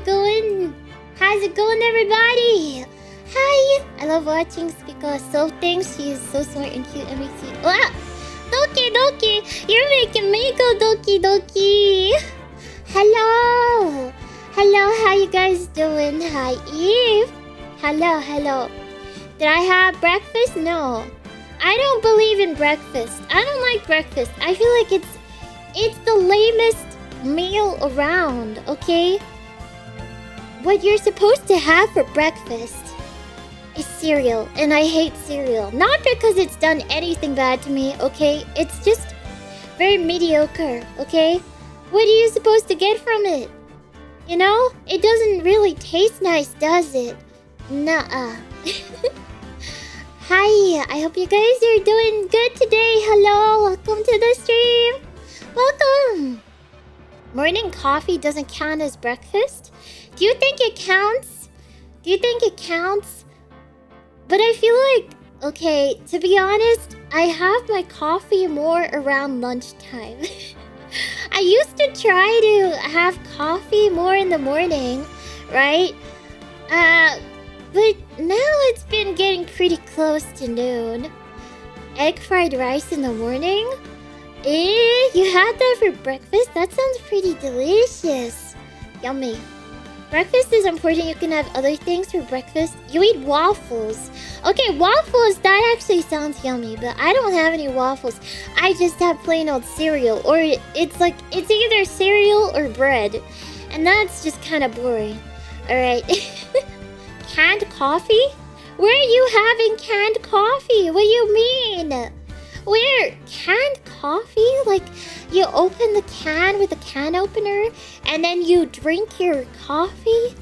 it going? How's it going, everybody? Hi! I love watching Spica so thinks she is so smart and cute and makes you... Wow! Doki Doki! You're making me go Doki Doki! Hello! Hello, how you guys doing? Hi, Eve! Hello, hello. Did I have breakfast? No. I don't believe in breakfast. I don't like breakfast. I feel like it's the lamest meal around, okay? What you're supposed to have for breakfast is cereal, and I hate cereal. Not because it's done anything bad to me, okay? It's just very mediocre, okay? What are you supposed to get from it? You know? It doesn't really taste nice, does it? Nuh-uh. Hi, I hope you guys are doing good today. Hello, welcome to the stream. Welcome. Morning coffee doesn't count as breakfast? Do you think it counts? Do you think it counts? But I feel like, okay, to be honest, I have my coffee more around lunchtime. I used to try to have coffee more in the morning, right? But now it's been getting pretty close to noon. Egg fried rice in the morning? You had that for breakfast? That sounds pretty delicious. Yummy. Breakfast is important. You can have other things for breakfast. You eat waffles. Okay, waffles, that actually sounds yummy, but I don't have any waffles. I just have plain old cereal. Or it's either cereal or bread. And that's just kind of boring. Alright. Canned coffee? Where are you having canned coffee? What do you mean? Where? Canned coffee? Like, you open the can with a can opener and then you drink your coffee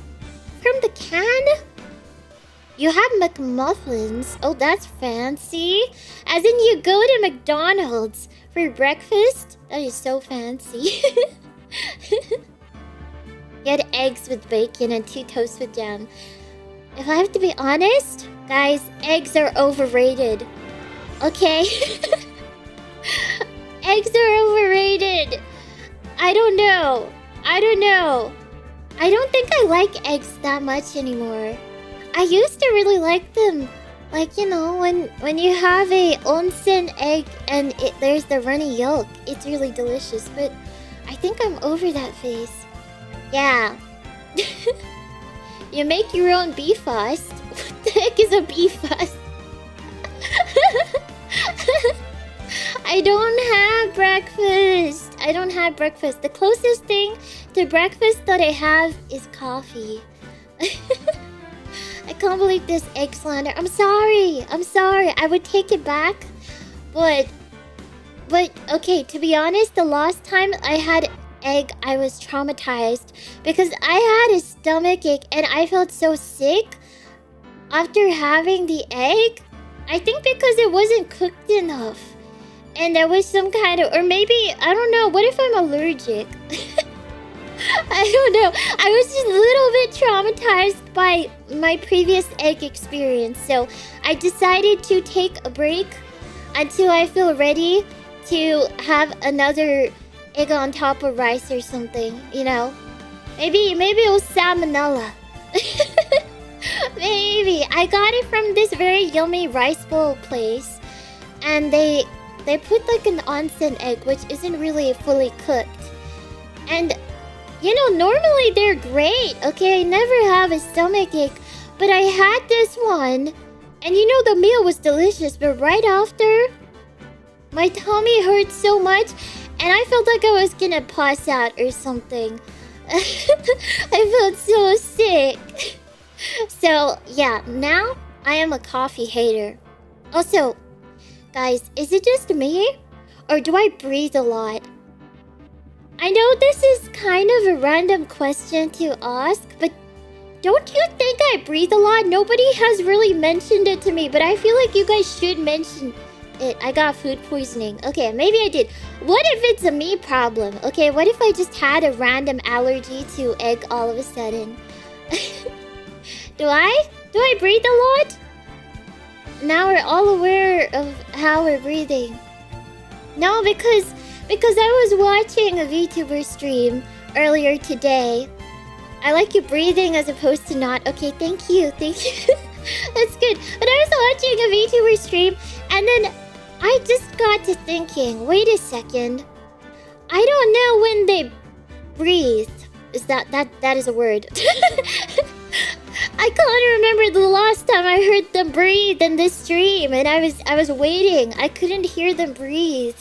from the can? You have McMuffins. Oh, that's fancy. As in you go to McDonald's for breakfast? That is so fancy. You had eggs with bacon and 2 toasts with jam. If I have to be honest, guys, eggs are overrated. Okay? Eggs are overrated. I don't know. I don't think I like eggs that much anymore. I used to really like them. Like, you know, when you have a onsen egg and there's the runny yolk, it's really delicious. But I think I'm over that phase. Yeah. You make your own beef fast. What the heck is a beef fast? I don't have breakfast. I don't have breakfast. The closest thing to breakfast that I have is coffee. I can't believe this egg slander. I'm sorry. I would take it back. But okay, to be honest, the last time I had egg, I was traumatized because I had a stomach ache and I felt so sick after having the egg. I think because it wasn't cooked enough and there was some kind of, or maybe, I don't know, what if I'm allergic? I don't know. I was just a little bit traumatized by my previous egg experience, so I decided to take a break until I feel ready to have another egg on top of rice or something, you know? Maybe it was salmonella. Maybe. I got it from this very yummy rice bowl place. And they put like an onsen egg, which isn't really fully cooked. And, you know, normally they're great, okay? I never have a stomach ache. But I had this one, and you know, the meal was delicious, but right after, my tummy hurt so much, and I felt like I was gonna pass out or something. I felt so sick. So, yeah, now I am a coffee hater. Also, guys, is it just me? Or do I breathe a lot? I know this is kind of a random question to ask, but don't you think I breathe a lot? Nobody has really mentioned it to me, but I feel like you guys should mention it. I got food poisoning. Okay, maybe I did. What if it's a me problem? Okay, what if I just had a random allergy to egg all of a sudden? Do I breathe a lot? Now we're all aware of how we're breathing. No, because I was watching a VTuber stream earlier today, I like you breathing as opposed to not. Okay, thank you. Thank you. That's good. But I was watching a VTuber stream, and then I just got to thinking, wait a second. I don't know when they breathe. Is that is a word. I can't remember the last time I heard them breathe in this stream, and I was waiting. I couldn't hear them breathe.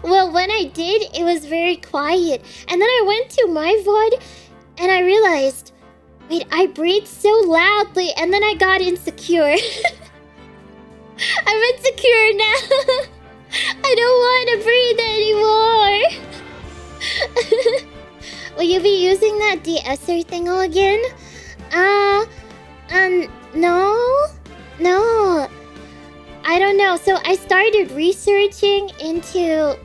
Well, when I did, it was very quiet. And then I went to my VOD, and I realized, wait, I breathed so loudly, and then I got insecure. I'm insecure now. I don't want to breathe anymore. Will you be using that de-esser thingo again? No. I don't know. So I started researching into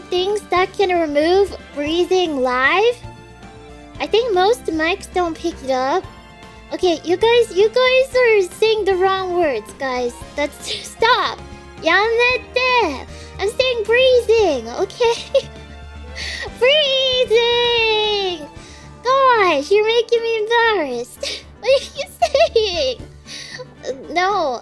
things that can remove breathing live. I think most mics don't pick it up. Okay, you guys are saying the wrong words, guys. That's stop. Yamete. I'm saying breathing, okay? Breathing. Gosh, you're making me embarrassed. What are you saying? No.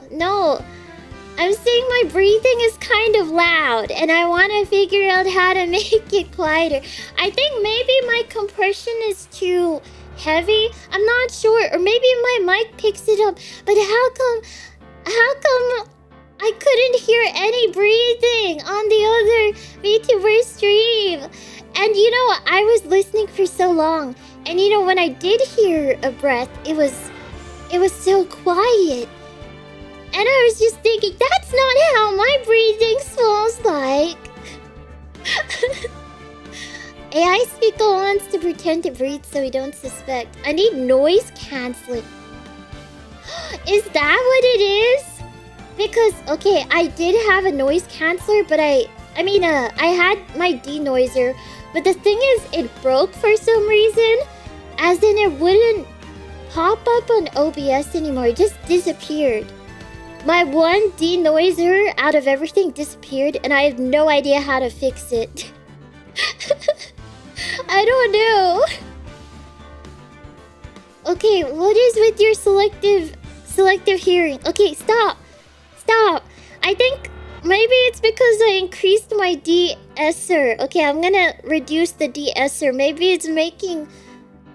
I'm saying my breathing is kind of loud, and I want to figure out how to make it quieter. I think maybe my compression is too heavy. I'm not sure, or maybe my mic picks it up. But how come I couldn't hear any breathing on the other VTuber stream? And you know, I was listening for so long, and you know, when I did hear a breath, it was so quiet. And I was just thinking, that's not how my breathing smells like. AI Speaker wants to pretend to breathe so we don't suspect. I need noise cancelling. Is that what it is? Because, okay, I did have a noise canceller, but I had my denoiser, but the thing is, it broke for some reason, as in it wouldn't pop up on OBS anymore. It just disappeared. My one denoiser out of everything disappeared, and I have no idea how to fix it. I don't know. Okay, what is with your selective hearing? Okay, stop. I think maybe it's because I increased my de-esser. Okay, I'm gonna reduce the de-esser. Maybe it's making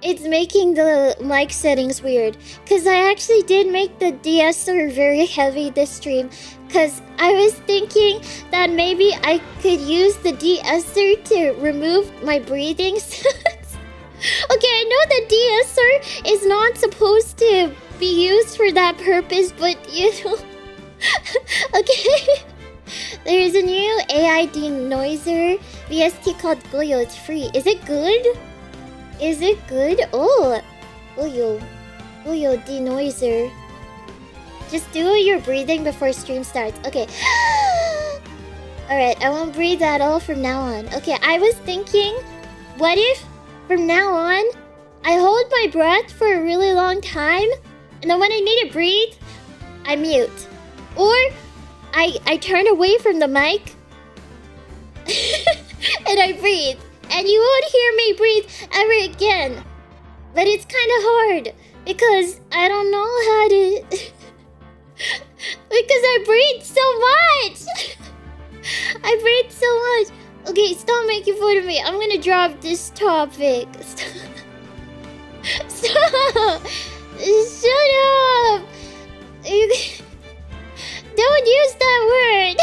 the mic settings weird. Because I actually did make the de-esser very heavy this stream. Because I was thinking that maybe I could use the de-esser to remove my breathing sounds. Okay, I know the de-esser is not supposed to be used for that purpose, but you know... Okay. There is a new AI denoiser VST called Goyo. It's free. Is it good? Oh, Goyo denoiser. Just do your breathing before stream starts. Okay. Alright, I won't breathe at all from now on. Okay, I was thinking, what if from now on I hold my breath for a really long time, and then when I need to breathe, I mute. Or I turn away from the mic and I breathe. And you won't hear me breathe ever again. But it's kind of hard because I don't know how to... Because I breathe so much. I breathe so much. Okay, stop making fun of me. I'm gonna drop this topic. Stop. Shut up. Don't use that word.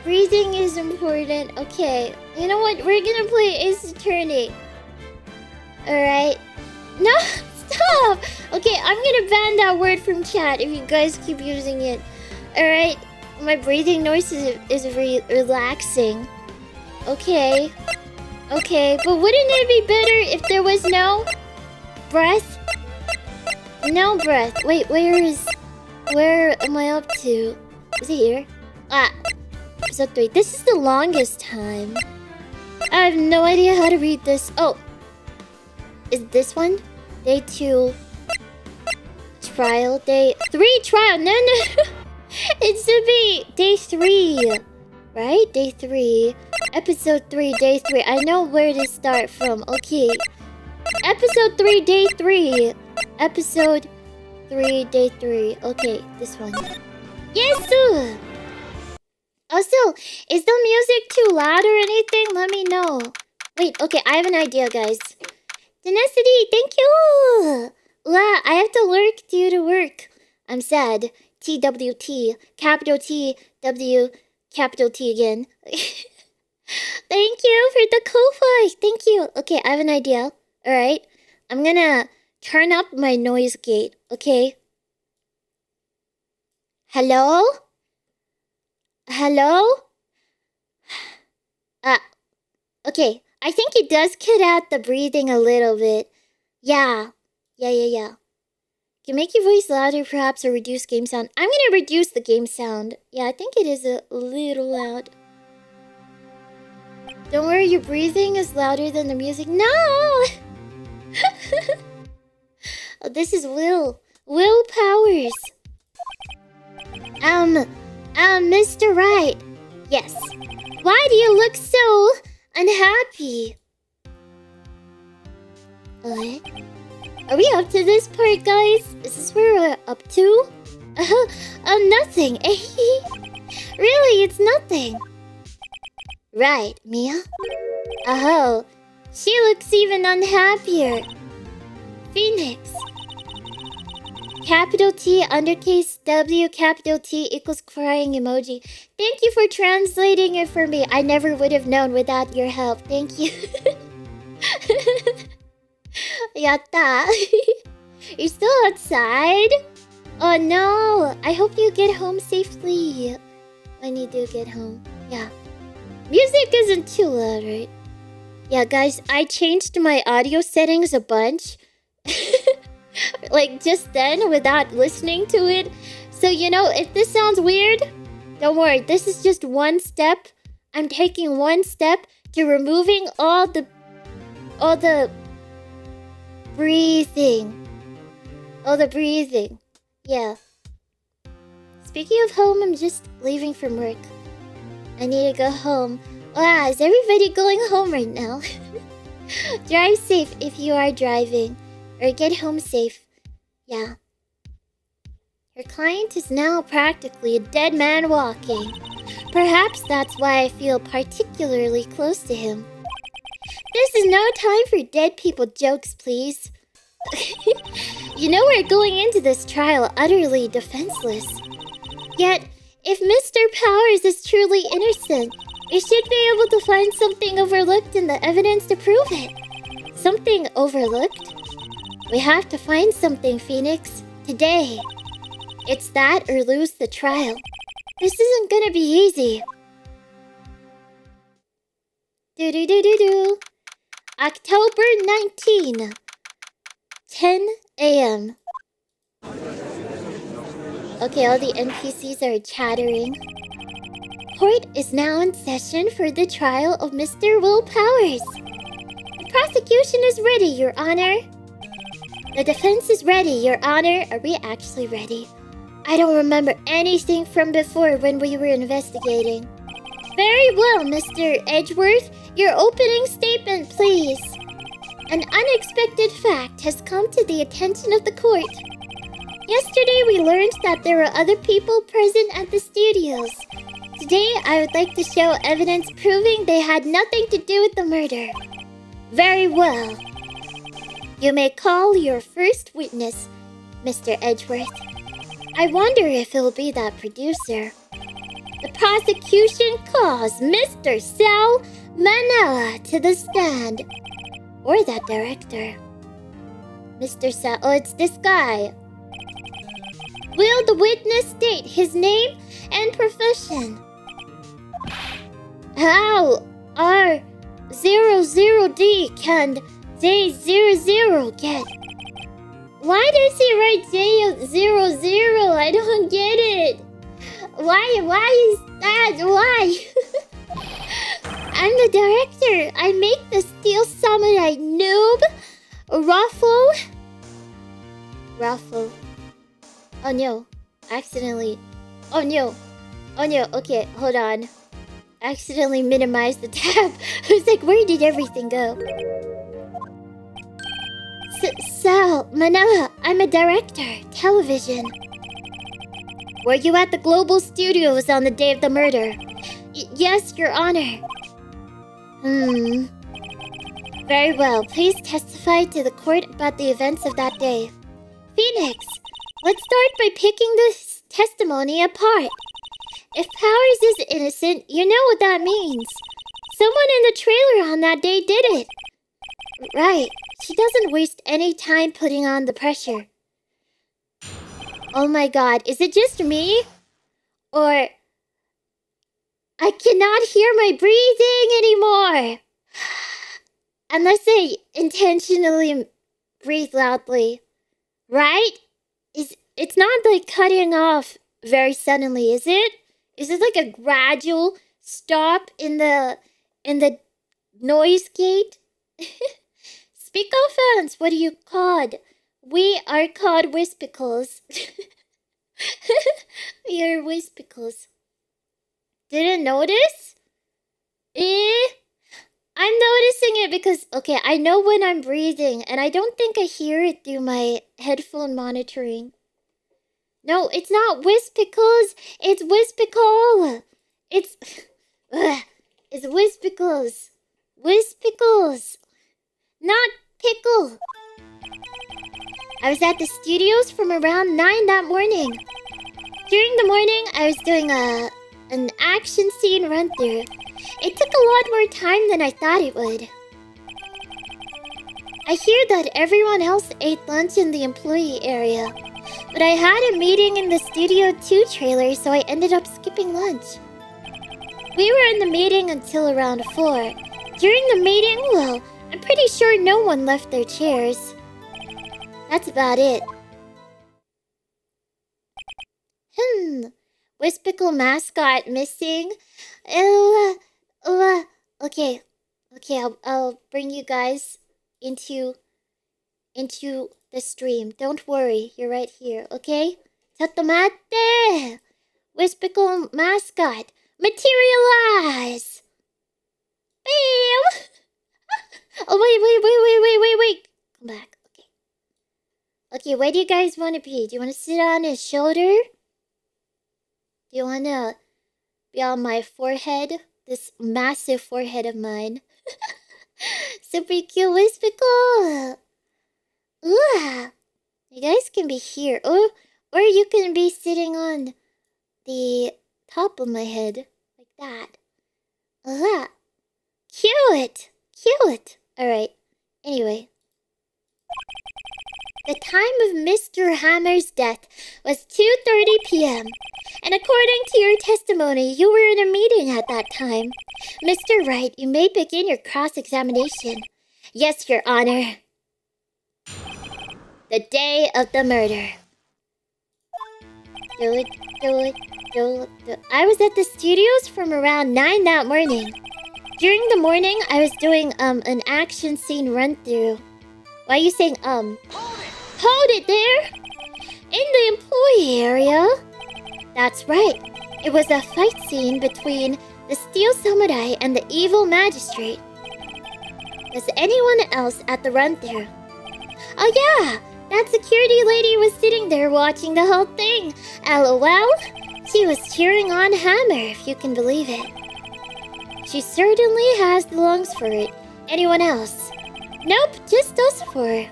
Breathing is important. Okay. You know what? We're gonna play Ace Attorney. Alright. No, stop! Okay, I'm gonna ban that word from chat if you guys keep using it. Alright. My breathing noise is relaxing. Okay. Okay, but wouldn't it be better if there was no breath? No breath. Wait, where am I up to? Is it here? Ah. Episode 3. This is the longest time. I have no idea how to read this. Oh. Is this one? Day 2. Trial. Day 3 trial. No. It should be day 3. Right? Day 3. Episode 3, day 3. I know where to start from. Okay. Episode 3, day 3. Episode 3, day 3. Okay, this one. Yes! Also, is the music too loud or anything? Let me know. Wait, okay, I have an idea, guys. Tenacity, thank you! La, I have to lurk due to work. I'm sad. TWT. Capital T, W, capital T again. Thank you for the Ko-Fi. Thank you. Okay, I have an idea. Alright. I'm gonna turn up my noise gate, okay? Hello? Hello? Okay. I think it does cut out the breathing a little bit. Yeah. Yeah. Can make your voice louder perhaps or reduce game sound. I'm gonna reduce the game sound. Yeah, I think it is a little loud. Don't worry, your breathing is louder than the music. No! Oh, this is Will. Will Powers. Mr. Right. Yes. Why do you look so unhappy? What? Are we up to this part, guys? Is this where we're up to? Nothing. Really, it's nothing. Right, Mia? Oh, she looks even unhappier. Phoenix. Capital T, undercase W, capital T equals crying emoji. Thank you for translating it for me. I never would have known without your help. Thank you. Yatta. You're still outside? Oh no. I hope you get home safely. When you do get home. Yeah. Music isn't too loud, right? Yeah, guys, I changed my audio settings a bunch. Like, just then, without listening to it. So, you know, if this sounds weird, don't worry. This is just one step. I'm taking one step to removing all the breathing. All the breathing. Yeah. Speaking of home, I'm just leaving from work. I need to go home. Wow, is everybody going home right now? Drive safe if you are driving. Or get home safe. Yeah. Her client is now practically a dead man walking. Perhaps that's why I feel particularly close to him. This is no time for dead people jokes, please. You know we're going into this trial utterly defenseless. Yet, if Mr. Powers is truly innocent, we should be able to find something overlooked in the evidence to prove it. Something overlooked? We have to find something, Phoenix. Today. It's that or lose the trial. This isn't gonna be easy. Do-do-do-do-do. October 19. 10 a.m. Okay, all the NPCs are chattering. Court is now in session for the trial of Mr. Will Powers. The prosecution is ready, Your Honor. The defense is ready, Your Honor. Are we actually ready? I don't remember anything from before when we were investigating. Very well, Mr. Edgeworth. Your opening statement, please. An unexpected fact has come to the attention of the court. Yesterday, we learned that there were other people present at the studios. Today, I would like to show evidence proving they had nothing to do with the murder. Very well. You may call your first witness, Mr. Edgeworth. I wonder if it'll be that producer. The prosecution calls Mr. Sal Manella to the stand. Or that director. Mr. Sal... Oh, it's this guy. Will the witness state his name and profession? How are 00D can J00 get? Why does he write J00? I don't get it. Why is that? Why? I'm the director. I make the Steel Samurai noob. Ruffle. Oh no. Accidentally. Oh no. Okay, hold on. accidentally minimized the tab. I was like, where did everything go? So, Manila, I'm a director, television. Were you at the Global Studios on the day of the murder? Yes, Your Honor. Very well. Please testify to the court about the events of that day. Phoenix, let's start by picking this testimony apart. If Powers is innocent, you know what that means. Someone in the trailer on that day did it. Right. She doesn't waste any time putting on the pressure. Oh my god, is it just me? Or... I cannot hear my breathing anymore! Unless I intentionally breathe loudly. Right? It's not like cutting off very suddenly, is it? Is it like a gradual stop in the noise gate? Speak offense, what are you called? We are called Wispicles. We are Wispicles. Didn't notice? I'm noticing it because, okay, I know when I'm breathing, and I don't think I hear it through my headphone monitoring. No, it's not Wispicles, it's Wispicle. It's Wispicles. Wispicles. Not pickle. I was at the studios from around 9 that morning. During the morning, I was doing an action scene run-through. It took a lot more time than I thought it would. I hear that everyone else ate lunch in the employee area, but I had a meeting in the Studio 2 trailer, so I ended up skipping lunch. We were in the meeting until around 4. During the meeting, well, I'm pretty sure no one left their chairs. That's about it. Wispicle mascot missing. Okay, I'll bring you guys into the stream. Don't worry, you're right here, okay? Tatomate! Wispicle mascot, materialize! Bam! Oh, wait. Come back, okay. Okay, where do you guys want to be? Do you want to sit on his shoulder? Do you want to be on my forehead? This massive forehead of mine. Super cute Wispicle! Ooh! You guys can be here. Or you can be sitting on the top of my head. Like that. Cute! Alright. Anyway. The time of Mr. Hammer's death was 2:30 p.m. And according to your testimony, you were in a meeting at that time. Mr. Wright, you may begin your cross-examination. Yes, Your Honor. The day of the murder. Do it. I was at the studios from around 9 that morning. During the morning, I was doing an action scene run-through. Why are you saying Hold it there! In the employee area? That's right. It was a fight scene between the Steel Samurai and the evil magistrate. Was anyone else at the run-through? Oh yeah! That security lady was sitting there watching the whole thing. LOL. She was cheering on Hammer, if you can believe it. She certainly has the lungs for it. Anyone else? Nope, just us four.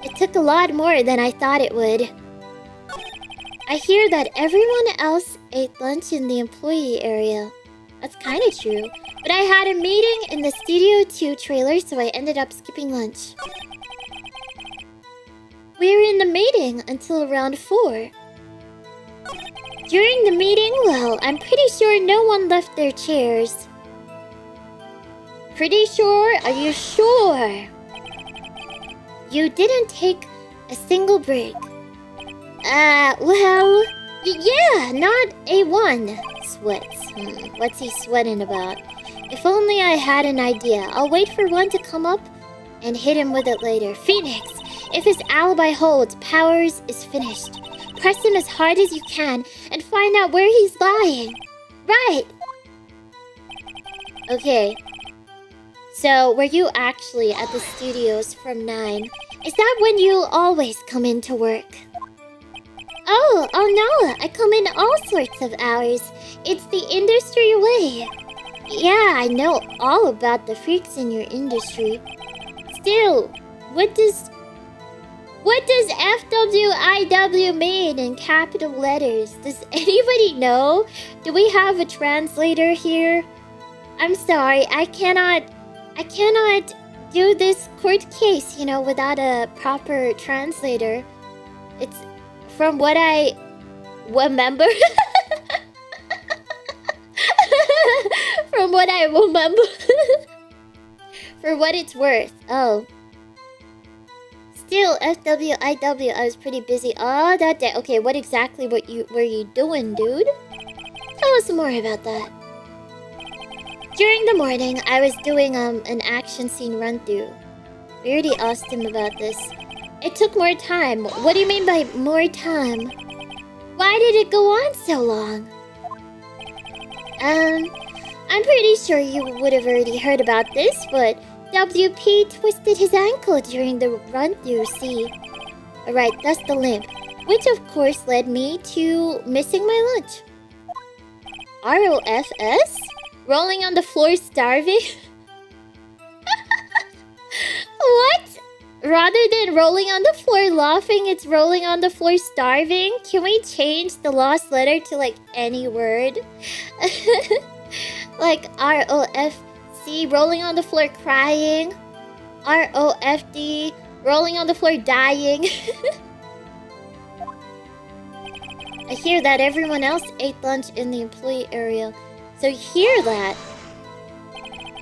It took a lot more than I thought it would. I hear that everyone else ate lunch in the employee area. That's kind of true. But I had a meeting in the Studio 2 trailer, so I ended up skipping lunch. We were in the meeting until around 4. During the meeting, well, I'm pretty sure no one left their chairs. Pretty sure? Are you sure? You didn't take a single break. Well, yeah, not A1. Sweats. What's he sweating about? If only I had an idea. I'll wait for one to come up and hit him with it later. Phoenix, if his alibi holds, Powers is finished. Press him as hard as you can and find out where he's lying. Right! Okay. So, were you actually at the studios from 9? Is that when you always come in to work? Oh no! I come in all sorts of hours. It's the industry way. Yeah, I know all about the freaks in your industry. Still, what does FWIW mean in capital letters? Does anybody know? Do we have a translator here? I'm sorry, I cannot do this court case, without a proper translator. It's from what I remember. From what I remember. For what it's worth. Oh. Still, FWIW, I was pretty busy all that day. Okay, what exactly were you doing, dude? Tell us more about that. During the morning, I was doing an action scene run-through. We already asked him about this. It took more time. What do you mean by more time? Why did it go on so long? I'm pretty sure you would have already heard about this, but WP twisted his ankle during the run-through, see? Alright, that's the limp. Which of course led me to missing my lunch. ROFS? Rolling on the floor starving? What? Rather than rolling on the floor laughing, it's rolling on the floor starving? Can we change the lost letter to like any word? Like ROFC, rolling on the floor crying. ROFD, rolling on the floor dying. I hear that everyone else ate lunch in the employee area. So hear that.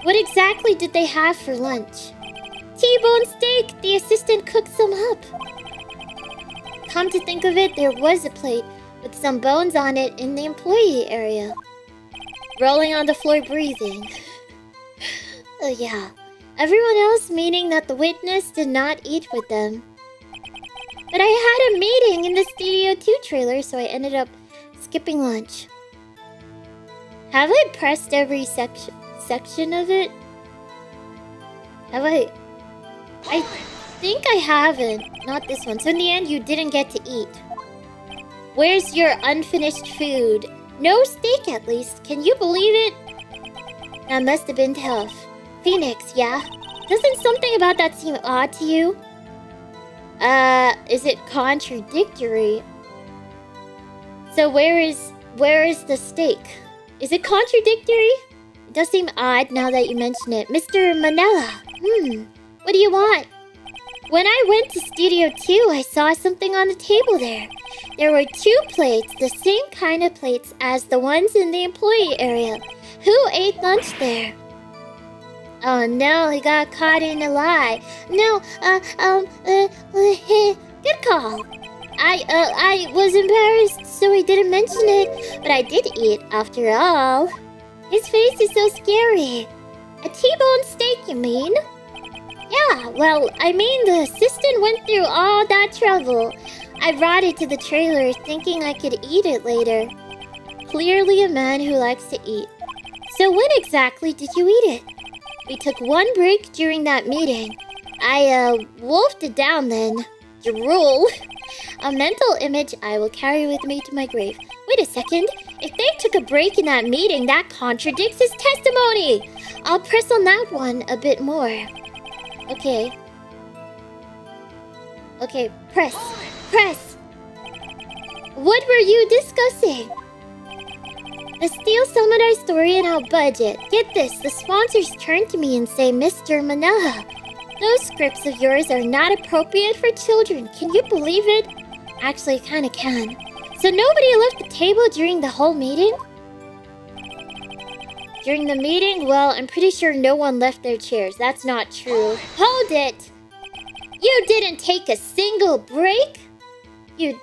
What exactly did they have for lunch? T-bone steak! The assistant cooked some up. Come to think of it, there was a plate with some bones on it in the employee area. Rolling on the floor breathing. Oh yeah. Everyone else meaning that the witness did not eat with them. But I had a meeting in the Studio 2 trailer, so I ended up skipping lunch. Have I pressed every section of it? Have I think I haven't. Not this one. So in the end, you didn't get to eat. Where's your unfinished food? No steak, at least. Can you believe it? That must have been tough. Phoenix, yeah? Doesn't something about that seem odd to you? Is it contradictory? So where is the steak? Is it contradictory? It does seem odd now that you mention it. Mr. Manila, what do you want? When I went to Studio 2, I saw something on the table there. There were 2 plates, the same kind of plates as the ones in the employee area. Who ate lunch there? Oh no, he got caught in a lie. No, good call. I was embarrassed, so I didn't mention it, but I did eat after all. His face is so scary. A T-bone steak, you mean? Yeah, well, I mean the assistant went through all that trouble. I brought it to the trailer thinking I could eat it later. Clearly a man who likes to eat. So when exactly did you eat it? We took 1 break during that meeting. I wolfed it down then. Drool. A mental image I will carry with me to my grave. Wait a second. If they took a break in that meeting, that contradicts his testimony. I'll press on that one a bit more. Okay. Okay, press. Press! What were you discussing? The Steel Seminar story and our budget. Get this, the sponsors turn to me and say, Mr. Manila, those scripts of yours are not appropriate for children. Can you believe it? Actually, I kinda can. So nobody left the table during the whole meeting? During the meeting? Well, I'm pretty sure no one left their chairs. That's not true. Hold it! You didn't take a single break? You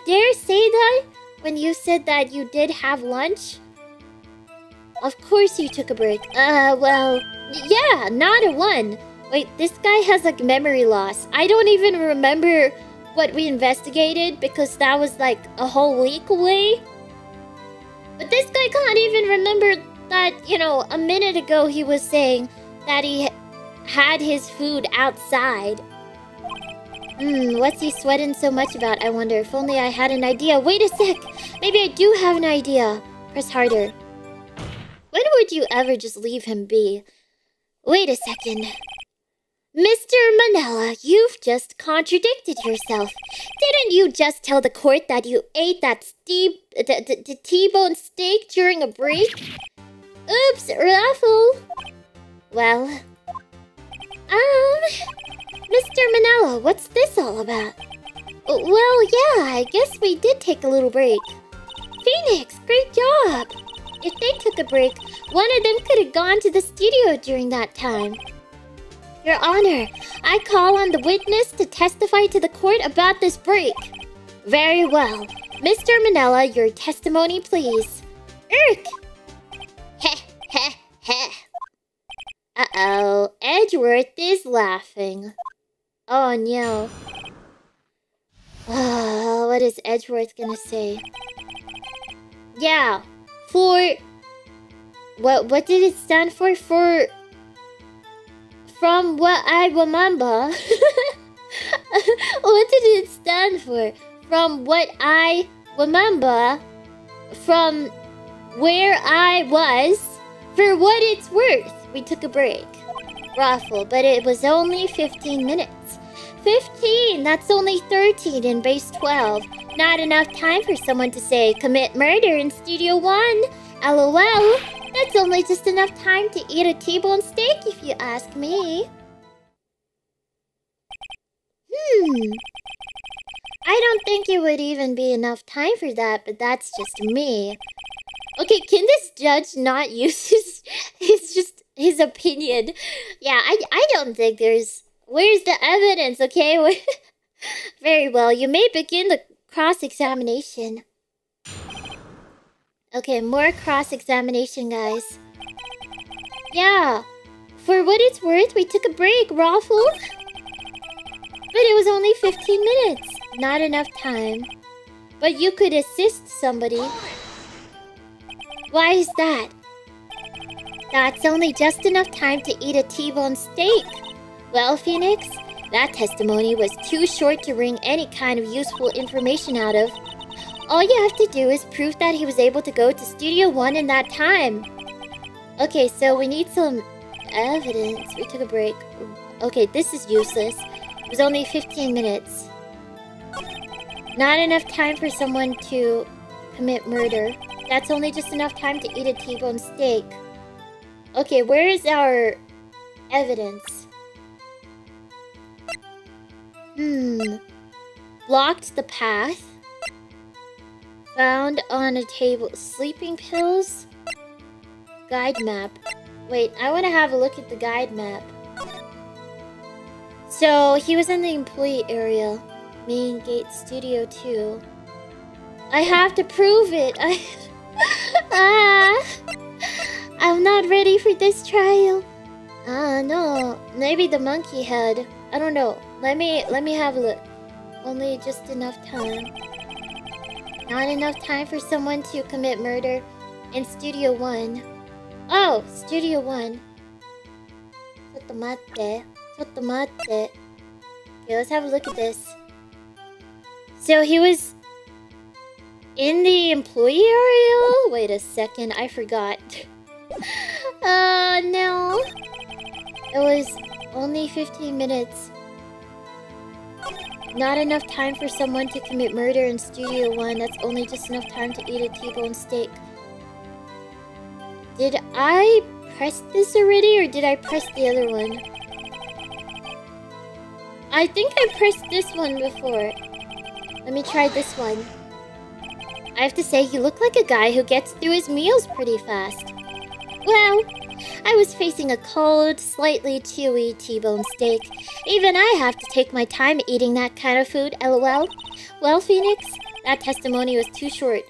dare say that? When you said that you did have lunch? Of course you took a break. Well, yeah, not a one. Wait, this guy has like memory loss. I don't even remember what we investigated because that was like a whole week away. But this guy can't even remember that, you know, a minute ago he was saying that he had his food outside. What's he sweating so much about, I wonder? If only I had an idea. Wait a sec! Maybe I do have an idea. Press harder. When would you ever just leave him be? Wait a second. Mr. Manella, you've just contradicted yourself. Didn't you just tell the court that you ate that T-bone steak during a break? Oops, Raffle. Well, Mr. Manella, what's this all about? Well, yeah, I guess we did take a little break. Phoenix, great job! If they took a break, one of them could have gone to the studio during that time. Your Honor, I call on the witness to testify to the court about this break. Very well. Mr. Manella, your testimony, please. Irk! Heh, heh, heh. Uh-oh, Edgeworth is laughing. Oh, no. Oh, what is Edgeworth gonna say? Yeah, for... What did it stand for? From what I remember... What did it stand for? From what I remember... From where I was... For what it's worth, we took a break. Raffle, but it was only 15 minutes. 15! That's only 13 in base 12. Not enough time for someone to say, commit murder in Studio 1. LOL. That's only just enough time to eat a T-bone steak, if you ask me. I don't think it would even be enough time for that, but that's just me. Okay, can this judge not use his opinion? Yeah, I don't think there's... Where's the evidence, okay? Very well, you may begin the cross-examination. Okay, more cross-examination, guys. Yeah, for what it's worth, we took a break, Raffle. But it was only 15 minutes. Not enough time. But you could assist somebody. Why is that? That's only just enough time to eat a T-bone steak. Well, Phoenix, that testimony was too short to wring any kind of useful information out of. All you have to do is prove that he was able to go to Studio 1 in that time. Okay, so we need some evidence. We took a break. Okay, this is useless. It was only 15 minutes. Not enough time for someone to commit murder. That's only just enough time to eat a T-bone steak. Okay, where is our evidence? Blocked the path. Found on a table. Sleeping pills? Guide map. Wait, I want to have a look at the guide map. So, he was in the employee area. Main gate, Studio 2. I have to prove it. I'm not ready for this trial. No. Maybe the monkey head. I don't know. Let me have a look. Only just enough time. Not enough time for someone to commit murder in Studio 1. Oh, Studio 1. Chotomatte. Okay, let's have a look at this. So he was in the employee area? Wait a second, I forgot. No. It was only 15 minutes. Not enough time for someone to commit murder in Studio 1. That's only just enough time to eat a T-bone steak. Did I press this already, or did I press the other one? I think I pressed this one before. Let me try this one. I have to say, you look like a guy who gets through his meals pretty fast. Well, I was facing a cold, slightly chewy T-bone steak. Even I have to take my time eating that kind of food, LOL. Well, Phoenix, that testimony was too short.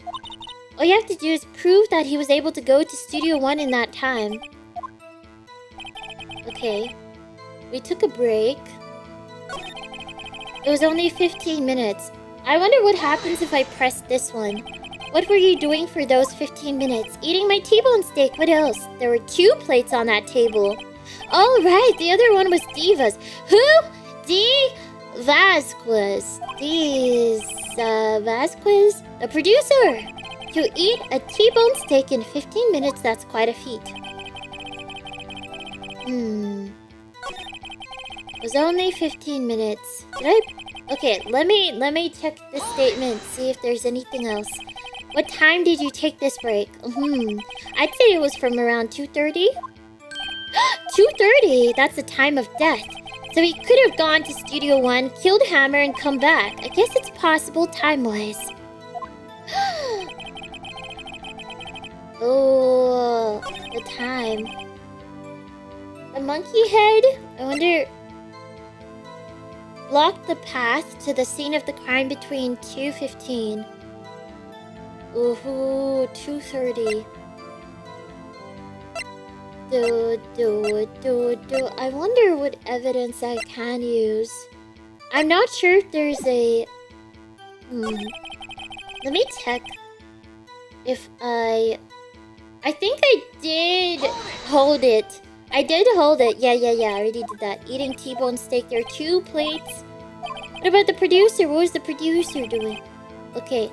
All you have to do is prove that he was able to go to Studio 1 in that time. Okay. We took a break. It was only 15 minutes. I wonder what happens if I press this one. What were you doing for those 15 minutes? Eating my T-bone steak. What else? There were 2 plates on that table. All right, the other one was Divas. Who? D. Vasquez. Vasquez? The producer. To eat a T-bone steak in 15 minutes, that's quite a feat. It was only 15 minutes. Did I? Okay, let me check this statement, see if there's anything else. What time did you take this break? I'd say it was from around 2:30. 2:30? That's the time of death. So he could have gone to Studio 1, killed Hammer, and come back. I guess it's possible time-wise. Oh, the time. The monkey head? I wonder... Blocked the path to the scene of the crime between 2:15. Ooh, 2:30. I wonder what evidence I can use. I'm not sure if there's a... Let me check if I think I did hold it. I did hold it. Yeah, I already did that. Eating T-bone steak. There are 2 plates. What about the producer? What was the producer doing? Okay.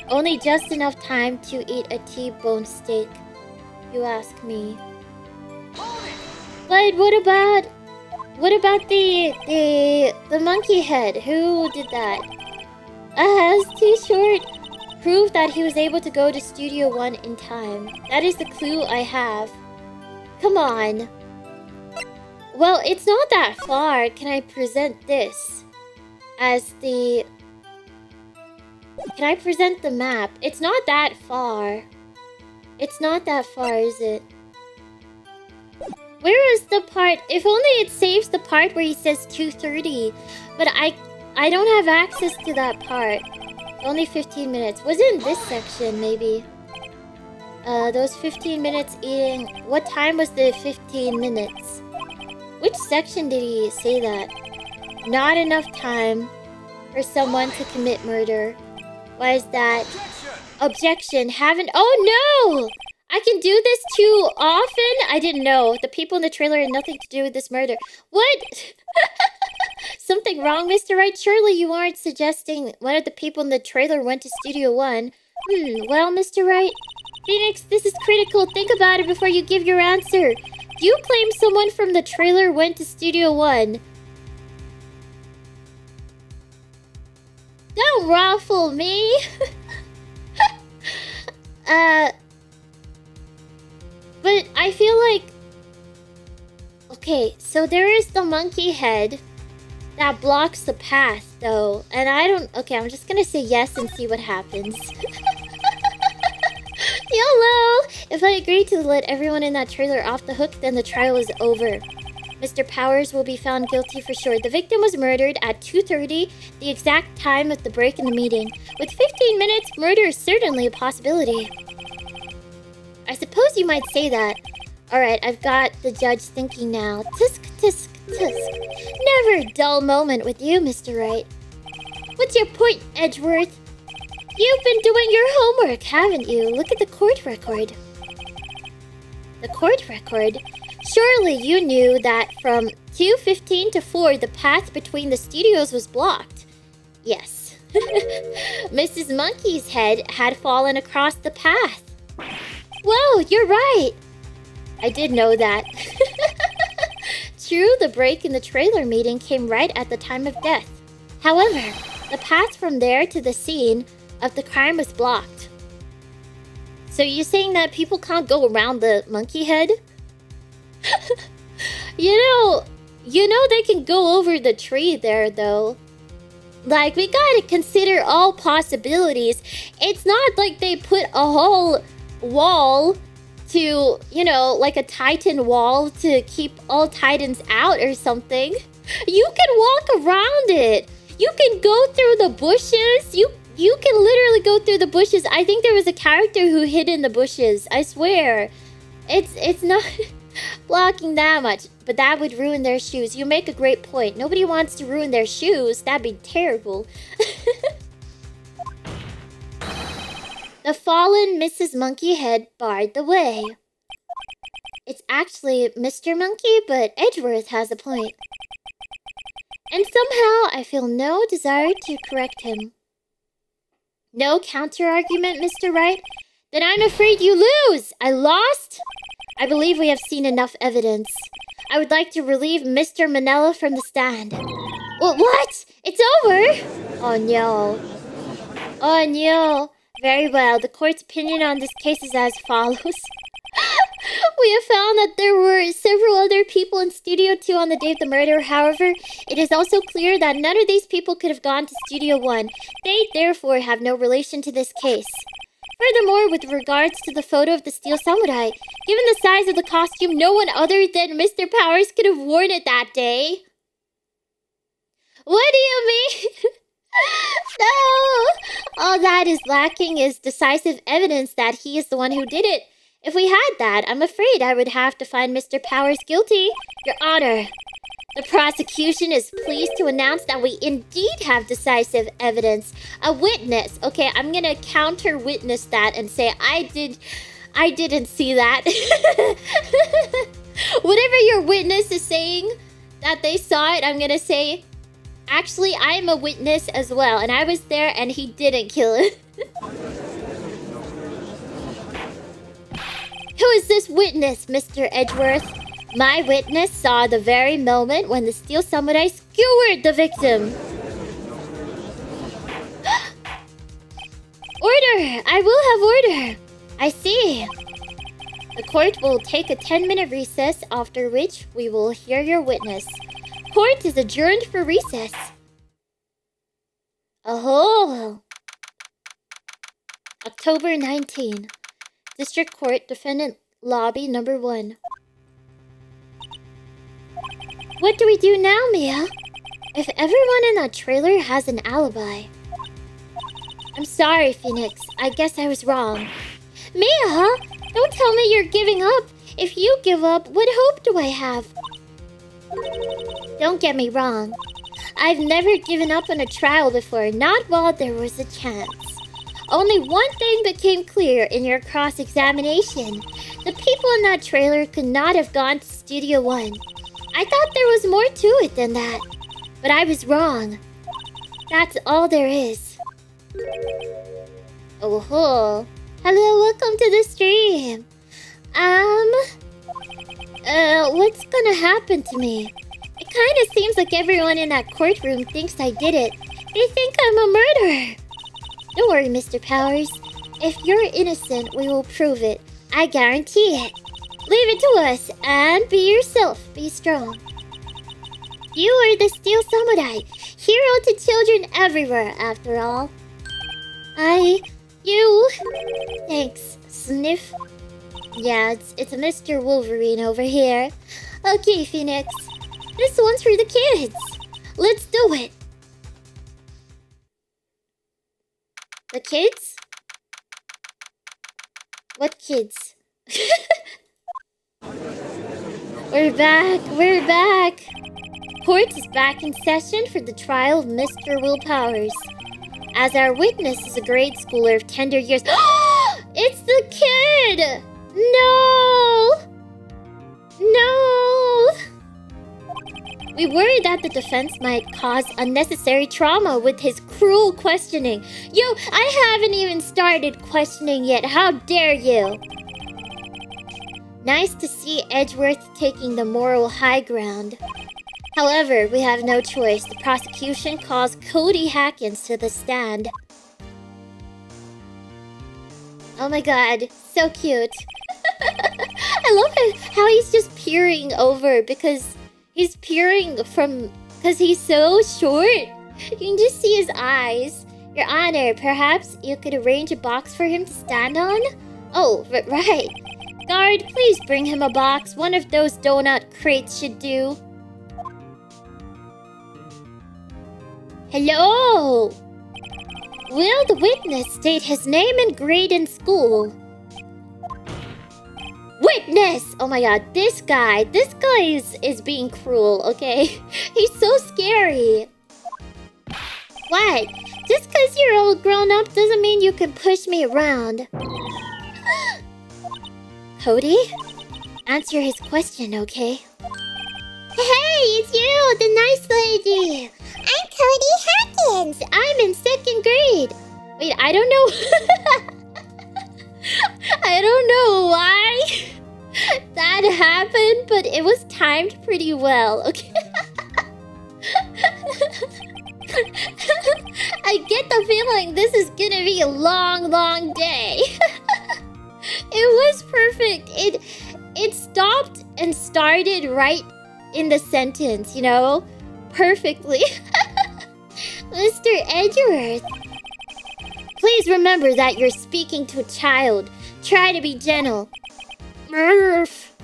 Only just enough time to eat a T-bone steak. You ask me. But what about the monkey head? Who did that? His T-shirt proved that he was able to go to Studio 1 in time. That is the clue I have. Come on. Well, it's not that far. Can I present this as the... Can I present the map? It's not that far. It's not that far, is it? Where is the part? If only it saves the part where he says 2:30. But I don't have access to that part. Only 15 minutes. Was it in this section, maybe? Those 15 minutes eating... What time was the 15 minutes? Which section did he say that? Not enough time for someone to commit murder. Why is that? Objection. Haven't... Oh, no! I can do this too often? I didn't know. The people in the trailer had nothing to do with this murder. What? Something wrong, Mr. Wright? Surely you aren't suggesting one of the people in the trailer went to Studio 1. Well, Mr. Wright... Phoenix, this is critical. Think about it before you give your answer. You claim someone from the trailer went to Studio 1. Don't ruffle me. But I feel like... Okay, so there is the monkey head that blocks the path, though. And I don't... Okay, I'm just gonna say yes and see what happens. YOLO! If I agree to let everyone in that trailer off the hook, then the trial is over. Mr. Powers will be found guilty for sure. The victim was murdered at 2:30, the exact time of the break in the meeting. With 15 minutes, murder is certainly a possibility. I suppose you might say that. Alright, I've got the judge thinking now. Tisk, tisk, tisk. Never a dull moment with you, Mr. Wright. What's your point, Edgeworth? You've been doing your homework, haven't you? Look at the court record. The court record? Surely you knew that from 2:15 to 4, the path between the studios was blocked. Yes. Mrs. Monkey's head had fallen across the path. Whoa, you're right. I did know that. True, the break in the trailer meeting came right at the time of death. However, the path from there to the scene of the crime was blocked. So you're saying that people can't go around the monkey head? You know they can go over the tree there, though. Like, we gotta consider all possibilities. It's not like they put a whole wall to, like a Titan wall to keep all Titans out or something. You can walk around it. You can go through the bushes. You can literally go through the bushes. I think there was a character who hid in the bushes. I swear. It's not blocking that much, but that would ruin their shoes. You make a great point. Nobody wants to ruin their shoes. That'd be terrible. The fallen Mrs. Monkey Head barred the way. It's actually Mr. Monkey, but Edgeworth has a point. And somehow I feel no desire to correct him. No counter-argument, Mr. Wright? Then I'm afraid you lose! I lost? I believe we have seen enough evidence. I would like to relieve Mr. Manella from the stand. What? It's over? Oh no. Oh no. Very well. The court's opinion on this case is as follows. We have found that there were several other people in Studio 2 on the day of the murder. However, it is also clear that none of these people could have gone to Studio 1. They, therefore, have no relation to this case. Furthermore, with regards to the photo of the Steel Samurai, given the size of the costume, no one other than Mr. Powers could have worn it that day. What do you mean? No! All that is lacking is decisive evidence that he is the one who did it. If we had that, I'm afraid I would have to find Mr. Powers guilty. Your Honor, the prosecution is pleased to announce that we indeed have decisive evidence. A witness. Okay, I'm gonna counter-witness that and say I didn't see that. Whatever your witness is saying that they saw it, I'm gonna say, actually, I am a witness as well, and I was there and he didn't kill it. Who is this witness, Mr. Edgeworth? My witness saw the very moment when the Steel Samurai skewered the victim. Order! I will have order. I see. The court will take a 10-minute recess, after which we will hear your witness. Court is adjourned for recess. Oh. October 19. District Court, Defendant Lobby Number 1. What do we do now, Mia? If everyone in that trailer has an alibi. I'm sorry, Phoenix. I guess I was wrong. Mia, don't tell me you're giving up. If you give up, what hope do I have? Don't get me wrong. I've never given up on a trial before, not while there was a chance. Only one thing became clear in your cross-examination. The people in that trailer could not have gone to Studio 1. I thought there was more to it than that. But I was wrong. That's all there is. Oh-ho. Hello, welcome to the stream. What's gonna happen to me? It kinda seems like everyone in that courtroom thinks I did it. They think I'm a murderer. Don't worry, Mr. Powers. If you're innocent, we will prove it. I guarantee it. Leave it to us, and be yourself. Be strong. You are the Steel Samurai, hero to children everywhere, after all. You... Thanks, Sniff. Yeah, it's Mr. Wolverine over here. Okay, Phoenix. This one's for the kids. Let's do it. The kids? What kids? We're back. Court is back in session for the trial of Mr. Will Powers. As our witness is a grade schooler of tender years. It's the kid! No! We worry that the defense might cause unnecessary trauma with his cruel questioning. Yo, I haven't even started questioning yet. How dare you? Nice to see Edgeworth taking the moral high ground. However, we have no choice. The prosecution calls Cody Hackins to the stand. Oh my god, so cute. I love it, how he's just peering over because he's peering from... because he's so short. You can just see his eyes. Your Honor, perhaps you could arrange a box for him to stand on? Oh, right. Guard, please bring him a box. One of those donut crates should do. Hello! Will the witness state his name and grade in school? Witness! Oh my god, this guy is being cruel, okay? He's so scary. What? Just because you're all grown up doesn't mean you can push me around. Cody? Answer his question, okay? Hey, it's you, the nice lady. I'm Cody Hawkins. I'm in 2nd grade. Wait, I don't know. I don't know why that happened, but it was timed pretty well, okay? I get the feeling this is gonna be a long, long day. It was perfect. It stopped and started right in the sentence, you know? Perfectly. Mr. Edgeworth. Please remember that you're speaking to a child. Try to be gentle. Murph.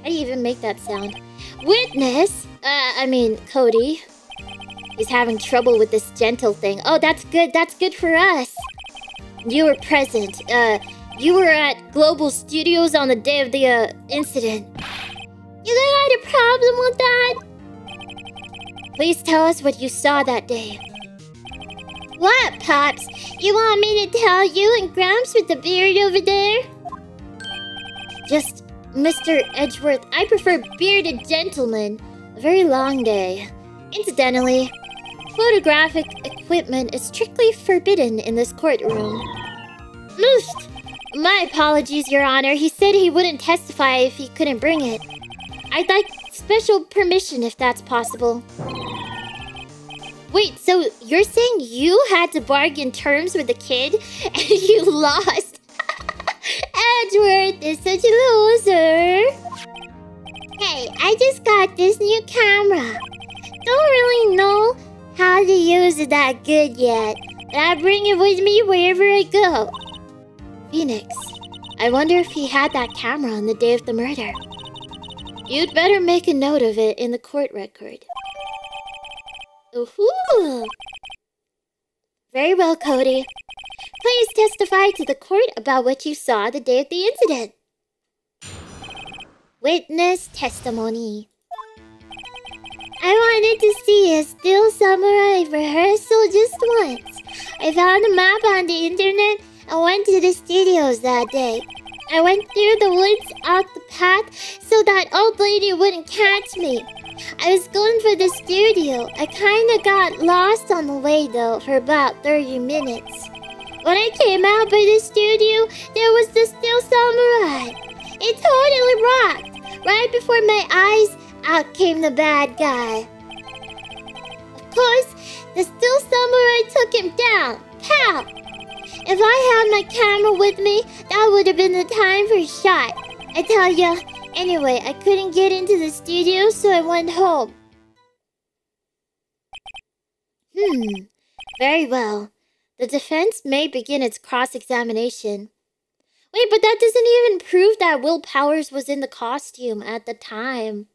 How do you even make that sound? Witness. Cody. He's having trouble with this gentle thing. Oh, that's good. That's good for us. You were present. You were at Global Studios on the day of the incident. You had a problem with that? Please tell us what you saw that day. What, Pops? You want me to tell you and Gramps with the beard over there? Just, Mr. Edgeworth, I prefer bearded gentlemen. A very long day. Incidentally, photographic equipment is strictly forbidden in this courtroom. Moofed! My apologies, Your Honor. He said he wouldn't testify if he couldn't bring it. I'd like special permission if that's possible. Wait, so you're saying you had to bargain terms with the kid and you lost? Edgeworth is such a loser. Hey, I just got this new camera. Don't really know how to use it that good yet, but I bring it with me wherever I go. Phoenix, I wonder if he had that camera on the day of the murder. You'd better make a note of it in the court record. Ooh. Very well, Cody. Please testify to the court about what you saw the day of the incident. Witness testimony. I wanted to see a still samurai rehearsal just once. I found a map on the internet and went to the studios that day. I went through the woods out the path so that old lady wouldn't catch me. I was going for the studio. I kinda got lost on the way though for about 30 minutes. When I came out by the studio, there was the still samurai. It totally rocked. Right before my eyes, out came the bad guy. Of course, the still samurai took him down. Pow! If I had my camera with me, that would have been the time for a shot. I tell ya. Anyway, I couldn't get into the studio, so I went home. Very well. The defense may begin its cross-examination. Wait, but that doesn't even prove that Will Powers was in the costume at the time.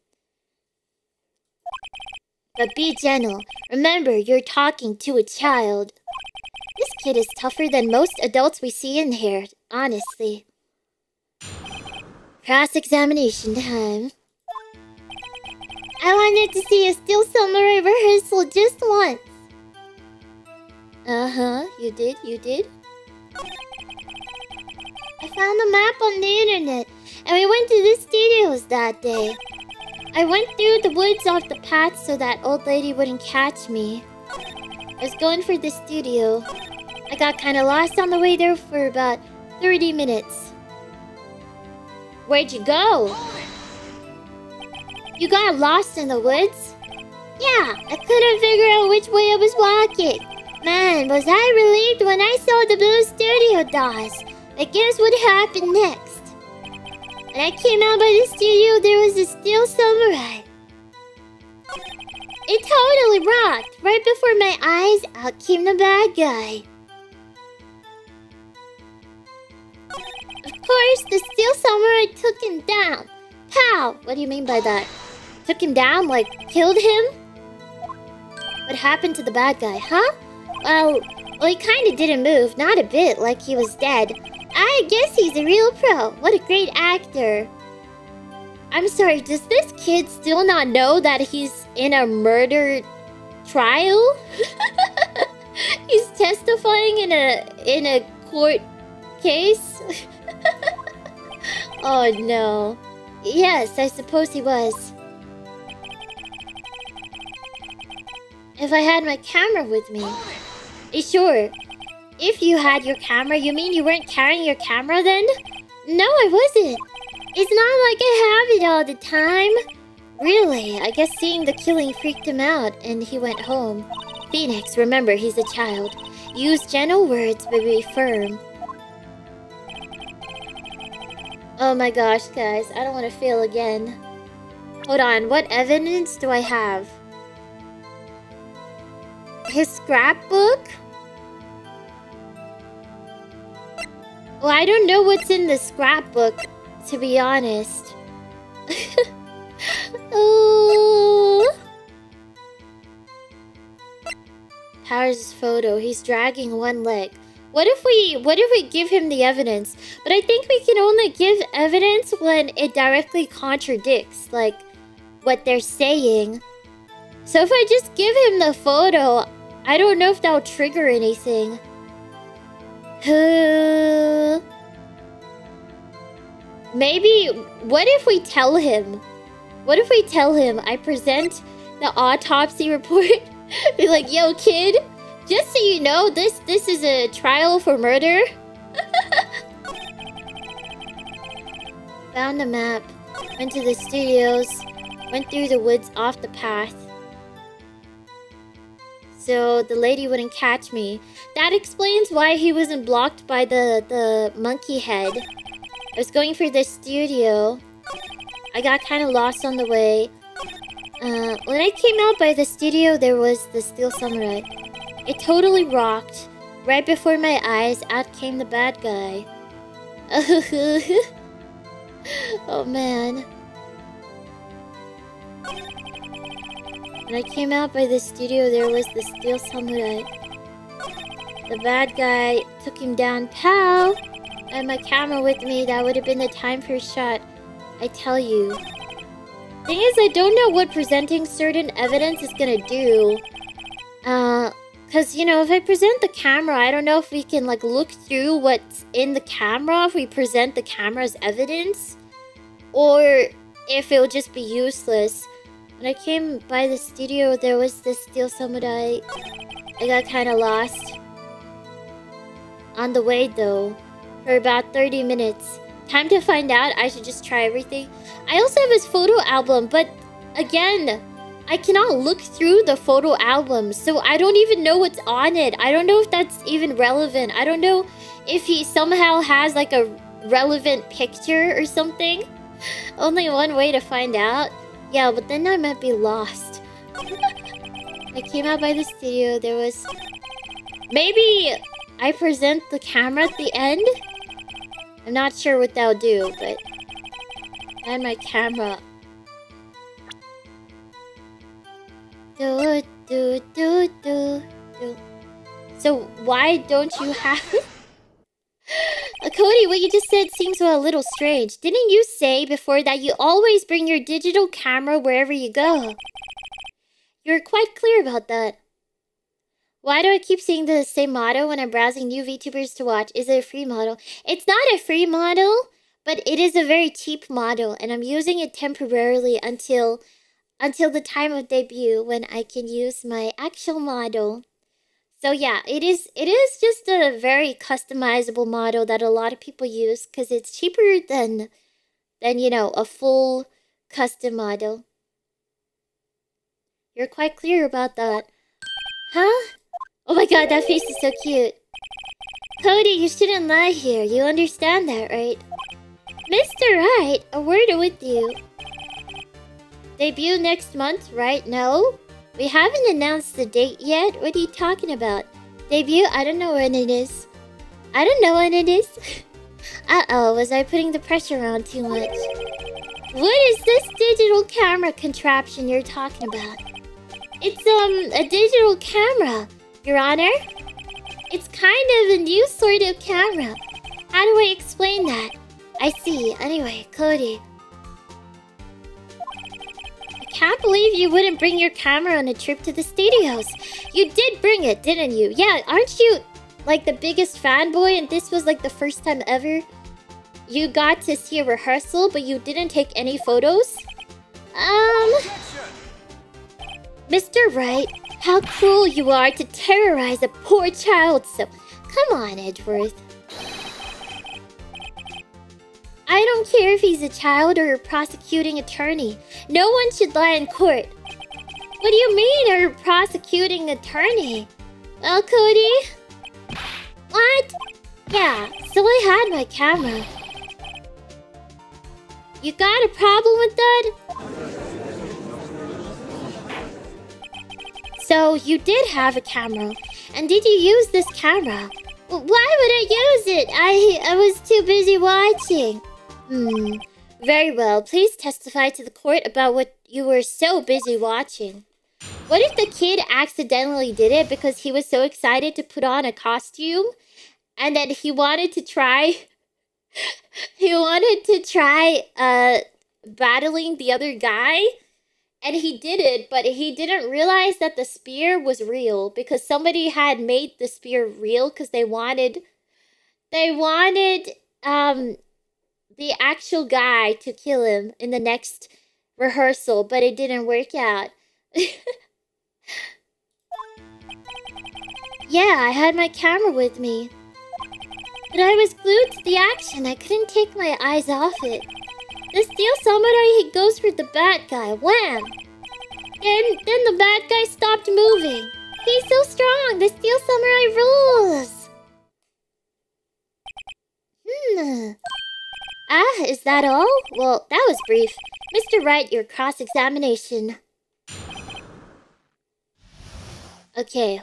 But be gentle. Remember, you're talking to a child. This kid is tougher than most adults we see in here, honestly. Cross-examination time. I wanted to see a still samurai rehearsal just once. You did? I found the map on the internet, and we went to the studios that day. I went through the woods off the path so that old lady wouldn't catch me. I was going for the studio. I got kinda lost on the way there for about 30 minutes. Where'd you go? You got lost in the woods? Yeah, I couldn't figure out which way I was walking. Man, was I relieved when I saw the blue studio doors. I guess what happened next. When I came out by the studio, there was a still samurai. It totally rocked. Right before my eyes, out came the bad guy. Of course, the still samurai took him down. Pow! What do you mean by that? Took him down? Like, killed him? What happened to the bad guy, huh? Well, he kinda didn't move. Not a bit, like he was dead. I guess he's a real pro. What a great actor. I'm sorry, does this kid still not know that he's in a murder trial? He's testifying in a court case? Oh no. Yes, I suppose he was. If I had my camera with me. Sure. If you had your camera, you mean you weren't carrying your camera then? No, I wasn't. It's not like I have it all the time. Really, I guess seeing the killing freaked him out and he went home. Phoenix, remember, he's a child. Use gentle words, but be firm. Oh my gosh, guys, I don't want to fail again. Hold on, what evidence do I have? His scrapbook? Well, I don't know what's in the scrapbook, to be honest. Oh. Powers' photo. He's dragging one leg. What if we give him the evidence? But I think we can only give evidence when it directly contradicts, like, what they're saying. So if I just give him the photo, I don't know if that'll trigger anything. Maybe, what if we tell him? What if we tell him I present the autopsy report? Be like, yo kid, just so you know, this is a trial for murder. Found a map, went to the studios, went through the woods off the path. So the lady wouldn't catch me. That explains why he wasn't blocked by the monkey head. I was going for the studio. I got kind of lost on the way. When I came out by the studio, there was the Steel Samurai. It totally rocked. Right before my eyes, out came the bad guy. Oh man. When I came out by the studio, there was the Steel Samurai. The bad guy took him down, pow! I had my camera with me, that would have been the time for a shot. I tell you. Thing is, I don't know what presenting certain evidence is gonna do. Cause, you know, if I present the camera, I don't know if we can, like, look through what's in the camera if we present the camera as evidence. Or if it'll just be useless. When I came by the studio, there was this Steel Samurai. I got kind of lost. On the way, though, for about 30 minutes. Time to find out. I should just try everything. I also have his photo album, but again, I cannot look through the photo album, so I don't even know what's on it. I don't know if that's even relevant. I don't know if he somehow has like a relevant picture or something. Only one way to find out. Yeah, but then I might be lost. I came out by the studio. There was... Maybe I present the camera at the end? I'm not sure what that'll do, but... I had my camera. Do, do, do, do, do. So why don't you have... Cody, what you just said seems a little strange. Didn't you say before that you always bring your digital camera wherever you go? You're quite clear about that. Why do I keep seeing the same model when I'm browsing new VTubers to watch? Is it a free model? It's not a free model, but it is a very cheap model, and I'm using it temporarily until the time of debut when I can use my actual model. So yeah, it is just a very customizable model that a lot of people use because it's cheaper than you know, a full custom model. You're quite clear about that. Huh? Oh my god, that face is so cute. Cody, you shouldn't lie here. You understand that, right? Mr. Right, a word with you. Debut next month, right? No? We haven't announced the date yet. What are you talking about? Debut? I don't know when it is. I don't know when it is. Uh-oh, was I putting the pressure on too much? What is this digital camera contraption you're talking about? It's, a digital camera, Your Honor. It's kind of a new sort of camera. How do I explain that? I see. Anyway, Cody. can't believe you wouldn't bring your camera on a trip to the studios. You did bring it, didn't you? Yeah, aren't you like the biggest fanboy and this was like the first time ever you got to see a rehearsal but you didn't take any photos? Mr. Wright, how cruel you are to terrorize a poor child so... Come on, Edgeworth. I don't care if he's a child or a prosecuting attorney. No one should lie in court. What do you mean, a prosecuting attorney? Well, Cody? What? Yeah, so I had my camera. You got a problem with that? So, you did have a camera. And did you use this camera? Why would I use it? I was too busy watching. Very well. Please testify to the court about what you were so busy watching. What if the kid accidentally did it because he was so excited to put on a costume? And then he wanted to try... battling the other guy? And he did it, but he didn't realize that the spear was real because somebody had made the spear real because they wanted the actual guy to kill him in the next rehearsal, but it didn't work out. Yeah, I had my camera with me. But I was glued to the action. I couldn't take my eyes off it. The steel samurai, he goes for the bad guy. Wham! And then the bad guy stopped moving. He's so strong. The steel samurai rules. Is that all? Well, that was brief. Mr. Wright, your cross-examination. Okay.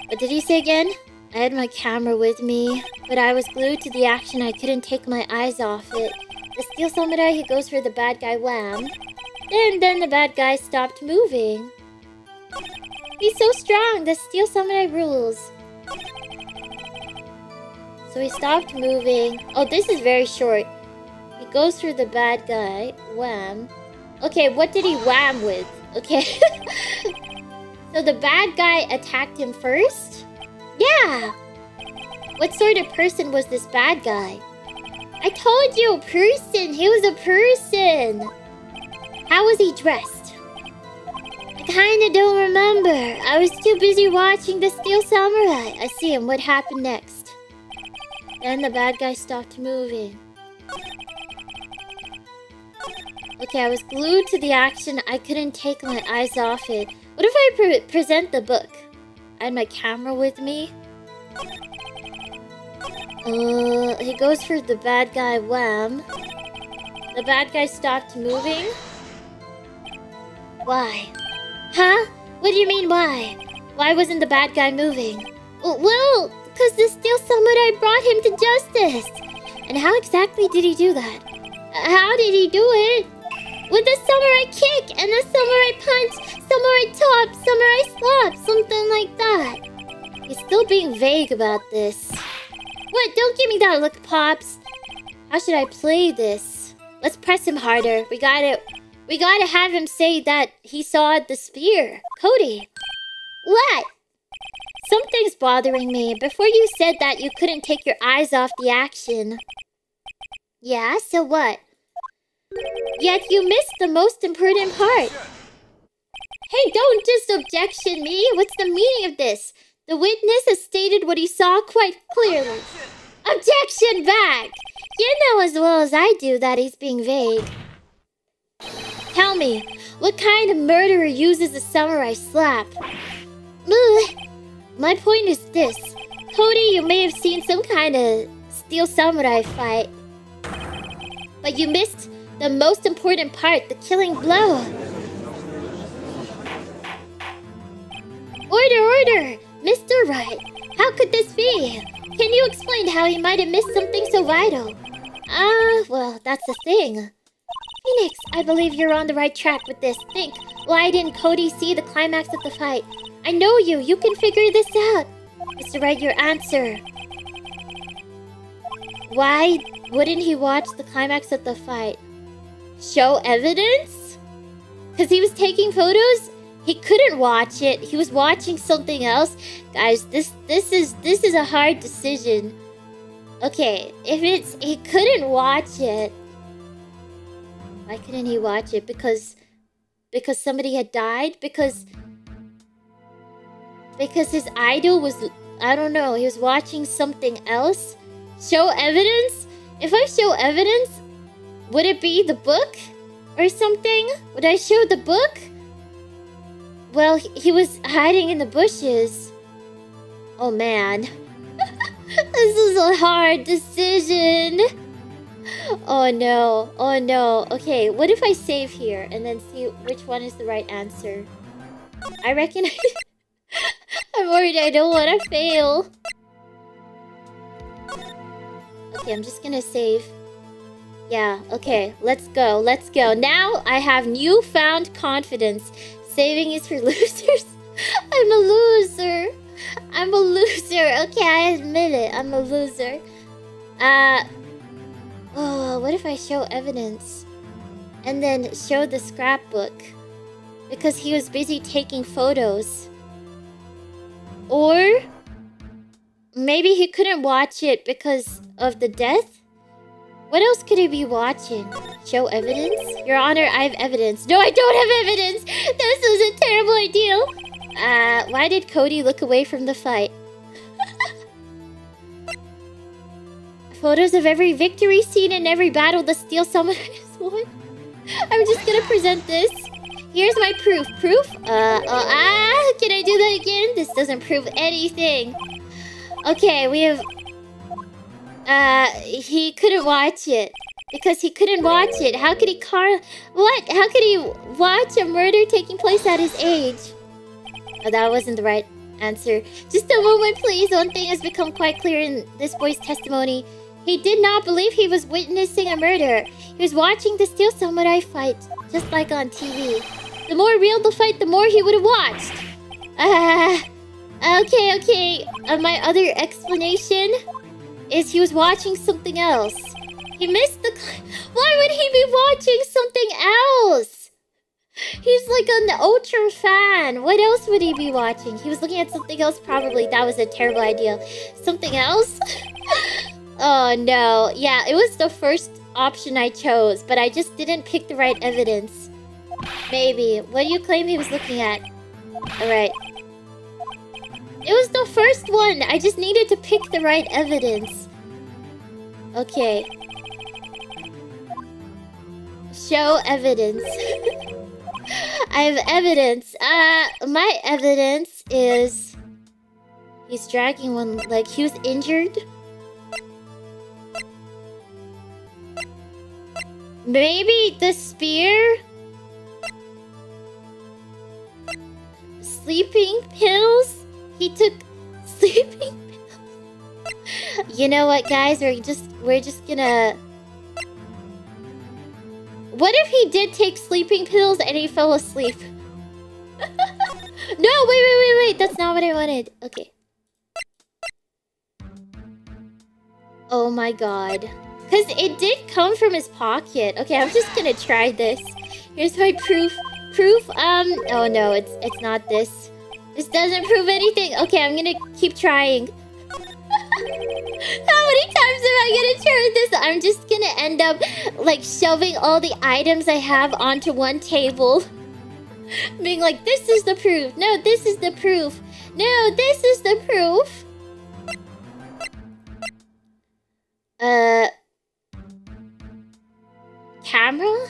What did he say again? I had my camera with me, but I was glued to the action. I couldn't take my eyes off it. The steel samurai, he goes for the bad guy, wham. Then the bad guy stopped moving. He's so strong, the steel samurai rules. So he stopped moving. Oh, this is very short. He goes for the bad guy, wham. Okay, what did he wham with? Okay. So the bad guy attacked him first? Yeah! What sort of person was this bad guy? I told you, a person! He was a person! How was he dressed? I kinda don't remember. I was too busy watching the Steel Samurai. I see him. What happened next? Then the bad guy stopped moving. Okay, I was glued to the action. I couldn't take my eyes off it. What if I present the book? I had my camera with me. He goes for the bad guy, wham. The bad guy stopped moving. Why? Huh? What do you mean, why? Why wasn't the bad guy moving? Well, because the Steel Samurai brought him to justice. And how exactly did he do that? How did he do it? With a samurai kick and a samurai punch, samurai top, samurai slap, something like that. He's still being vague about this. What? Don't give me that look, Pops. How should I play this? Let's press him harder. We gotta have him say that he saw the spear. Cody. What? Something's bothering me. Before you said that you couldn't take your eyes off the action. Yeah, so what? Yet you missed the most important part. Hey, don't just objection me. What's the meaning of this? The witness has stated what he saw quite clearly. Objection back! You know as well as I do that he's being vague. Tell me, what kind of murderer uses a samurai slap? Ugh. My point is this. Cody, you may have seen some kind of steel samurai fight. But you missed the most important part, the killing blow. Order! Mr. Wright, how could this be? Can you explain how he might have missed something so vital? Well, that's the thing. Phoenix, I believe you're on the right track with this. Think, why didn't Cody see the climax of the fight? I know you. You can figure this out. Mr. Wright, your answer. Why wouldn't he watch the climax of the fight? Show evidence? Because he was taking photos. He couldn't watch it. He was watching something else. Guys, this is a hard decision. Okay, if he couldn't watch it. Why couldn't he watch it? Because somebody had died? Because his idol was, I don't know, he was watching something else? Show evidence? If I show evidence, would it be the book? Or something? Would I show the book? Well, he was hiding in the bushes. Oh man. This is a hard decision. Oh no. Oh no. Okay, what if I save here and then see which one is the right answer? I reckon I'm worried I don't want to fail. Okay, I'm just gonna save. Yeah, okay, let's go, let's go. Now I have newfound confidence. Saving is for losers. I'm a loser. I'm a loser. Okay, I admit it. I'm a loser. Oh, what if I show evidence? And then show the scrapbook? Because he was busy taking photos. Or maybe he couldn't watch it because of the death? What else could he be watching? Show evidence? Your Honor, I have evidence. No, I don't have evidence! This is a terrible idea! Why did Cody look away from the fight? Photos of every victory scene and every battle the Steel Summon has won. I'm just gonna present this. Here's my proof. Proof? Can I do that again? This doesn't prove anything. Okay, we have... he couldn't watch it. Because he couldn't watch it. How could he What? How could he watch a murder taking place at his age? Oh, that wasn't the right answer. Just a moment, please. One thing has become quite clear in this boy's testimony. He did not believe he was witnessing a murder. He was watching the Steel Samurai fight, just like on TV. The more real the fight, the more he would have watched. Okay. My other explanation is he was watching something else. He missed the... Why would he be watching something else? He's like an ultra fan. What else would he be watching? He was looking at something else probably. That was a terrible idea. Something else? Oh no. Yeah, it was the first option I chose, but I just didn't pick the right evidence. Maybe. What do you claim he was looking at? Alright. It was the first one. I just needed to pick the right evidence. Okay. Show evidence. I have evidence. My evidence is... He's dragging one leg. He was injured. Maybe the spear? Sleeping pills? He took sleeping pills. You know what, guys? We're just gonna... What if he did take sleeping pills and he fell asleep? No, wait. That's not what I wanted. Okay. Oh my god. Because it did come from his pocket. Okay, I'm just gonna try this. Here's my proof. Oh no, it's not this. This doesn't prove anything. Okay, I'm gonna keep trying. How many times am I gonna try this? I'm just gonna end up like shoving all the items I have onto one table. Being like, this is the proof. No, this is the proof. No, this is the proof. Camera?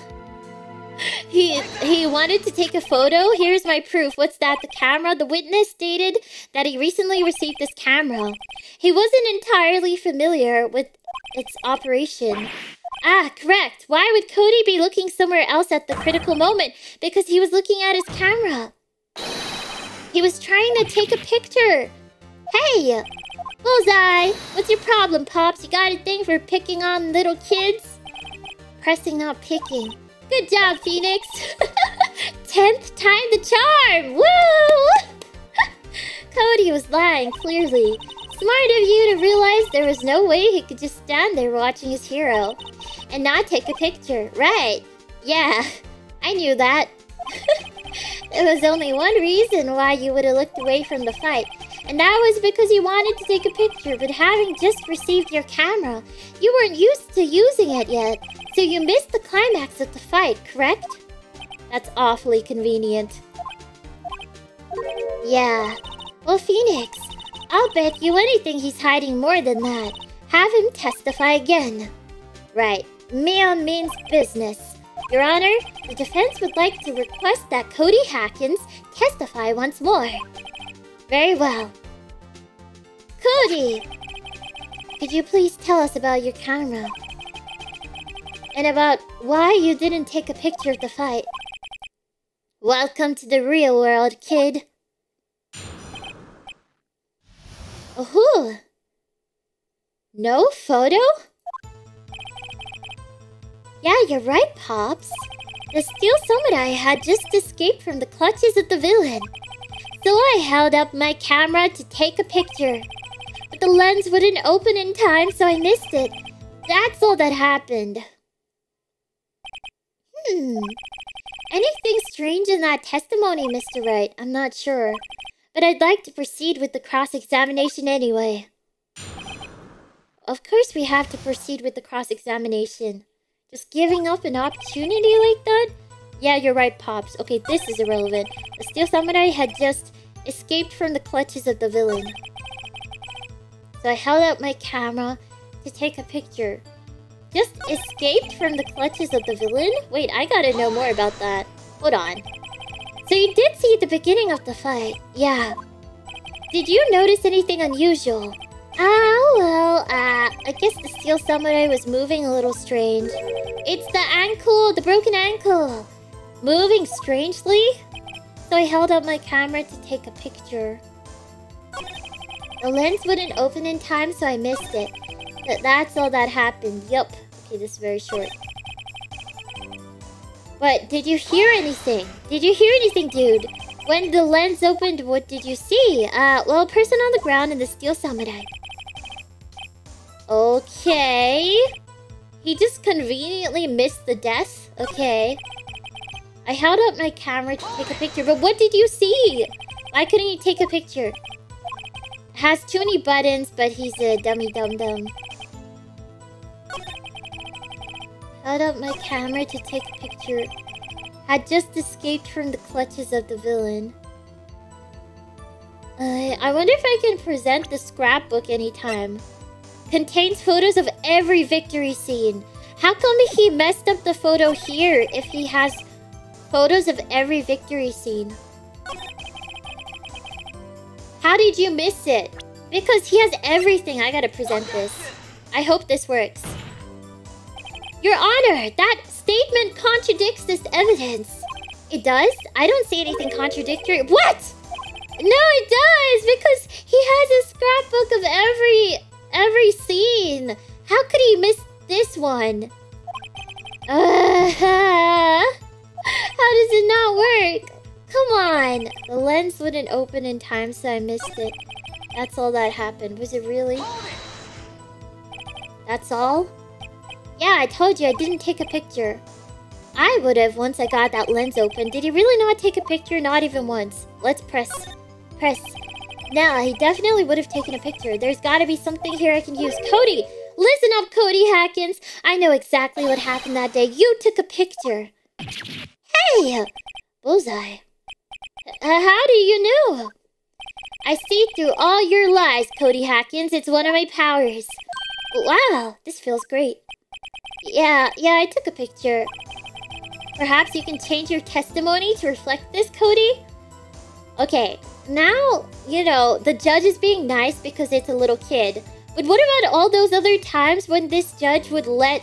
He wanted to take a photo. Here's my proof. What's that? The camera? The witness stated that he recently received this camera. He wasn't entirely familiar with its operation. Ah, correct. Why would Cody be looking somewhere else at the critical moment? Because he was looking at his camera. He was trying to take a picture. Hey! Bullseye! What's your problem, Pops? You got a thing for picking on little kids? Pressing, not picking. Good job, Phoenix! 10th time the charm! Woo! Cody was lying, clearly. Smart of you to realize there was no way he could just stand there watching his hero and not take a picture. Right. Yeah, I knew that. There was only one reason why you would have looked away from the fight, and that was because you wanted to take a picture, but having just received your camera, you weren't used to using it yet, so you missed the climax of the fight, correct? That's awfully convenient. Yeah. Well, Phoenix, I'll bet you anything he's hiding more than that. Have him testify again. Right. Ma'am means business. Your Honor, the defense would like to request that Cody Hackins testify once more. Very well. Cody! Could you please tell us about your camera? And about why you didn't take a picture of the fight? Welcome to the real world, kid. Oh, no photo? Yeah, you're right, Pops. The steel samurai had just escaped from the clutches of the villain. So I held up my camera to take a picture. But the lens wouldn't open in time, so I missed it. That's all that happened. Anything strange in that testimony, Mr. Wright? I'm not sure. But I'd like to proceed with the cross-examination anyway. Of course we have to proceed with the cross-examination. Just giving up an opportunity like that? Yeah, you're right, Pops. Okay, this is irrelevant. The steel samurai had just escaped from the clutches of the villain. So I held out my camera to take a picture. Just escaped from the clutches of the villain? Wait, I gotta know more about that. Hold on. So you did see the beginning of the fight. Yeah. Did you notice anything unusual? I guess the steel samurai was moving a little strange. It's the ankle, the broken ankle. Moving strangely? So I held up my camera to take a picture. The lens wouldn't open in time, so I missed it. That's all that happened. Yup. Okay, this is very short. But did you hear anything? Did you hear anything, dude? When the lens opened, what did you see? Well, a person on the ground and the steel samurai. Okay. He just conveniently missed the death. Okay. I held up my camera to take a picture, but what did you see? Why couldn't you take a picture? Has too many buttons, but he's a dummy dum-dum. Held up my camera to take a picture. Had just escaped from the clutches of the villain. I wonder if I can present the scrapbook anytime. Contains photos of every victory scene. How come he messed up the photo here if he has photos of every victory scene? How did you miss it? Because he has everything. I gotta present this. I hope this works. Your Honor, that statement contradicts this evidence. It does? I don't see anything contradictory. What? No, it does, because he has a scrapbook of every scene. How could he miss this one? How does it not work? Come on. The lens wouldn't open in time, so I missed it. That's all that happened. Was it really? That's all? Yeah, I told you I didn't take a picture. I would have once I got that lens open. Did he really not take a picture? Not even once. Let's press. Press. Nah, he definitely would have taken a picture. There's gotta be something here I can use. Cody! Listen up, Cody Hackins! I know exactly what happened that day. You took a picture. Hey! Bullseye. How do you know? I see through all your lies, Cody Hackins. It's one of my powers. Wow, this feels great. Yeah, I took a picture. Perhaps you can change your testimony to reflect this, Cody? Okay, now, you know, the judge is being nice because it's a little kid. But what about all those other times when this judge would let,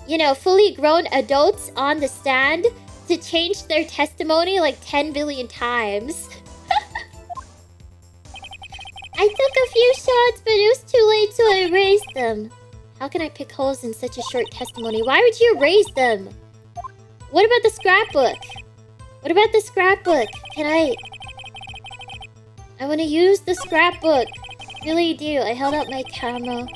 you know, fully grown adults on the stand to change their testimony like 10 billion times? I took a few shots, but it was too late, so I erased them. How can I pick holes in such a short testimony? Why would you erase them? What about the scrapbook? What about the scrapbook? I want to use the scrapbook. Really do. I held up my camera.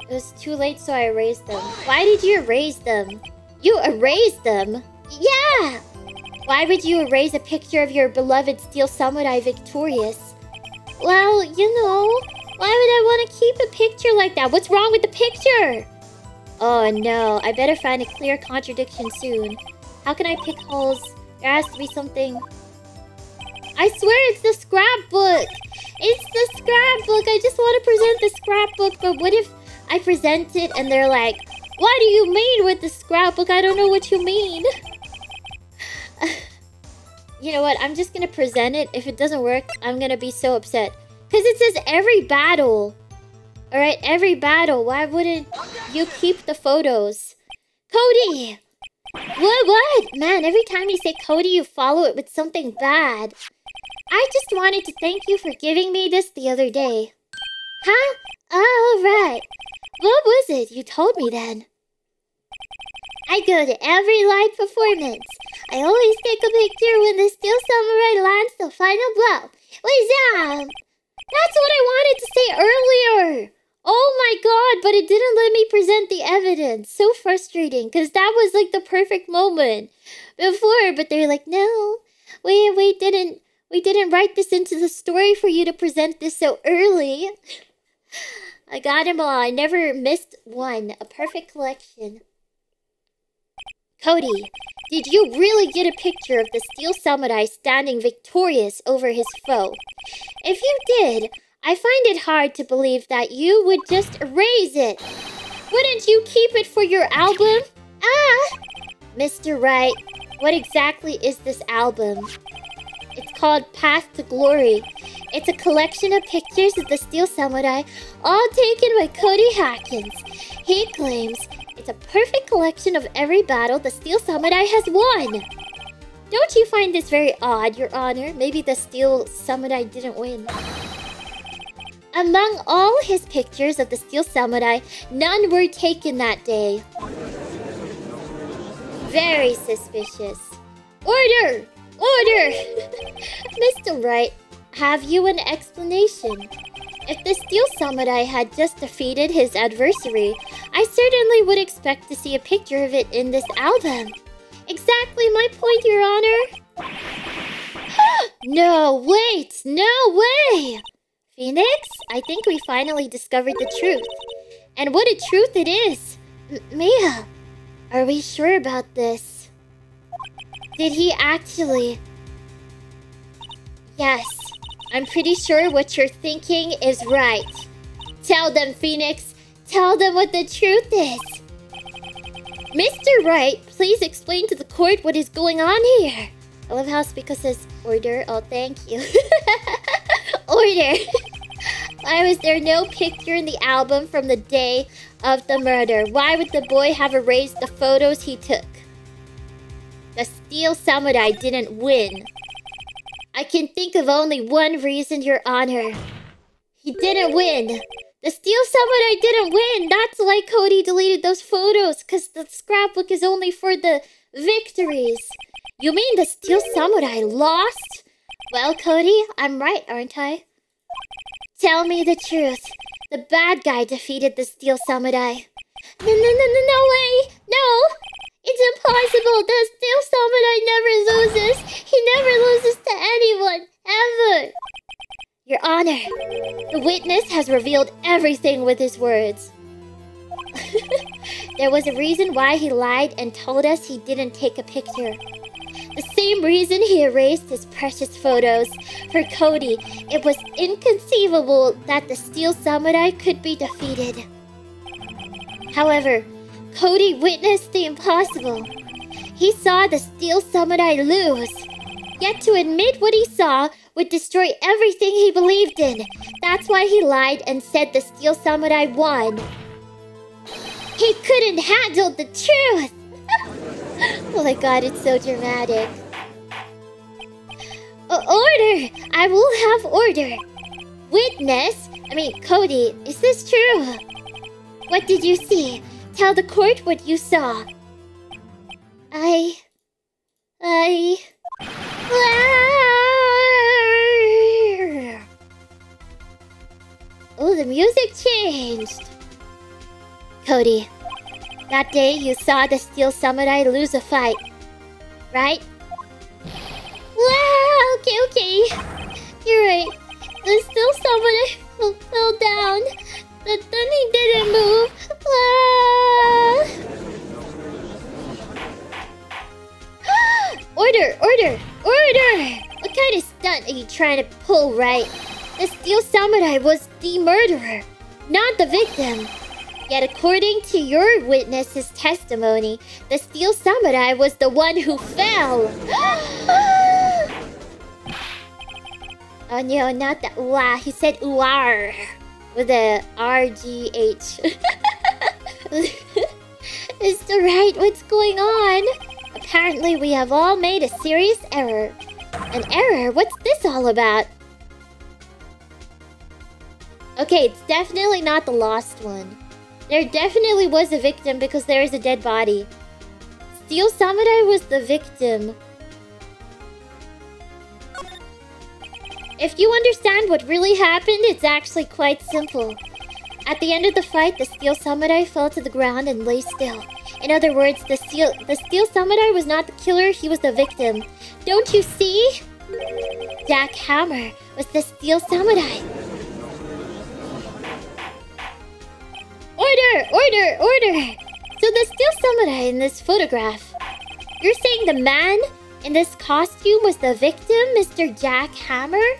It was too late, so I erased them. Why did you erase them? You erased them? Yeah, Ah! Why would you erase a picture of your beloved steel samurai victorious? Well, you know, why would I want to keep a picture like that? What's wrong with the picture? Oh no, I better find a clear contradiction soon. How can I pick holes? There has to be something. I swear it's the scrapbook! It's the scrapbook! I just want to present the scrapbook, but what if I present it and they're like, what do you mean with the scrapbook? I don't know what you mean. You know what? I'm just gonna present it. If it doesn't work, I'm gonna be so upset. Because it says every battle. Alright, every battle. Why wouldn't you keep the photos? Cody! What? Man, every time you say Cody, you follow it with something bad. I just wanted to thank you for giving me this the other day. Huh? Oh, right. What was it? You told me then. I go to every live performance. I always take a picture when the steel samurai lands the final blow. Wazam! That's what I wanted to say earlier! Oh my god, but it didn't let me present the evidence. So frustrating, because that was like the perfect moment before, but they're like, no, we didn't write this into the story for you to present this so early. I got them all. I never missed one. A perfect collection. Cody, did you really get a picture of the steel samurai standing victorious over his foe? If you did, I find it hard to believe that you would just erase it. Wouldn't you keep it for your album? Ah! Mr. Wright, what exactly is this album? It's called Path to Glory. It's a collection of pictures of the steel samurai, all taken by Cody Hatkins. He claims it's a perfect collection of every battle the steel samurai has won. Don't you find this very odd, Your Honor? Maybe the steel samurai didn't win. Among all his pictures of the steel samurai, none were taken that day. Very suspicious. Order! Order! Mr. Wright, have you an explanation? If the steel samurai had just defeated his adversary, I certainly would expect to see a picture of it in this album. Exactly my point, Your Honor. No, wait! No way! Phoenix, I think we finally discovered the truth. And what a truth it is! Mia, are we sure about this? Did he actually... Yes, I'm pretty sure what you're thinking is right. Tell them, Phoenix. Tell them what the truth is. Mr. Wright, please explain to the court what is going on here. I love how Spica says order. Oh, thank you. Order. Why was there no picture in the album from the day of the murder? Why would the boy have erased the photos he took? The steel samurai didn't win. I can think of only one reason, Your Honor. He didn't win. The steel samurai didn't win. That's why Cody deleted those photos, because the scrapbook is only for the victories. You mean the steel samurai lost? Well, Cody, I'm right, aren't I? Tell me the truth. The bad guy defeated the steel samurai. No way! No! It's impossible! The steel samurai never loses! He never loses to anyone! Ever! Your Honor, the witness has revealed everything with his words. There was a reason why he lied and told us he didn't take a picture. The same reason he erased his precious photos. For Cody, it was inconceivable that the steel samurai could be defeated. However, Cody witnessed the impossible. He saw the steel samurai lose. Yet to admit what he saw would destroy everything he believed in. That's why he lied and said the steel samurai won. He couldn't handle the truth! Oh my god, it's so dramatic. Order! I will have order. Witness? Cody, is this true? What did you see? Tell the court what you saw. Oh, the music changed. Cody, that day you saw the steel samurai lose a fight. Right? Wow, okay. You're right. There's still somebody who fell down. But then he didn't move. Order! What kind of stunt are you trying to pull, right? The steel samurai was the murderer, not the victim. Yet according to your witness's testimony, the steel samurai was the one who fell. Oh no, not that. Wow, he said "uar" with a RGH. Is the right? What's going on? Apparently, we have all made a serious error. An error? What's this all about? Okay, it's definitely not the lost one. There definitely was a victim because there is a dead body. Steel Samurai was the victim. If you understand what really happened, it's actually quite simple. At the end of the fight, the Steel Samurai fell to the ground and lay still. In other words, the Steel Samurai was not the killer, he was the victim. Don't you see? Jack Hammer was the Steel Samurai. Order! So the Steel Samurai in this photograph. You're saying the man in this costume was the victim, Mr. Jack Hammer?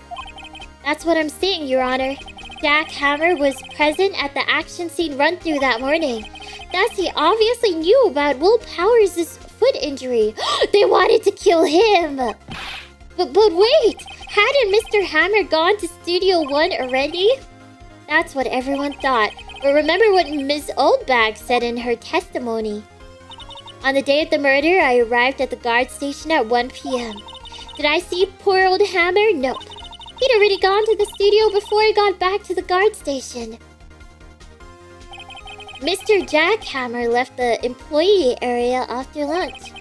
That's what I'm saying, Your Honor. Jack Hammer was present at the action scene run-through that morning. Thus, he obviously knew about Will Powers' foot injury. They wanted to kill him! But wait! Hadn't Mr. Hammer gone to Studio 1 already? That's what everyone thought. But remember what Ms. Oldbag said in her testimony. On the day of the murder, I arrived at the guard station at 1 p.m. Did I see poor old Hammer? Nope. He'd already gone to the studio before I got back to the guard station. Mr. Jack Hammer left the employee area after lunch.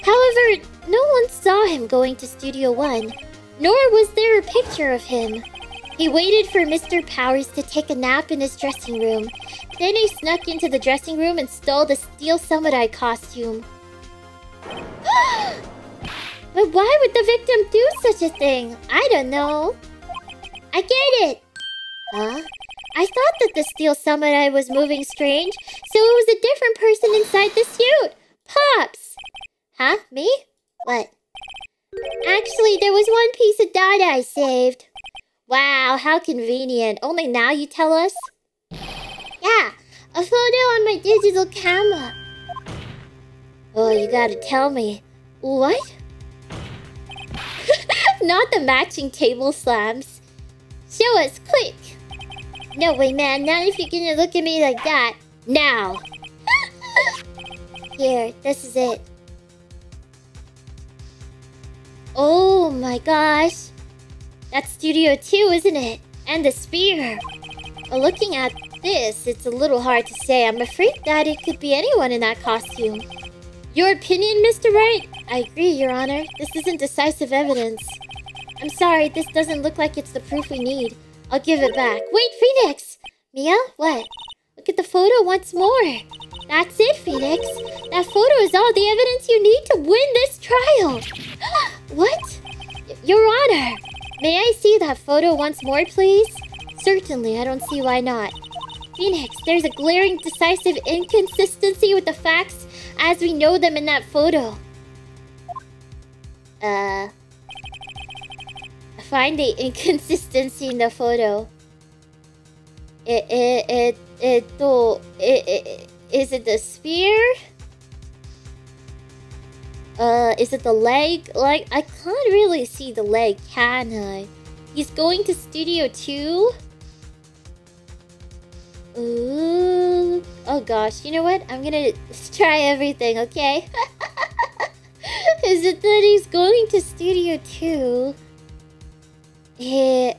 However, no one saw him going to Studio 1, nor was there a picture of him. He waited for Mr. Powers to take a nap in his dressing room. Then he snuck into the dressing room and stole the Steel Samurai costume. But why would the victim do such a thing? I don't know. I get it. Huh? I thought that the Steel Samurai was moving strange, so it was a different person inside the suit. Pops! Huh? Me? What? Actually, there was one piece of data I saved. Wow, how convenient. Only now you tell us? Yeah, a photo on my digital camera. Oh, you gotta tell me. What? Not the matching table slams. Show us, quick. No way, man, not if you're gonna look at me like that. Now. Here, this is it. Oh my gosh. That's Studio 2, isn't it? And the spear. Well, looking at this, it's a little hard to say. I'm afraid that it could be anyone in that costume. Your opinion, Mr. Wright? I agree, Your Honor. This isn't decisive evidence. I'm sorry, this doesn't look like it's the proof we need. I'll give it back. Wait, Phoenix! Mia? What? Look at the photo once more. That's it, Phoenix. That photo is all the evidence you need to win this trial. What? Your Honor! May I see that photo once more, please? Certainly, I don't see why not. Phoenix, there's a glaring, decisive inconsistency with the facts as we know them in that photo. Find the inconsistency in the photo. Is it the spear? Is it the leg? Like, I can't really see the leg, can I? He's going to Studio 2? Ooh. Oh gosh, you know what? I'm gonna try everything, okay? Is it that he's going to Studio 2? I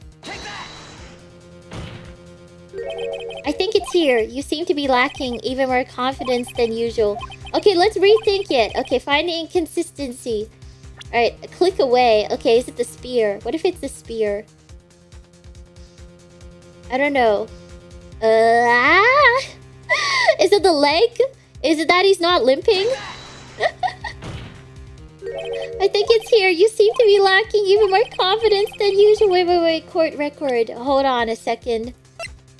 think it's here. You seem to be lacking even more confidence than usual. Okay, let's rethink it. Okay, find the inconsistency. Alright, click away. Okay, is it the spear? What if it's the spear? I don't know. Is it the leg? Is it that he's not limping? I think it's here. You seem to be lacking even more confidence than usual. Wait. Court record. Hold on a second.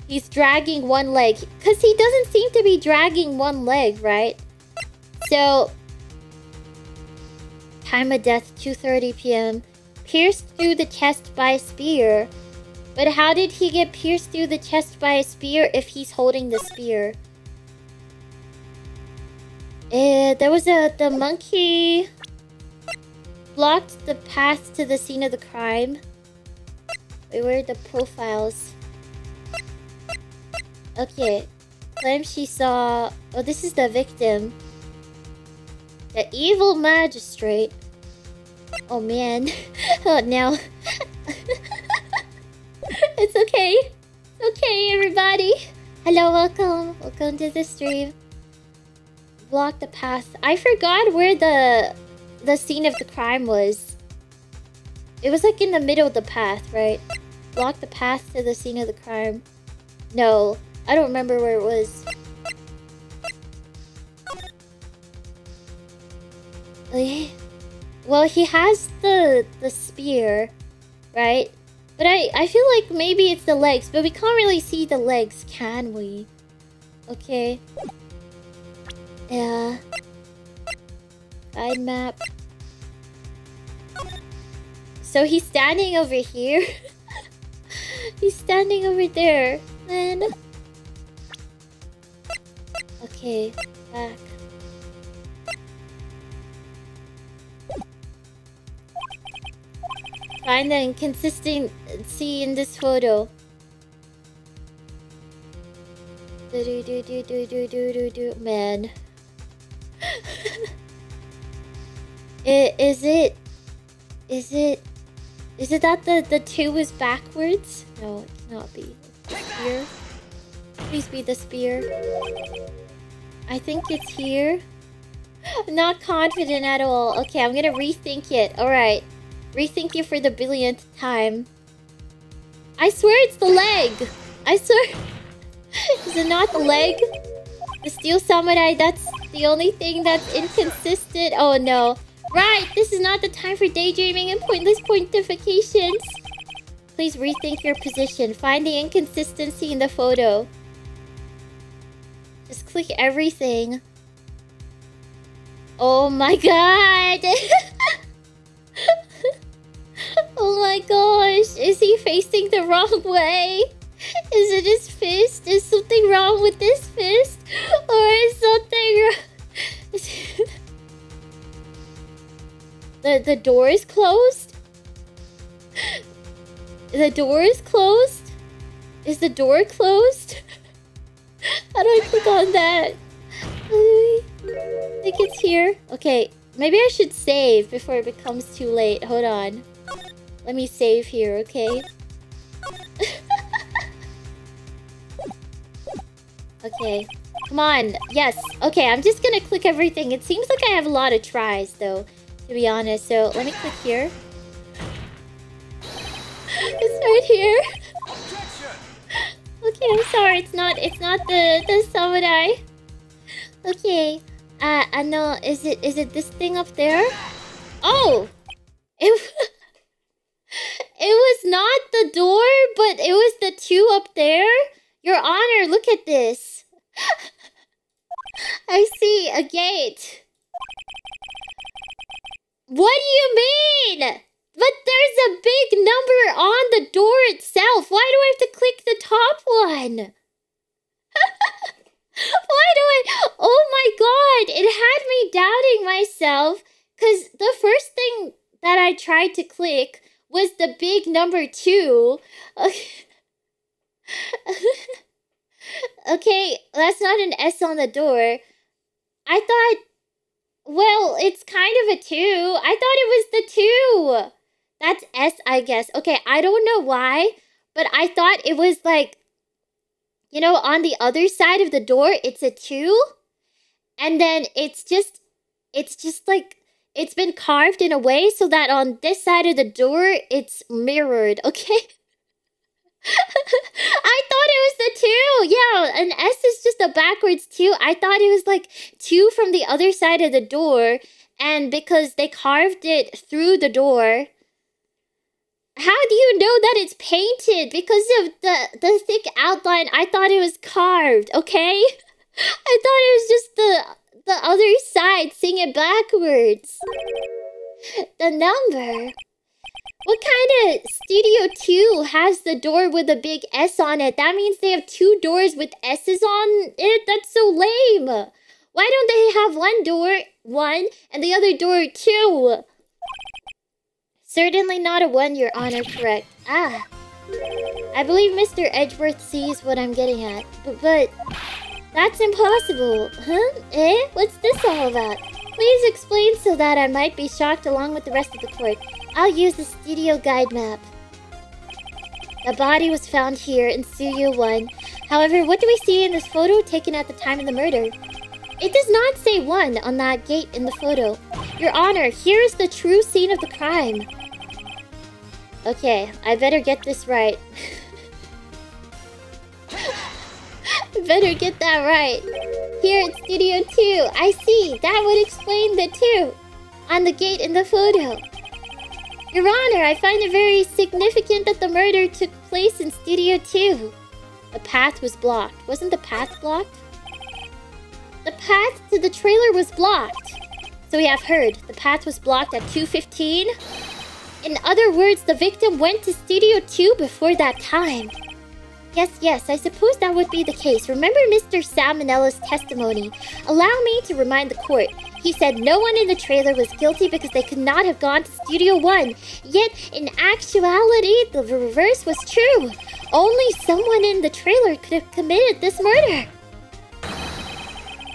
He's dragging one leg. Because he doesn't seem to be dragging one leg, right? So... Time of death, 2:30 p.m. Pierced through the chest by a spear. But how did he get pierced through the chest by a spear if he's holding the spear? There was the monkey blocked the path to the scene of the crime. Wait, where are the profiles? Okay. Claims she saw... Oh, this is the victim. The evil magistrate. Oh, man. Oh, no. It's okay. It's okay, everybody. Hello, welcome. Welcome to the stream. Block the path. I forgot where the scene of the crime was. It was like in the middle of the path, right? Block the path to the scene of the crime. No, I don't remember where it was. Well, he has the spear, right? But I feel like maybe it's the legs, but we can't really see the legs, can we? Okay. Yeah. Guide map. So he's standing over here. He's standing over there. Then. Okay, back. Find the inconsistency in this photo. Man. Is it that the 2 is backwards? No, it cannot be. The spear. Please be the spear. I think it's here. I'm not confident at all. Okay, I'm gonna rethink it. Alright. Rethink it for the billionth time. I swear it's the leg. I swear. Is it not the leg? The steel samurai, that's the only thing that's inconsistent. Oh no. Right, this is not the time for daydreaming and pointless pontifications. Please rethink your position. Find the inconsistency in the photo. Just click everything. Oh my god. Oh my gosh. Is he facing the wrong way? Is it his fist? Is something wrong with this fist? Or is something wrong? The door is closed? The door is closed? Is the door closed? How do I click on that? I think it's here. Okay, maybe I should save before it becomes too late. Hold on. Let me save here, okay? Okay. Come on. Yes. Okay, I'm just gonna click everything. It seems like I have a lot of tries, though, to be honest. So, let me click here. It's right here. Okay, I'm sorry. It's not the samurai. Okay. I know. Is it this thing up there? Oh! It was not the door, but it was the 2 up there. Your Honor, look at this. I see a gate. What do you mean? But there's a big number on the door itself. Why do I have to click the top one? Why do I... Oh my god, it had me doubting myself. Because the first thing that I tried to click was the big number 2. Okay, that's not an S on the door. I thought... Well, it's kind of a 2. I thought it was the 2. That's S, I guess. Okay, I don't know why, but I thought it was like... You know, on the other side of the door, it's a 2. And then it's just like... It's been carved in a way so that on this side of the door, it's mirrored, okay? I thought it was the 2. Yeah, an S is just a backwards 2. I thought it was like 2 from the other side of the door. And because they carved it through the door, how do you know that it's painted? Because of the thick outline, I thought it was carved, okay? I thought it was just the other side, seeing it backwards. The number. What kind of Studio 2 has the door with a big S on it? That means they have 2 doors with S's on it? That's so lame. Why don't they have one door, 1, and the other door, 2? Certainly not a 1, Your Honor, correct. Ah. I believe Mr. Edgeworth sees what I'm getting at. But that's impossible. Huh? Eh? What's this all about? Please explain so that I might be shocked along with the rest of the court. I'll use the studio guide map. The body was found here in Studio 1. However, what do we see in this photo taken at the time of the murder? It does not say 1 on that gate in the photo. Your Honor, here is the true scene of the crime. Okay, I better get this right. I better get that right. Here at Studio 2, I see. That would explain the 2 on the gate in the photo. Your Honor, I find it very significant that the murder took place in Studio 2. The path was blocked. Wasn't the path blocked? The path to the trailer was blocked. So we have heard. The path was blocked at 2:15. In other words, the victim went to Studio 2 before that time. Yes, I suppose that would be the case. Remember Mr. Salmonella's testimony. Allow me to remind the court. He said no one in the trailer was guilty because they could not have gone to Studio 1. Yet, in actuality, the reverse was true. Only someone in the trailer could have committed this murder.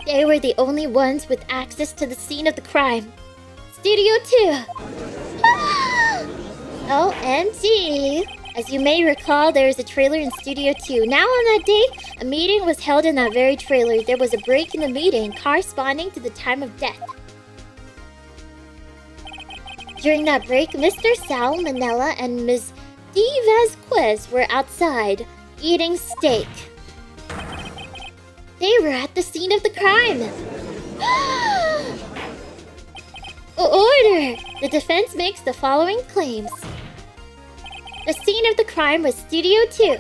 They were the only ones with access to the scene of the crime. Studio 2. OMG. As you may recall, there is a trailer in Studio 2. Now on that day, a meeting was held in that very trailer. There was a break in the meeting corresponding to the time of death. During that break, Mr. Salmonella and Ms. D. Vasquez were outside, eating steak. They were at the scene of the crime. Order! The defense makes the following claims. The scene of the crime was Studio 2.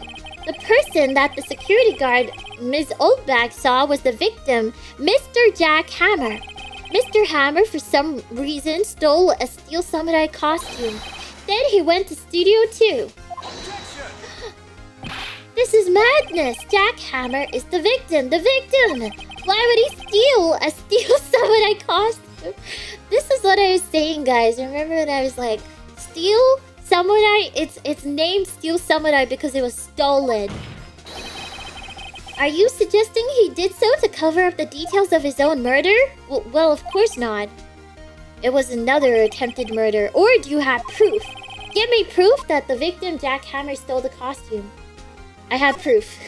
The person that the security guard, Ms. Oldbag, saw was the victim, Mr. Jack Hammer. Mr. Hammer, for some reason, stole a steel samurai costume. Then he went to Studio 2. This is madness! Jack Hammer is the victim! The victim! Why would he steal a steel samurai costume? This is what I was saying, guys. Remember when I was like, steel samurai? It's named Steel Samurai because it was stolen. Are you suggesting he did so to cover up the details of his own murder? Well, of course not. It was another attempted murder. Or do you have proof? Give me proof that the victim, Jack Hammer, stole the costume. I have proof.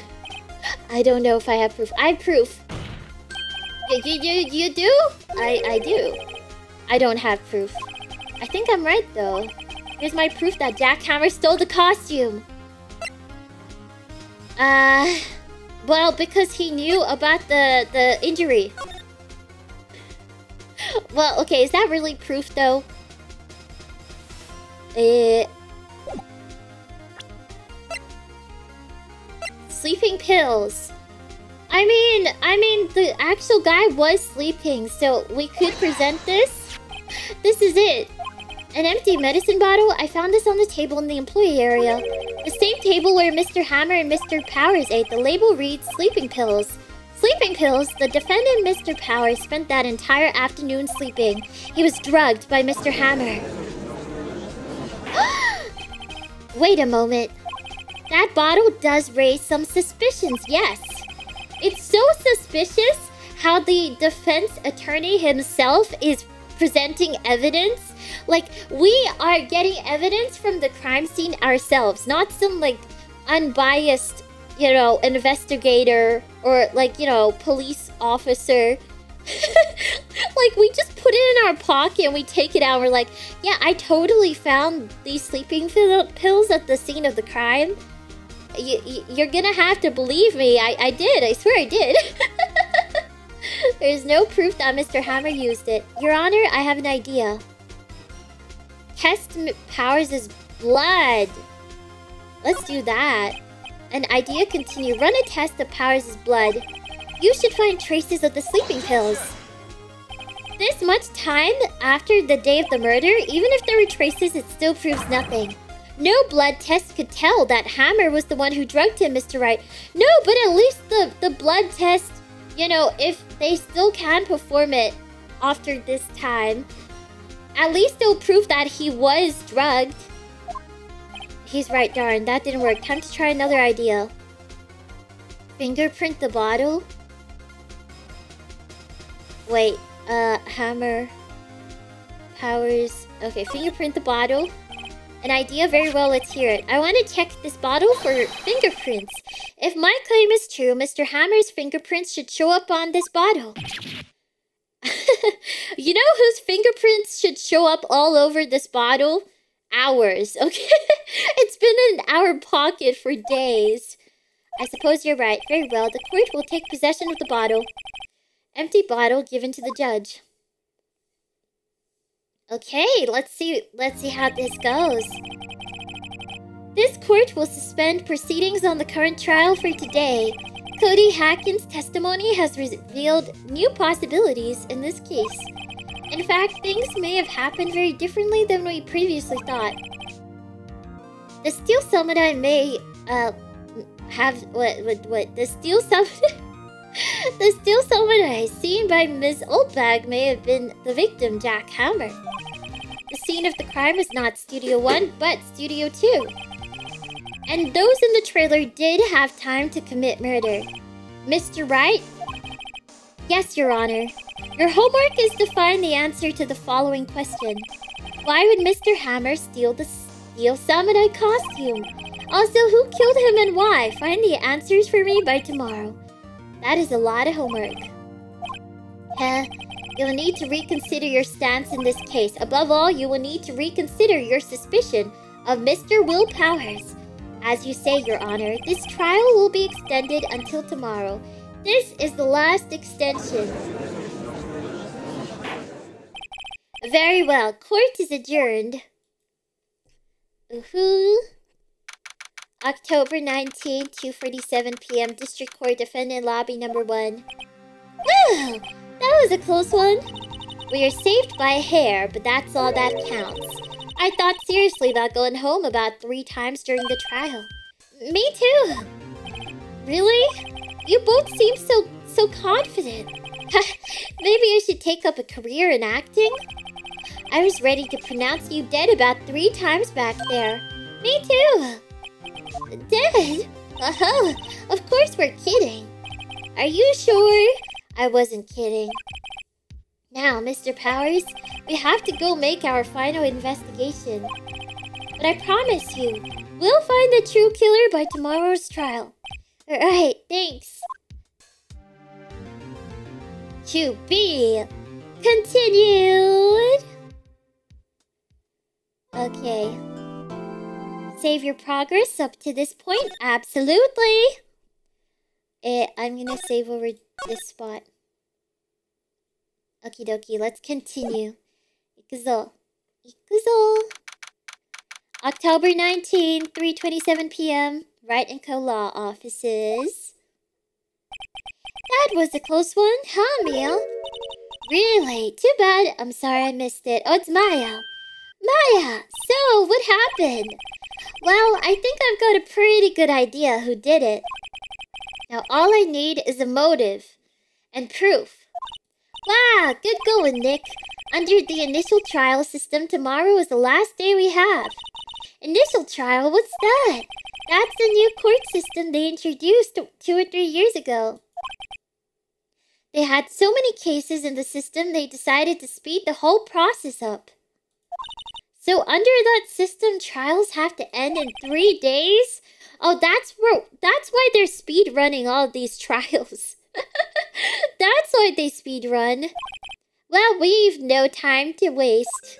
I don't know if I have proof. I have proof. You do? I do. I don't have proof. I think I'm right, though. Here's my proof that Jack Hammer stole the costume. Well, because he knew about the injury. Well, okay, is that really proof, though? Sleeping pills. I mean, the actual guy was sleeping, so we could present this. This is it. An empty medicine bottle. I found this on the table in the employee area. The same table where Mr. Hammer and Mr. Powers ate. The label reads sleeping pills. Sleeping pills? The defendant, Mr. Powers, spent that entire afternoon sleeping. He was drugged by Mr. Hammer. Wait a moment. That bottle does raise some suspicions, yes. It's so suspicious how the defense attorney himself is presenting evidence. Like, we are getting evidence from the crime scene ourselves, not some, like, unbiased, you know, investigator or, like, you know, police officer. Like, we just put it in our pocket and we take it out and we're like, yeah, I totally found these sleeping pills at the scene of the crime. You're gonna have to believe me. I did. I swear I did. There is no proof that Mr. Hammer used it. Your Honor, I have an idea. Test Powers' blood. Let's do that. An idea continue. Run a test of Powers' blood. You should find traces of the sleeping pills. This much time after the day of the murder, even if there were traces, it still proves nothing. No blood test could tell that Hammer was the one who drugged him, Mr. Wright. No, but at least the blood test, you know, if they still can perform it after this time, at least they'll prove that he was drugged. He's right, darn. That didn't work. Time to try another idea. Fingerprint the bottle? Wait, Hammer... Powers... Okay, fingerprint the bottle. An idea? Very well, let's hear it. I want to check this bottle for fingerprints. If my claim is true, Mr. Hammer's fingerprints should show up on this bottle. You know whose fingerprints should show up all over this bottle? Ours, okay? It's been in our pocket for days. I suppose you're right. Very well, the court will take possession of the bottle. Empty bottle given to the judge. Okay, let's see how this goes. This court will suspend proceedings on the current trial for today. Cody Hacken's testimony has revealed new possibilities in this case. In fact, things may have happened very differently than we previously thought. The steel samurai may have the steel samurai the steel samurai seen by Ms. Oldbag may have been the victim, Jack Hammer. The scene of the crime is not Studio 1, but Studio 2. And those in the trailer did have time to commit murder. Mr. Wright? Yes, Your Honor. Your homework is to find the answer to the following question. Why would Mr. Hammer steal the steel samurai costume? Also, who killed him and why? Find the answers for me by tomorrow. That is a lot of homework. You'll need to reconsider your stance in this case. Above all, you will need to reconsider your suspicion of Mr. Will Powers. As you say, Your Honor, this trial will be extended until tomorrow. This is the last extension. Very well. Court is adjourned. October 19, 2:47 p.m. District Court, Defendant Lobby Number 1. Whew! That was a close one. We are saved by a hair, but that's all that counts. I thought seriously about going home about 3 times during the trial. Me too. Really? You both seem so confident. Maybe I should take up a career in acting? I was ready to pronounce you dead about 3 times back there. Me too. Dead? Oh, of course we're kidding. Are you sure? I wasn't kidding. Now, Mr. Powers, we have to go make our final investigation. But I promise you, we'll find the true killer by tomorrow's trial. Alright, thanks. To be continued. Okay. Save your progress up to this point? Absolutely. I'm gonna save over this spot. Okie dokie, let's continue. Ikuzo. October 19, 3:27 p.m. Wright & Co. Law Offices. That was a close one, huh, Mia? Really? Too bad. I'm sorry I missed it. Oh, it's Maya. Maya! So, what happened? Well, I think I've got a pretty good idea who did it. Now, all I need is a motive and proof. Wow, good going, Nick. Under the initial trial system, tomorrow is the last day we have. Initial trial? What's that? That's the new court system they introduced 2 or 3 years ago. They had so many cases in the system, they decided to speed the whole process up. So under that system, trials have to end in 3 days? Oh, that's why they're speed running all of these trials. That's why they speed run. Well, we've no time to waste.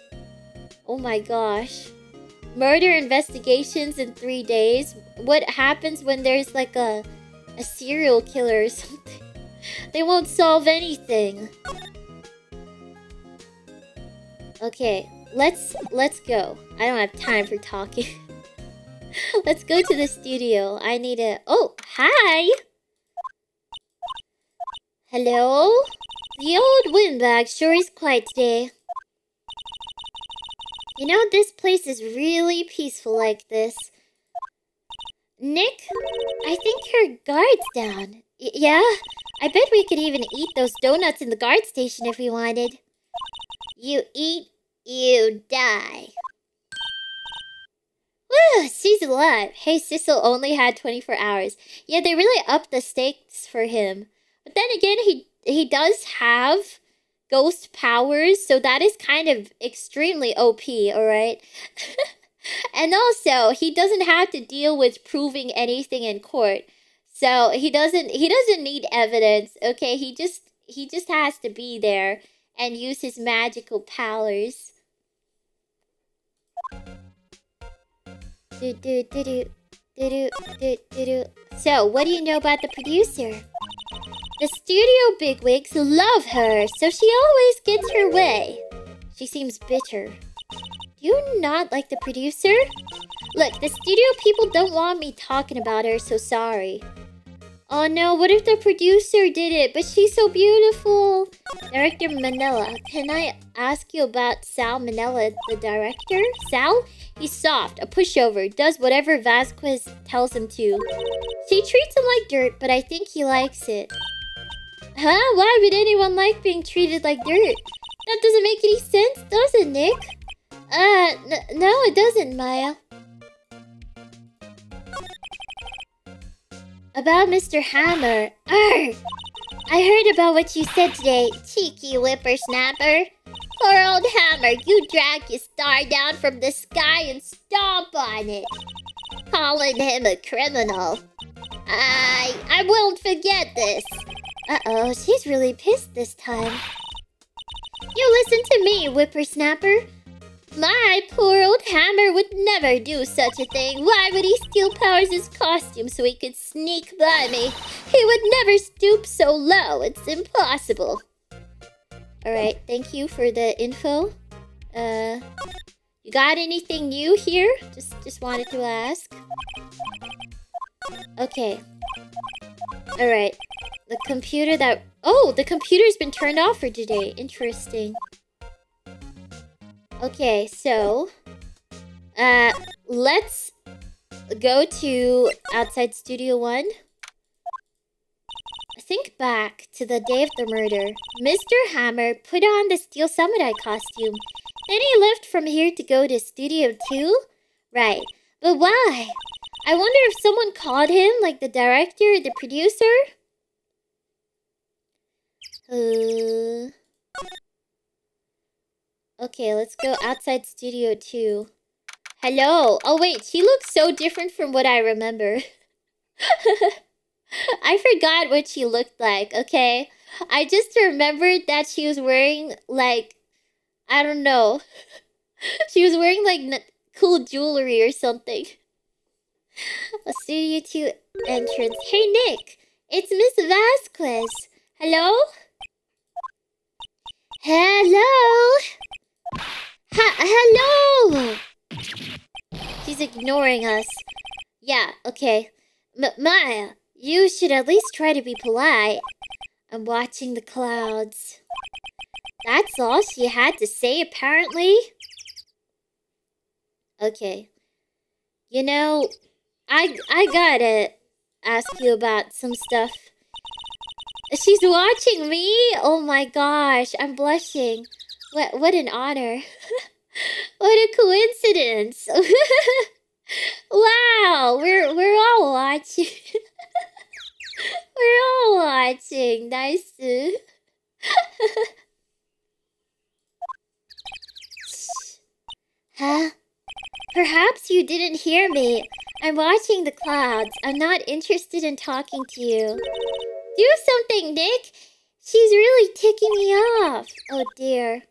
Oh my gosh. Murder investigations in 3 days? What happens when there's like a serial killer or something? They won't solve anything. Okay, let's go. I don't have time for talking. Let's go to the studio. I need a... Oh, hi! Hello? The old windbag sure is quiet today. You know, this place is really peaceful like this. Nick, I think your guard's down. Yeah? I bet we could even eat those donuts in the guard station if we wanted. You eat, you die. Woo, she's alive. Hey, Sissel only had 24 hours. Yeah, they really upped the stakes for him. But then again, he does have ghost powers, so that is kind of extremely OP, alright? And also, he doesn't have to deal with proving anything in court. So he doesn't need evidence, okay? He just has to be there and use his magical powers. So, what do you know about the producer? The studio bigwigs love her, so she always gets her way. She seems bitter. Do you not like the producer? Look, the studio people don't want me talking about her, so sorry. Oh no, what if the producer did it? But she's so beautiful. Director Manila, can I ask you about Sal Manila, the director? Sal? He's soft, a pushover, does whatever Vasquez tells him to. She treats him like dirt, but I think he likes it. Huh? Why would anyone like being treated like dirt? That doesn't make any sense, does it, Nick? No, it doesn't, Maya. About Mr. Hammer. Arr! I heard about what you said today, cheeky whippersnapper. Poor old Hammer, you dragged your star down from the sky and stomp on it. Calling him a criminal. I won't forget this. Uh-oh, she's really pissed this time. You listen to me, whippersnapper. My poor old Hammer would never do such a thing. Why would he steal Powers' costume so he could sneak by me? He would never stoop so low. It's impossible. Alright, thank you for the info. You got anything new here? Just wanted to ask. Okay. Alright. The computer that... Oh, the computer's been turned off for today. Interesting. Okay, so... let's go to outside Studio 1. Think back to the day of the murder. Mr. Hammer put on the Steel Samurai costume. Then he left from here to go to Studio 2? Right. But why? I wonder if someone called him, like the director or the producer? Okay, let's go outside Studio 2. Hello! Oh wait, she looks so different from what I remember. I forgot what she looked like, okay? I just remembered that she was wearing, like... I don't know. She was wearing, like, cool jewelry or something. A Studio 2 entrance. Hey, Nick! It's Miss Vasquez. Hello? Hello? Hello! She's ignoring us. Yeah, okay. Maya, you should at least try to be polite. I'm watching the clouds. That's all she had to say, apparently. Okay. You know, I gotta ask you about some stuff. She's watching me? Oh my gosh, I'm blushing. What an honor. What a coincidence. Wow, we're all watching. We're all watching. Nice. Huh? Perhaps you didn't hear me. I'm watching the clouds. I'm not interested in talking to you. Do something, Nick. She's really ticking me off. Oh dear.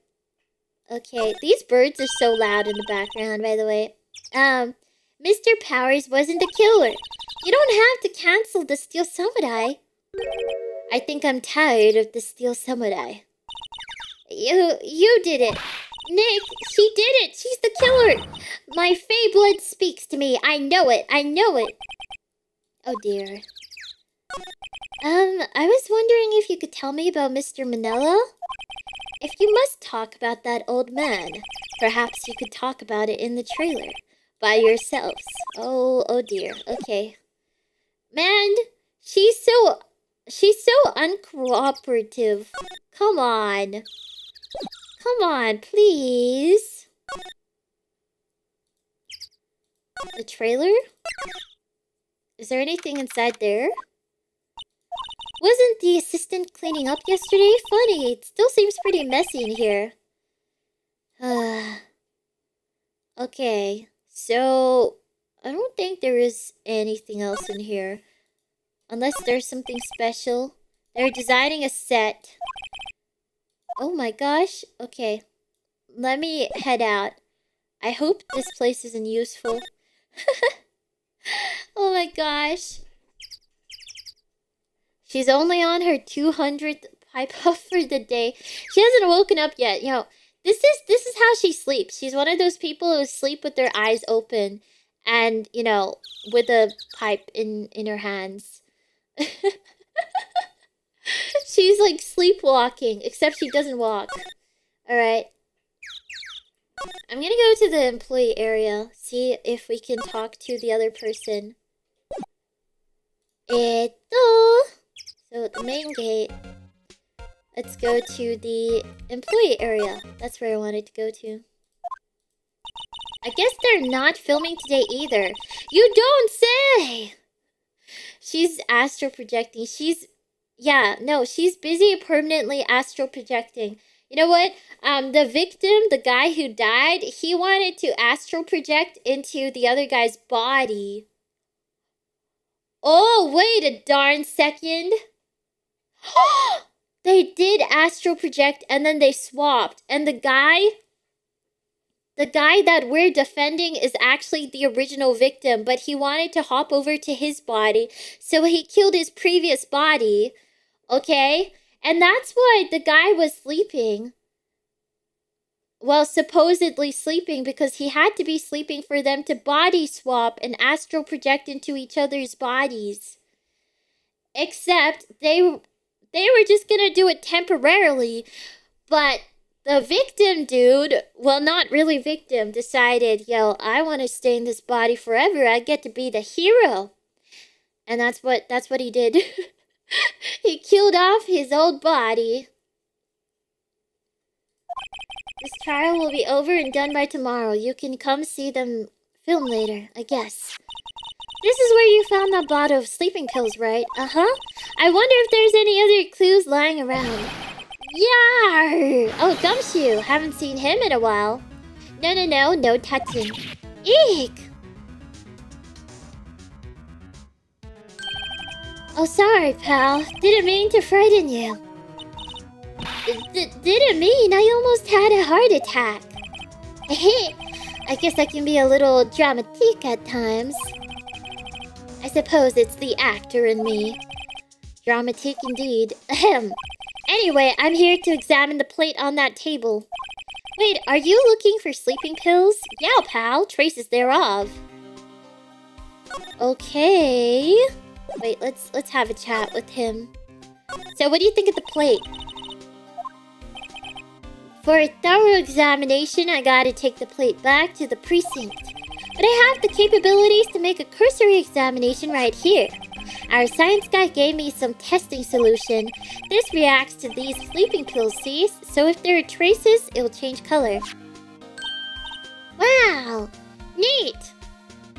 Okay, these birds are so loud in the background, by the way. Mr. Powers wasn't the killer. You don't have to cancel the Steel Samurai. I think I'm tired of the steel samurai. You did it. Nick, she did it. She's the killer. My Fey blood speaks to me. I know it. I know it. Oh dear. I was wondering if you could tell me about Mr. Manella? If you must talk about that old man, perhaps you could talk about it in the trailer. By yourselves. Oh dear. Okay. Man, she's so uncooperative. Come on. Come on, please. The trailer? Is there anything inside there? Wasn't the assistant cleaning up yesterday? Funny, it still seems pretty messy in here. Okay, so I don't think there is anything else in here. Unless there's something special. They're designing a set. Oh my gosh. Okay. Let me head out. I hope this place isn't useful. Oh my gosh. She's only on her 200th pipe puff for the day. She hasn't woken up yet. You know, this is how she sleeps. She's one of those people who sleep with their eyes open and, you know, with a pipe in her hands. She's like sleepwalking, except she doesn't walk. Alright. I'm gonna go to the employee area, see if we can talk to the other person. So the main gate. Let's go to the employee area. That's where I wanted to go to. I guess they're not filming today either. You don't say! She's astral projecting. She's busy permanently astral projecting. You know what? The victim, the guy who died, he wanted to astral project into the other guy's body. Oh, wait a darn second. They did astral project and then they swapped. And the guy that we're defending is actually the original victim, but he wanted to hop over to his body, so he killed his previous body. Okay? And that's why the guy was sleeping. Well, supposedly sleeping, because he had to be sleeping for them to body swap and astral project into each other's bodies. Except they were just gonna do it temporarily, but the victim dude, well, not really victim, decided, yo, I want to stay in this body forever. I get to be the hero. And that's what he did. He killed off his old body. This trial will be over and done by tomorrow. You can come see them film later, I guess. This is where you found that bottle of sleeping pills, right? Uh-huh. I wonder if there's any other clues lying around. Yar! Oh, Gumshoe. Haven't seen him in a while. No touching. Eek! Oh, sorry, pal. Didn't mean to frighten you. Didn't mean. I almost had a heart attack. I guess I can be a little dramatique at times. I suppose it's the actor in me. Dramatique indeed. Ahem. Anyway, I'm here to examine the plate on that table. Wait, are you looking for sleeping pills? Yeah, pal. Traces thereof. Okay. Wait, let's have a chat with him. So, what do you think of the plate? For a thorough examination, I gotta take the plate back to the precinct. But I have the capabilities to make a cursory examination right here. Our science guy gave me some testing solution. This reacts to these sleeping pills, see? So if there are traces, it will change color. Wow! Neat!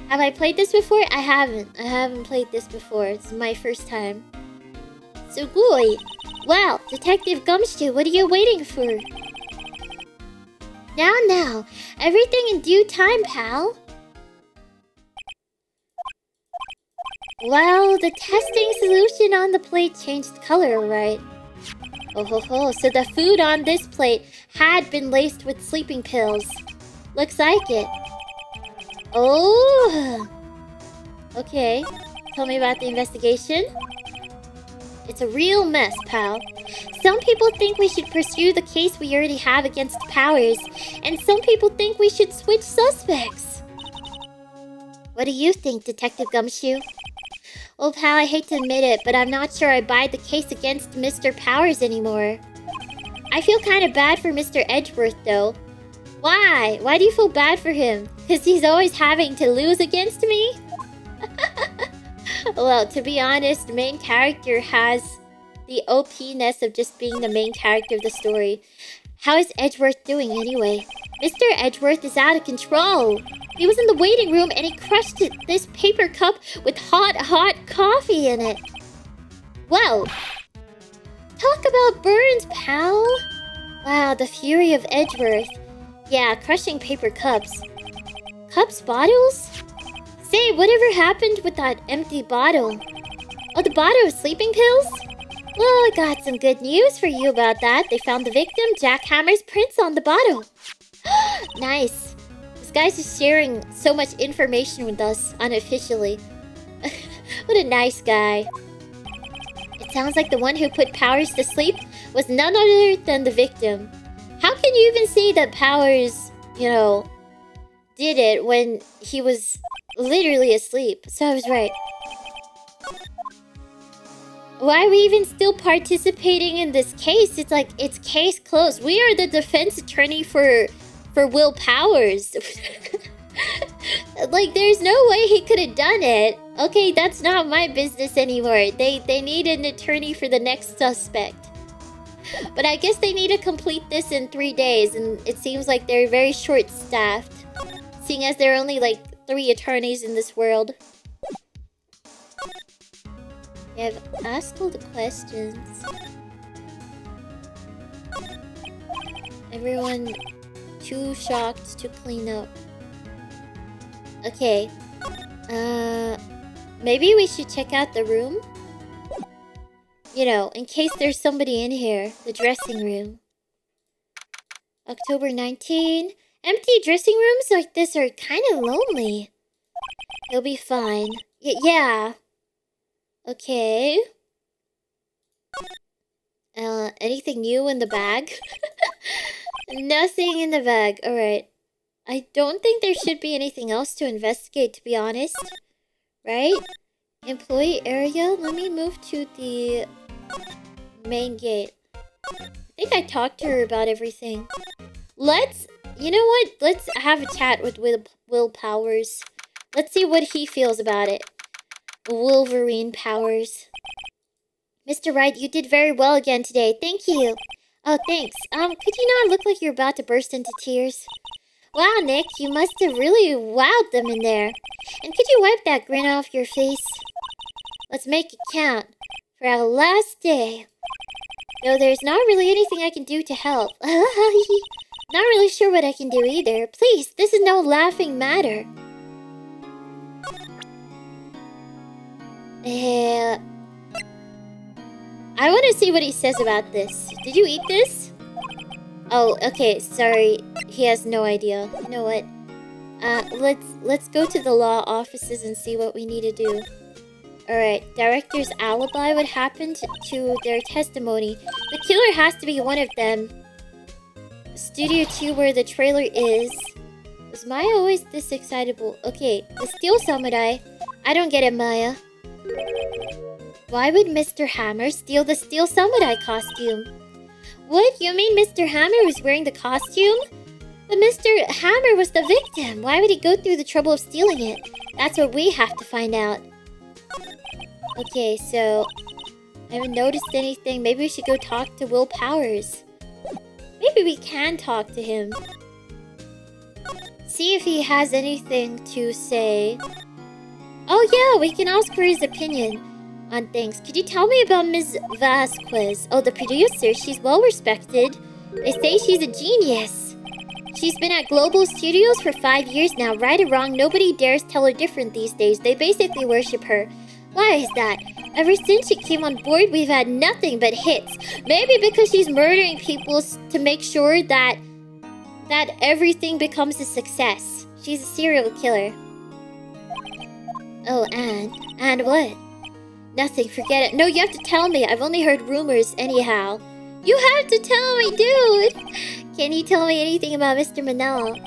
Have I played this before? I haven't. I haven't played this before. This is my first time. Sugoi! Wow, Detective Gumshoe, what are you waiting for? Now. Everything in due time, pal. Well, the testing solution on the plate changed color, right? Oh ho ho, so the food on this plate had been laced with sleeping pills. Looks like it. Oh! Okay, tell me about the investigation. It's a real mess, pal. Some people think we should pursue the case we already have against Powers, and some people think we should switch suspects. What do you think, Detective Gumshoe? Well, pal, I hate to admit it, but I'm not sure I buy the case against Mr. Powers anymore. I feel kind of bad for Mr. Edgeworth, though. Why? Why do you feel bad for him? Because he's always having to lose against me? Well, to be honest, the main character has the OP-ness of just being the main character of the story. How is Edgeworth doing anyway? Mr. Edgeworth is out of control. He was in the waiting room and he crushed this paper cup with hot coffee in it. Well, talk about burns, pal. Wow, the fury of Edgeworth. Yeah, crushing paper cups. Cups? Bottles? Say, whatever happened with that empty bottle? Oh, the bottle of sleeping pills? Well, I got some good news for you about that. They found the victim, Jack Hammer's prints on the bottle. Nice. This guy's just sharing so much information with us unofficially. What a nice guy. It sounds like the one who put Powers to sleep was none other than the victim. How can you even say that Powers, did it when he was literally asleep? So I was right. Why are we even still participating in this case? It's like, it's case closed. We are the defense attorney for Will Powers. Like, there's no way he could have done it. Okay, that's not my business anymore. They need an attorney for the next suspect. But I guess they need to complete this in 3 days, and it seems like they're very short-staffed, seeing as there are only like 3 attorneys in this world. Yeah, I've asked all the questions. Everyone too shocked to clean up. Okay. Maybe we should check out the room? In case there's somebody in here. The dressing room. October 19. Empty dressing rooms like this are kind of lonely. It'll be fine. Yeah. Okay. Anything new in the bag? Nothing in the bag. Alright. I don't think there should be anything else to investigate, to be honest. Right? Employee area? Let me move to the main gate. I think I talked to her about everything. You know what? Let's have a chat with Will Powers. Let's see what he feels about it. Wolverine Powers. Mr. Wright, you did very well again today. Thank you. Oh, thanks. Could you not look like you're about to burst into tears? Wow, Nick, you must have really wowed them in there. And could you wipe that grin off your face? Let's make it count. For our last day. Though there's not really anything I can do to help. Not really sure what I can do either. Please, this is no laughing matter. I want to see what he says about this. Did you eat this? Oh, okay, sorry. He has no idea. You know what? Let's go to the law offices and see what we need to do. Alright, director's alibi. What happened to their testimony? The killer has to be one of them. Studio 2 where the trailer is. Was Maya always this excitable? Okay, the Steel Samurai. I don't get it, Maya. Why would Mr. Hammer steal the Steel Samurai costume? What? You mean Mr. Hammer was wearing the costume? But Mr. Hammer was the victim. Why would he go through the trouble of stealing it? That's what we have to find out. Okay, so I haven't noticed anything. Maybe we should go talk to Will Powers. Maybe we can talk to him. See if he has anything to say. Oh yeah, we can ask for his opinion on things. Could you tell me about Ms. Vasquez? Oh, the producer. She's well respected. They say she's a genius. She's been at Global Studios for 5 years now. Right or wrong, nobody dares tell her different these days. They basically worship her. Why is that? Ever since she came on board, we've had nothing but hits. Maybe because she's murdering people to make sure that everything becomes a success. She's a serial killer. Oh, and what? Nothing, forget it. No, you have to tell me. I've only heard rumors anyhow. You have to tell me, dude! Can you tell me anything about Mr. Manel?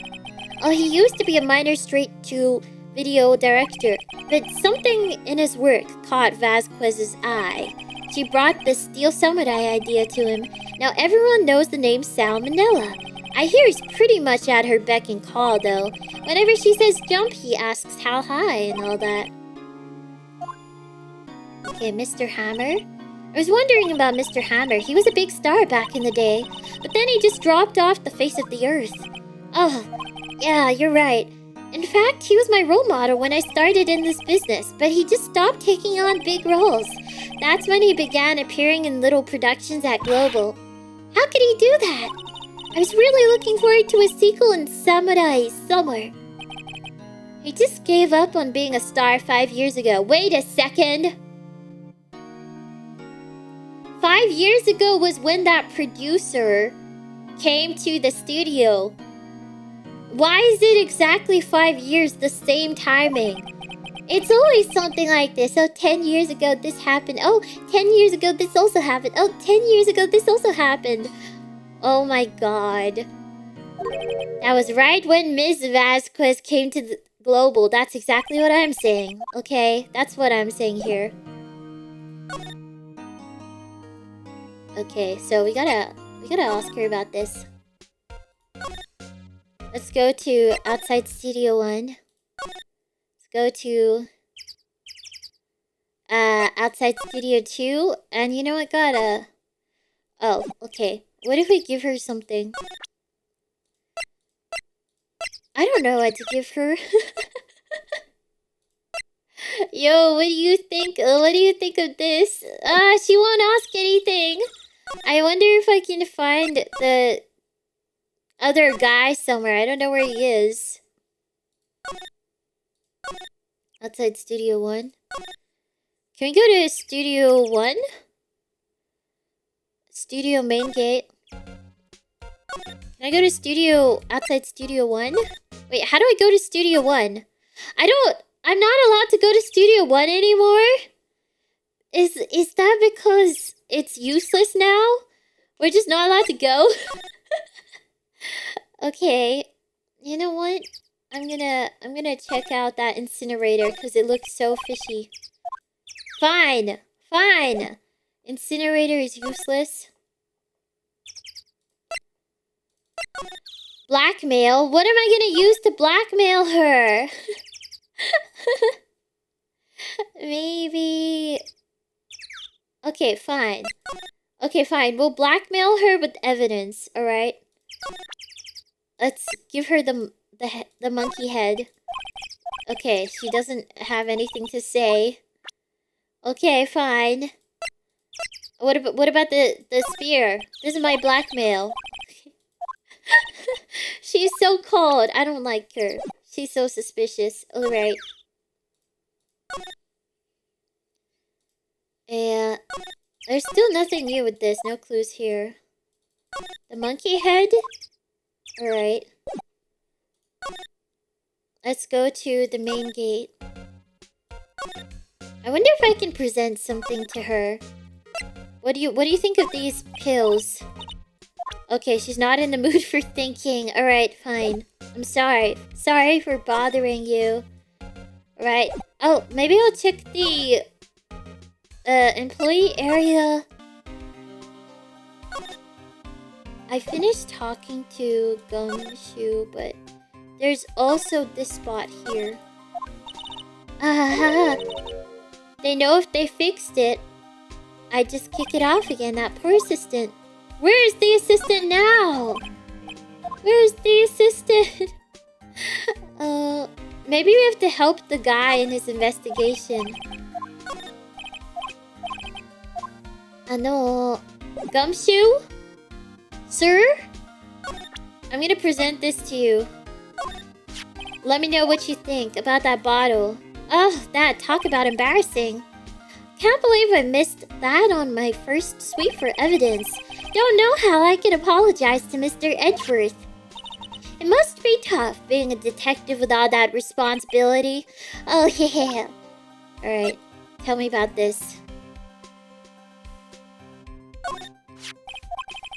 Oh, he used to be a minor straight-to-video director, but something in his work caught Vasquez's eye. She brought the Steel Samurai idea to him. Now everyone knows the name Sal Manila. I hear he's pretty much at her beck and call, though. Whenever she says jump, he asks how high and all that. Okay, Mr. Hammer? I was wondering about Mr. Hammer. He was a big star back in the day, but then he just dropped off the face of the earth. Oh, yeah, you're right. In fact, he was my role model when I started in this business, but he just stopped taking on big roles. That's when he began appearing in little productions at Global. How could he do that? I was really looking forward to a sequel in Samurai Summer. He just gave up on being a star 5 years ago. Wait a second! 5 years ago was when that producer came to the studio. Why is it exactly 5 years, the same timing? It's always something like this. Oh, 10 years ago this happened. Oh, 10 years ago this also happened. Oh, 10 years ago this also happened. Oh my god. That was right when Ms. Vasquez came to the Global. That's exactly what I'm saying. Okay, that's what I'm saying here. Okay, so we gotta ask her about this. Let's go to outside Studio 1. Let's go to outside Studio 2. And you know what, oh, okay. What if we give her something? I don't know what to give her. Yo, what do you think? What do you think of this? She won't ask anything. I wonder if I can find the other guy somewhere. I don't know where he is. Outside Studio 1. Can we go to Studio 1? Studio main gate. Can I go to Studio... outside Studio 1? Wait, how do I go to Studio 1? I'm not allowed to go to Studio 1 anymore? Is that because it's useless now? We're just not allowed to go? Okay. You know what? I'm gonna check out that incinerator because it looks so fishy. Fine. Fine. Incinerator is useless. Blackmail? What am I gonna use to blackmail her? Maybe... Okay, fine. Okay, fine. We'll blackmail her with evidence, alright? Let's give her the monkey head. Okay, she doesn't have anything to say. Okay, fine. What about the spear? This is my blackmail. She's so cold. I don't like her. She's so suspicious. Alright. Yeah. There's still nothing new with this. No clues here. The monkey head? Alright. Let's go to the main gate. I wonder if I can present something to her. What do you think of these pills? Okay, she's not in the mood for thinking. Alright, fine. I'm sorry. Sorry for bothering you. Right. Oh, maybe I'll check the employee area. I finished talking to Gumshoe, but there's also this spot here. They know if they fixed it, I just kick it off again. That poor assistant. Where's the assistant now? Where's the assistant? Maybe we have to help the guy in his investigation. Gumshoe? Sir? I'm gonna present this to you. Let me know what you think about that bottle. Oh, talk about embarrassing. Can't believe I missed that on my first sweep for evidence. Don't know how I can apologize to Mr. Edgeworth. It must be tough being a detective with all that responsibility. Oh yeah. Alright, tell me about this.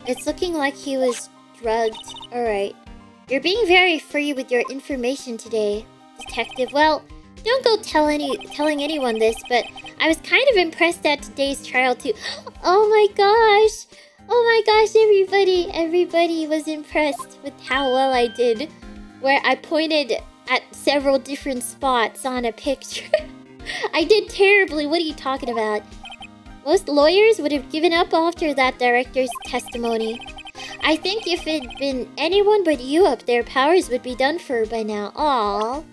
It's looking like he was drugged. Alright. You're being very free with your information today, Detective. Well, don't go telling anyone this, but I was kind of impressed at today's trial too. Oh my gosh! Oh my gosh, everybody was impressed with how well I did. Where I pointed at several different spots on a picture. I did terribly, what are you talking about? Most lawyers would have given up after that director's testimony. I think if it'd been anyone but you up there, powers would be done for by now. Aww.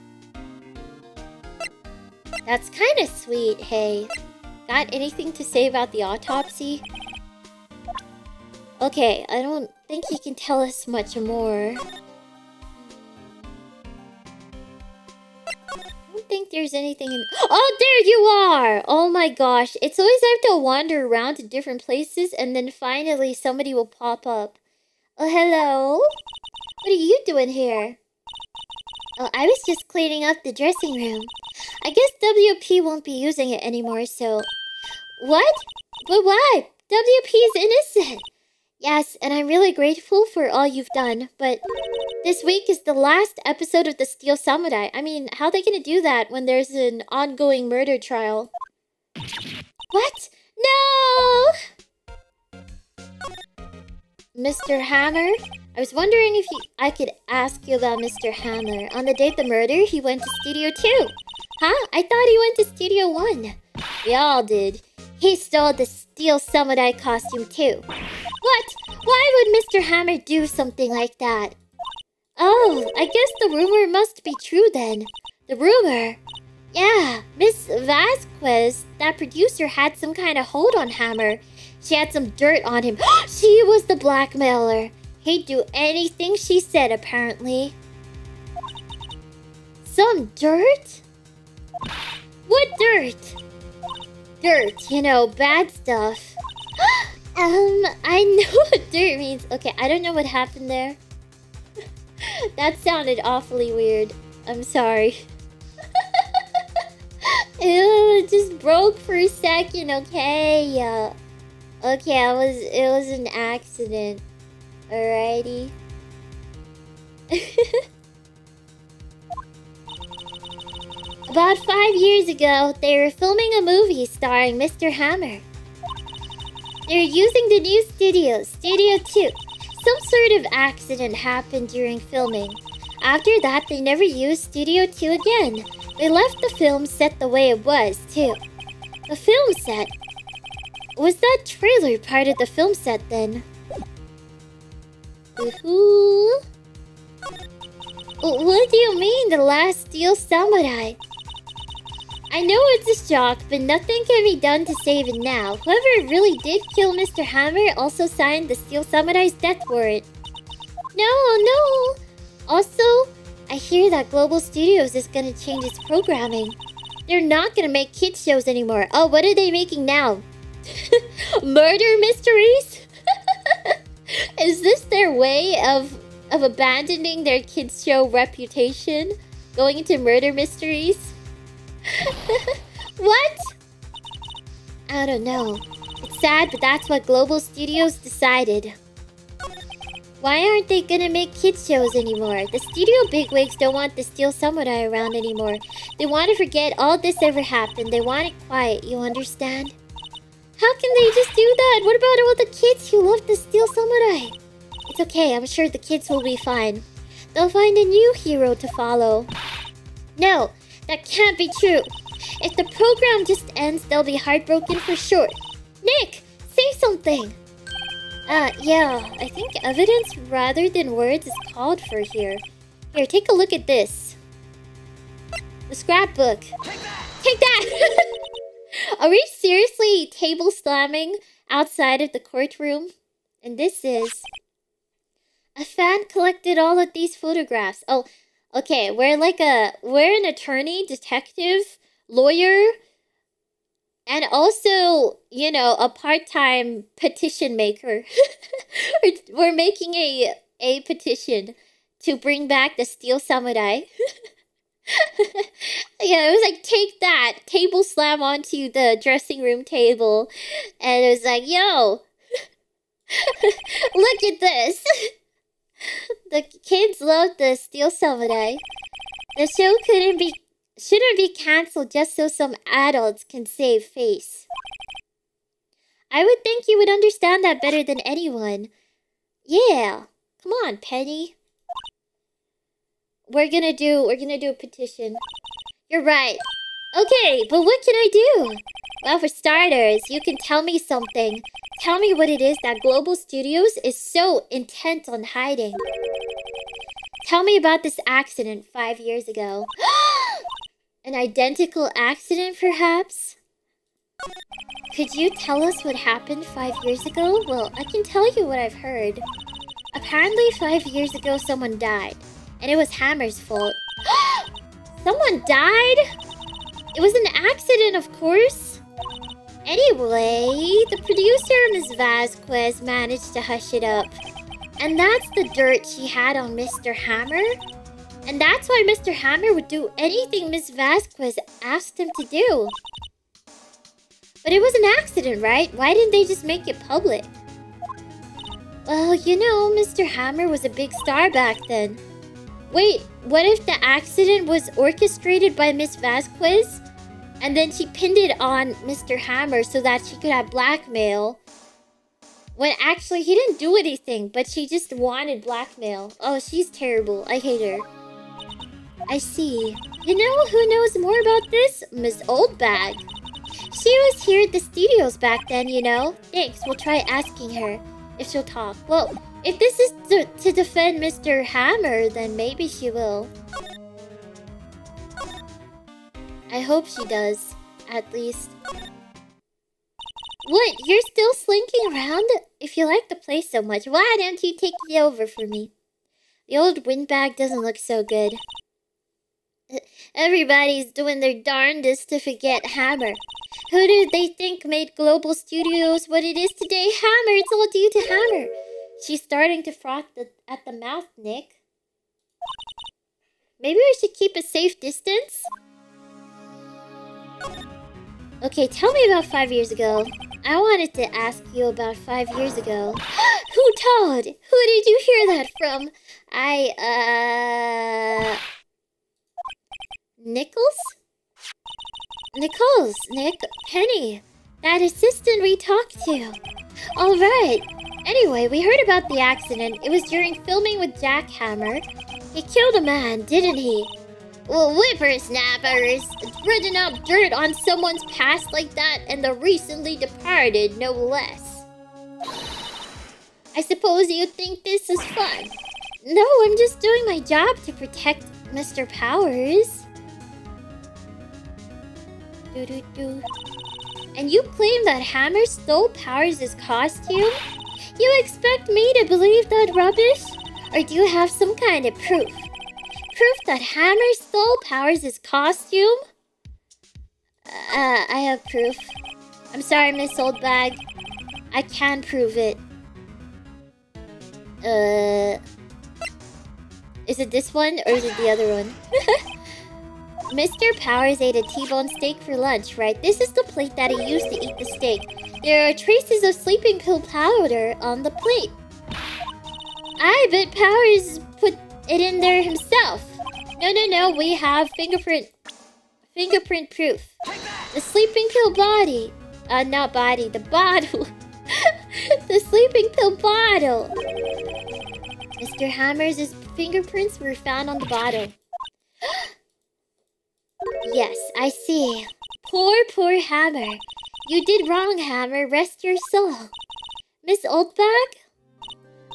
That's kind of sweet, hey. Got anything to say about the autopsy? Okay, I don't think he can tell us much more. I don't think there's anything in... Oh, there you are! Oh my gosh. It's always I have to wander around to different places and then finally somebody will pop up. Oh, hello? What are you doing here? Oh, I was just cleaning up the dressing room. I guess WP won't be using it anymore, so... What? But why? WP is innocent! Yes, and I'm really grateful for all you've done, but... This week is the last episode of the Steel Samurai. I mean, how are they gonna do that when there's an ongoing murder trial? What? No! Mr. Hammer? I was wondering if I could ask you about Mr. Hammer. On the day of the murder, he went to Studio 2. Huh? I thought he went to Studio 1. We all did. He stole the Steel Samurai costume too. What? Why would Mr. Hammer do something like that? Oh, I guess the rumor must be true then. The rumor? Yeah, Miss Vasquez, that producer, had some kind of hold on Hammer. She had some dirt on him. She was the blackmailer. He'd do anything she said, apparently. Some dirt? What dirt? Dirt, you know, bad stuff. I know what dirt means. Okay, I don't know what happened there. That sounded awfully weird. I'm sorry. Ew, it just broke for a second, okay? Okay, it was an accident. Alrighty. About 5 years ago, they were filming a movie starring Mr. Hammer. They're using the new studio, Studio 2. Some sort of accident happened during filming. After that, they never used Studio 2 again. They left the film set the way it was, too. The film set? Was that trailer part of the film set, then? Woohoo! What do you mean, the last Steel Samurai? I know it's a shock, but nothing can be done to save it now. Whoever really did kill Mr. Hammer also signed the Steel Samurai's death warrant. No! Also, I hear that Global Studios is gonna change its programming. They're not gonna make kids shows anymore. Oh, what are they making now? Murder mysteries? Is this their way of abandoning their kids show reputation? Going into murder mysteries? What? I don't know. It's sad, but that's what Global Studios decided. Why aren't they gonna make kids shows anymore? The studio bigwigs don't want the Steel Samurai around anymore. They want to forget all this ever happened. They want it quiet, you understand? How can they just do that? What about all the kids who love the Steel Samurai? It's okay, I'm sure the kids will be fine. They'll find a new hero to follow. No, that can't be true. If the program just ends, they'll be heartbroken for sure. Nick, say something! Yeah, I think evidence rather than words is called for here. Here, take a look at this. The scrapbook. Take that! Are we seriously table slamming outside of the courtroom? And this is... A fan collected all of these photographs. Oh, okay, we're an attorney, detective, lawyer, and also, you know, a part-time petition maker. We're making a petition to bring back the Steel Samurai. Yeah, it was like, take that, table slam onto the dressing room table. And it was like, yo, Look at this. The kids love the Steel Samurai. The show shouldn't be cancelled just so some adults can save face. I would think you would understand that better than anyone. Yeah. Come on, Penny. We're gonna do a petition. You're right. Okay, but what can I do? Well, for starters, you can tell me something. Tell me what it is that Global Studios is so intent on hiding. Tell me about this accident 5 years ago. An identical accident, perhaps? Could you tell us what happened 5 years ago? Well, I can tell you what I've heard. Apparently 5 years ago someone died. And it was Hammer's fault. Someone died? It was an accident, of course. Anyway, the producer, Ms. Vasquez, managed to hush it up. And that's the dirt she had on Mr. Hammer. And that's why Mr. Hammer would do anything Ms. Vasquez asked him to do. But it was an accident, right? Why didn't they just make it public? Well, you know, Mr. Hammer was a big star back then. Wait, what if the accident was orchestrated by Miss Vasquez? And then she pinned it on Mr. Hammer so that she could have blackmail. When actually he didn't do anything, but she just wanted blackmail. Oh, she's terrible. I hate her. I see. You know who knows more about this? Miss Oldbag. She was here at the studios back then, you know. Thanks, we'll try asking her if she'll talk. Well, if this is to defend Mr. Hammer, then maybe she will. I hope she does, at least. What? You're still slinking around? If you like the place so much, why don't you take it over for me? The old windbag doesn't look so good. Everybody's doing their darndest to forget Hammer. Who did they think made Global Studios what it is today? Hammer! It's all due to Hammer! She's starting to froth at the mouth, Nick. Maybe we should keep a safe distance? Okay, tell me about 5 years ago. I wanted to ask you about 5 years ago. Who told? Who did you hear that from? Nichols? Nick, Penny. That assistant we talked to. Alright. Anyway, we heard about the accident. It was during filming with Jack Hammer. He killed a man, didn't he? Well, whippersnappers! Spreading out dirt on someone's past like that, and the recently departed, no less. I suppose you think this is fun? No, I'm just doing my job to protect Mr. Powers. And you claim that Hammer stole Powers' costume? You expect me to believe that rubbish? Or do you have some kind of proof? Proof that Hammer stole Powers' costume? I have proof. I'm sorry, Miss Oldbag. I can prove it. Is it this one or is it the other one? Mr. Powers ate a T-bone steak for lunch, right? This is the plate that he used to eat the steak. There are traces of sleeping pill powder on the plate. I bet Powers put it in there himself. No, we have fingerprint proof. The sleeping pill body. Not body, the bottle. The sleeping pill bottle. Mr. Hammer's fingerprints were found on the bottle. Yes, I see. Poor Hammer. You did wrong, Hammer. Rest your soul. Miss Oldbag?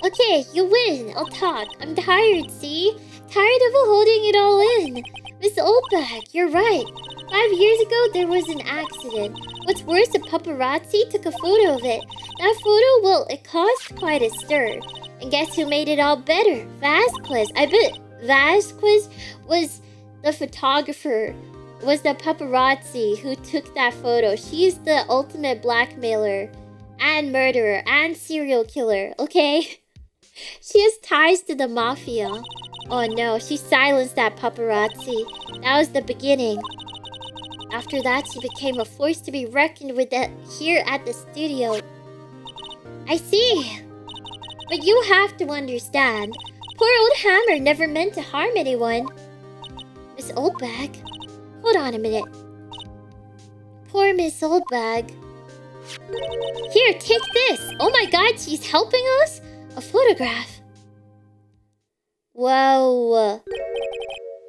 Okay, you win. I'll talk. I'm tired, see? Tired of holding it all in. Miss Oldbag, you're right. 5 years ago, there was an accident. What's worse, a paparazzi took a photo of it. That photo, well, it caused quite a stir. And guess who made it all better? Vasquez. I bet Vasquez was the photographer, was the paparazzi who took that photo. She's the ultimate blackmailer and murderer and serial killer, okay? She has ties to the mafia. Oh no, she silenced that paparazzi. That was the beginning. After that, she became a force to be reckoned with here at the studio. I see. But you have to understand, poor old Hammer never meant to harm anyone. Miss Oldbag? Hold on a minute. Poor Miss Oldbag. Here, take this! Oh my god, she's helping us? A photograph. Whoa.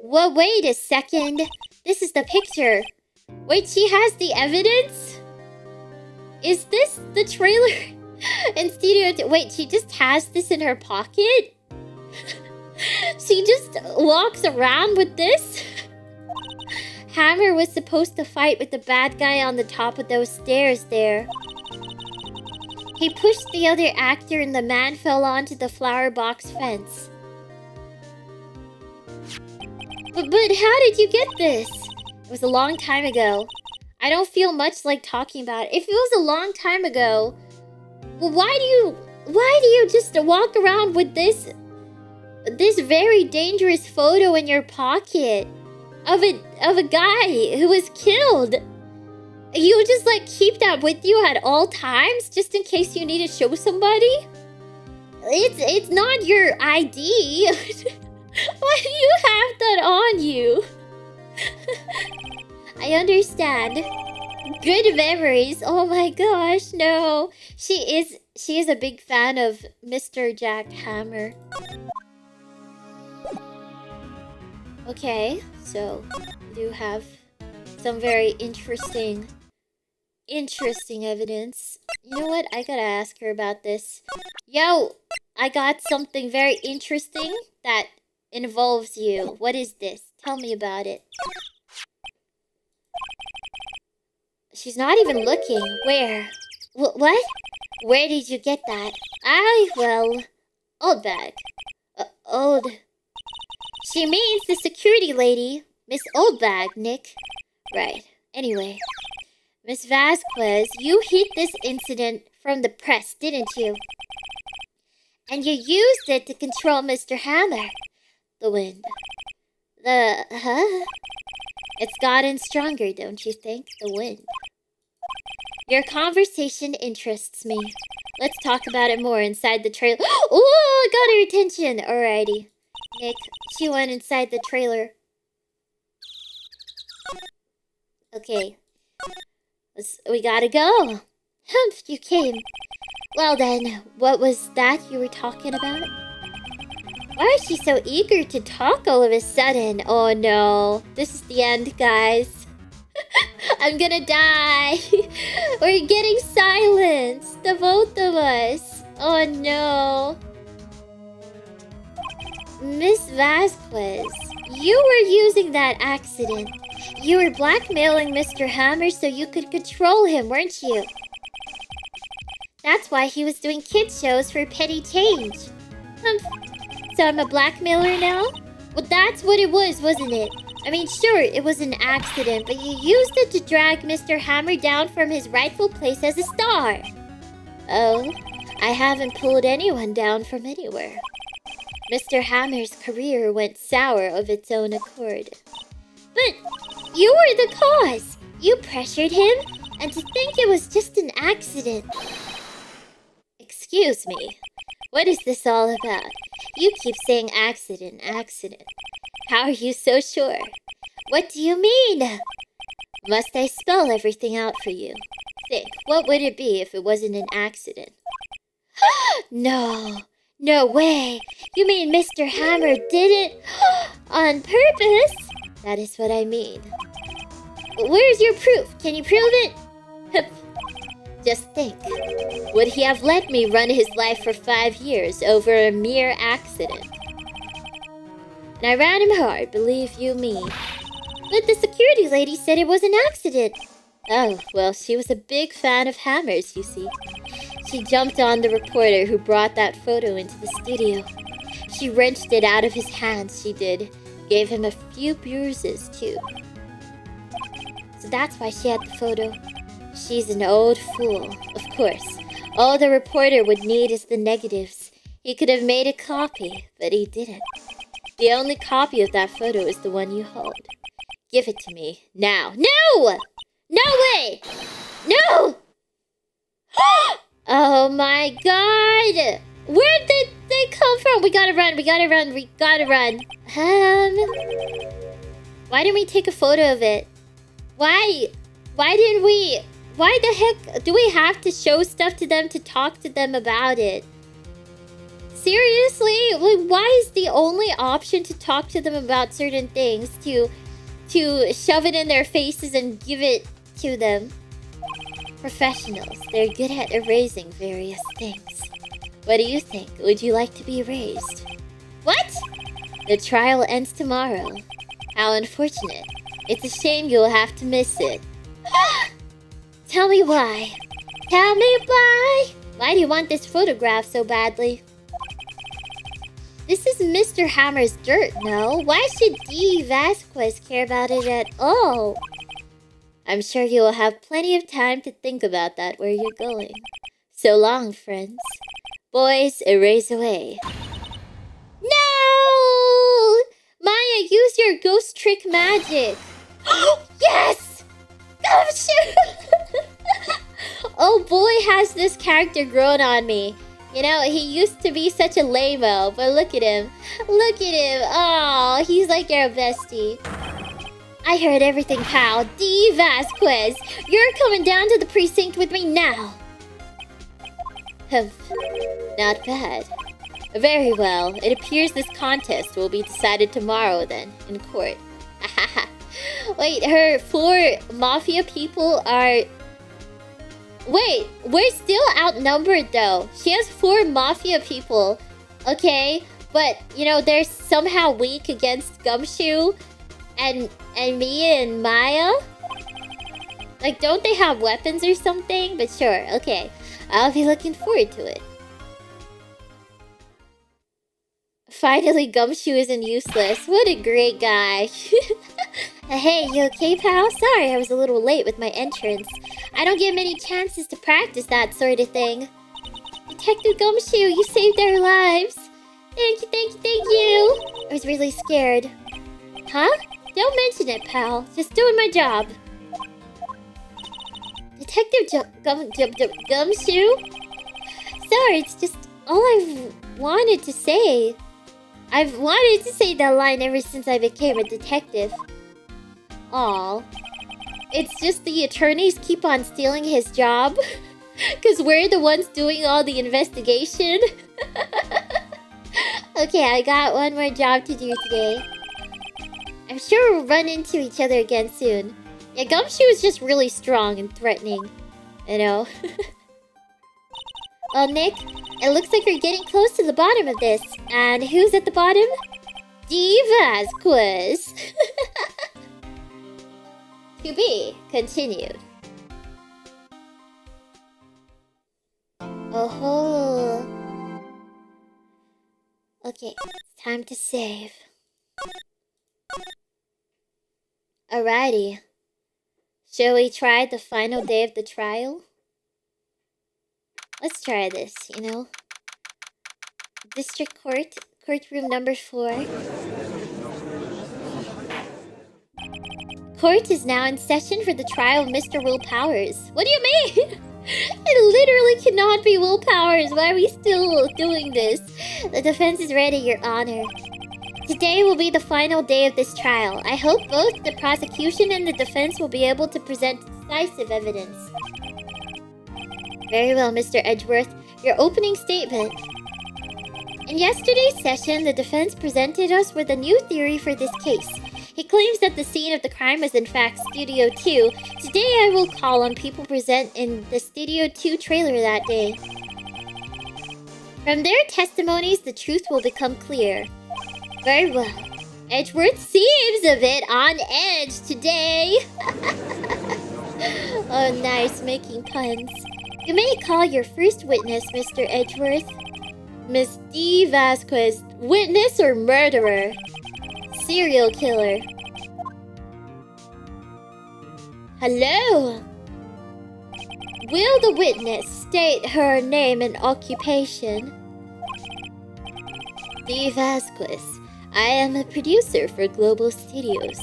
Whoa, wait a second. This is the picture. Wait, she has the evidence? Is this the trailer? In Studio... Wait, she just has this in her pocket? She just walks around with this? Hammer was supposed to fight with the bad guy on the top of those stairs there. He pushed the other actor and the man fell onto the flower box fence. But how did you get this? It was a long time ago. I don't feel much like talking about it. If it was a long time ago, well, why do you just walk around with this very dangerous photo in your pocket of a guy who was killed? You just like keep that with you at all times just in case you need to show somebody? It's not your ID. Why do you have that on you? I understand. Good memories. Oh my gosh, no. She is a big fan of Mr. Jack Hammer. Okay, so we do have some very interesting evidence. You know what? I gotta ask her about this. Yo, I got something very interesting that involves you. What is this? Tell me about it. She's not even looking. Where? What? Where did you get that? Well, old bag. Old. She means the security lady. Miss Oldbag, Nick. Right. Anyway. Miss Vasquez, you hid this incident from the press, didn't you? And you used it to control Mr. Hammer. The wind. It's gotten stronger, don't you think? The wind. Your conversation interests me. Let's talk about it more inside the trailer. Oh, I got her attention. Alrighty. Nick, she went inside the trailer. Okay. We gotta go. Humph, you came. Well then, what was that you were talking about? Why is she so eager to talk all of a sudden? Oh no. This is the end, guys. I'm gonna die. We're getting silenced. The both of us. Oh no. Miss Vasquez, you were using that accident. You were blackmailing Mr. Hammer so you could control him, weren't you? That's why he was doing kids shows for petty change. So I'm a blackmailer now? Well, that's what it was, wasn't it? I mean, sure, it was an accident, but you used it to drag Mr. Hammer down from his rightful place as a star. Oh, I haven't pulled anyone down from anywhere. Mr. Hammer's career went sour of its own accord. But you were the cause. You pressured him, and to think it was just an accident. Excuse me. What is this all about? You keep saying accident. How are you so sure? What do you mean? Must I spell everything out for you? Think, what would it be if it wasn't an accident? No way. You mean Mr. Hammer did it on purpose? That is what I mean. Where's your proof? Can you prove it? Just think. Would he have let me run his life for 5 years over a mere accident? And I ran him hard, believe you me. But the security lady said it was an accident. Oh, well, she was a big fan of Hammer's, you see. She jumped on the reporter who brought that photo into the studio. She wrenched it out of his hands, she did. Gave him a few bruises, too. So that's why she had the photo. She's an old fool, of course. All the reporter would need is the negatives. He could have made a copy, but he didn't. The only copy of that photo is the one you hold. Give it to me, now. No! No way! No! Oh my god! Where'd come from? We gotta run, we gotta run, we gotta run. Why didn't we take a photo of it? Why? Why didn't we? Why the heck do we have to show stuff to them to talk to them about it? Seriously? Like, why is the only option to talk to them about certain things to shove it in their faces and give it to them? Professionals, they're good at erasing various things. What do you think? Would you like to be erased? What? The trial ends tomorrow. How unfortunate. It's a shame you'll have to miss it. Tell me why. Tell me why. Why do you want this photograph so badly? This is Mr. Hammer's dirt, no? Why should D. Vasquez care about it at all? I'm sure you will have plenty of time to think about that where you're going. So long, friends. Boys, erase away. No! Maya, use your ghost trick magic. Yes! Oh, shit! Oh boy, has this character grown on me. You know, he used to be such a lame-o, but look at him. Look at him. Oh, he's like your bestie. I heard everything, pal. D. Vasquez, you're coming down to the precinct with me now. Not bad. Very well. It appears this contest will be decided tomorrow then, in court. Wait, her 4 mafia people are... Wait, we're still outnumbered though. She has 4 mafia people. Okay, but you know, they're somehow weak against Gumshoe and me and Maya. Like, don't they have weapons or something? But sure, okay. I'll be looking forward to it. Finally, Gumshoe isn't useless. What a great guy. Hey, you okay, pal? Sorry, I was a little late with my entrance. I don't get many chances to practice that sort of thing. Detective Gumshoe, you saved our lives. Thank you, thank you, thank you. I was really scared. Huh? Don't mention it, pal. Just doing my job. Detective Gumshoe? Sorry, it's just all I've wanted to say. I've wanted to say that line ever since I became a detective. Aw. It's just the attorneys keep on stealing his job. Because we're the ones doing all the investigation. Okay, I got one more job to do today. I'm sure we'll run into each other again soon. Yeah, Gumshoe is just really strong and threatening. You know? Well, Nick, it looks like you're getting close to the bottom of this. And who's at the bottom? D. Vasquez. To be continued. Oh-ho. Okay, it's time to save. Alrighty. Shall we try the final day of the trial? Let's try this, you know. District Court, courtroom number 4. Court is now in session for the trial of Mr. Will Powers. What do you mean? It literally cannot be Will Powers. Why are we still doing this? The defense is ready, Your Honor. Today will be the final day of this trial. I hope both the prosecution and the defense will be able to present decisive evidence. Very well, Mr. Edgeworth. Your opening statement. In yesterday's session, the defense presented us with a new theory for this case. He claims that the scene of the crime was in fact Studio 2. Today I will call on people present in the Studio 2 trailer that day. From their testimonies, the truth will become clear. Very well. Edgeworth seems a bit on edge today. Oh, nice, making puns. You may call your first witness, Mr. Edgeworth. Miss D. Vasquez, witness or murderer? Serial killer. Hello? Will the witness state her name and occupation? D. Vasquez. I am a producer for Global Studios.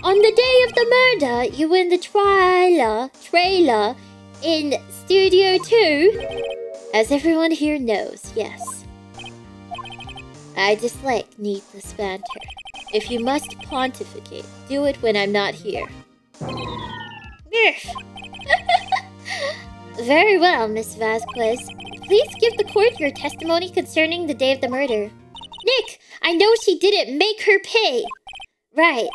On the day of the murder, you were in the trailer in Studio 2? As everyone here knows, yes. I dislike needless banter. If you must pontificate, do it when I'm not here. Very well, Miss Vasquez. Please give the court your testimony concerning the day of the murder. Nick, I know she didn't. Make her pay. Right.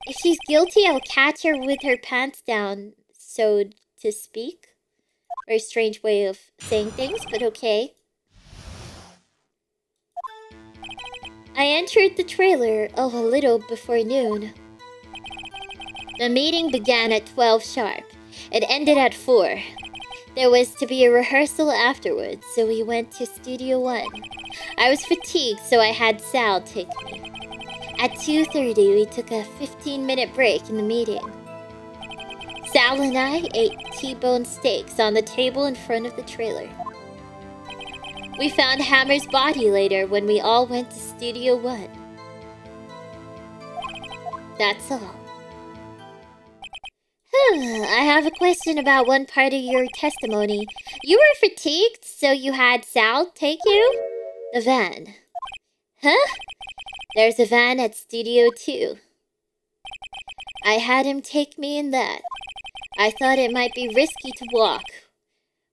If she's guilty, I'll catch her with her pants down, so to speak. Very strange way of saying things, but okay. I entered the trailer a little before noon. The meeting began at 12 sharp. It ended at 4. There was to be a rehearsal afterwards, so we went to Studio 1. I was fatigued, so I had Sal take me. At 2:30, we took a 15-minute break in the meeting. Sal and I ate T-bone steaks on the table in front of the trailer. We found Hammer's body later when we all went to Studio 1. That's all. I have a question about one part of your testimony. You were fatigued, so you had Sal take you? The van. Huh? There's a van at Studio 2. I had him take me in that. I thought it might be risky to walk.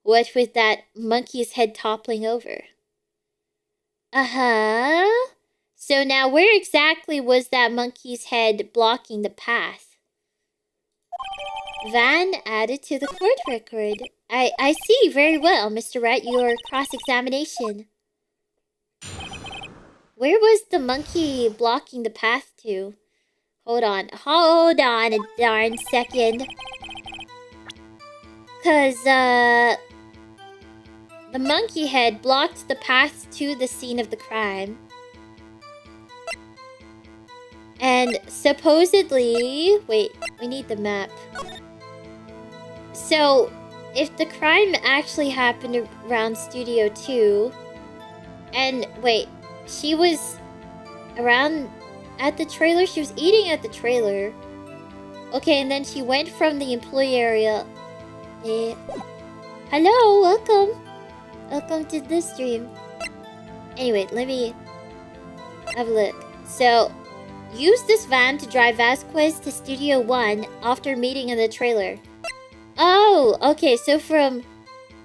What with that monkey's head toppling over. Uh-huh. So now where exactly was that monkey's head blocking the path? Van added to the court record. I see very well, Mr. Wright, your cross-examination. Where was the monkey blocking the path to? Hold on a darn second. Cause, the monkey head blocked the path to the scene of the crime. And supposedly... Wait, we need the map. So, if the crime actually happened around Studio 2... And, wait, she was around at the trailer? She was eating at the trailer. Okay, and then she went from the employee area... Hello, welcome. Welcome to the stream. Anyway, let me have a look. So, use this van to drive Vasquez to Studio 1 after meeting in the trailer. Oh, okay, so from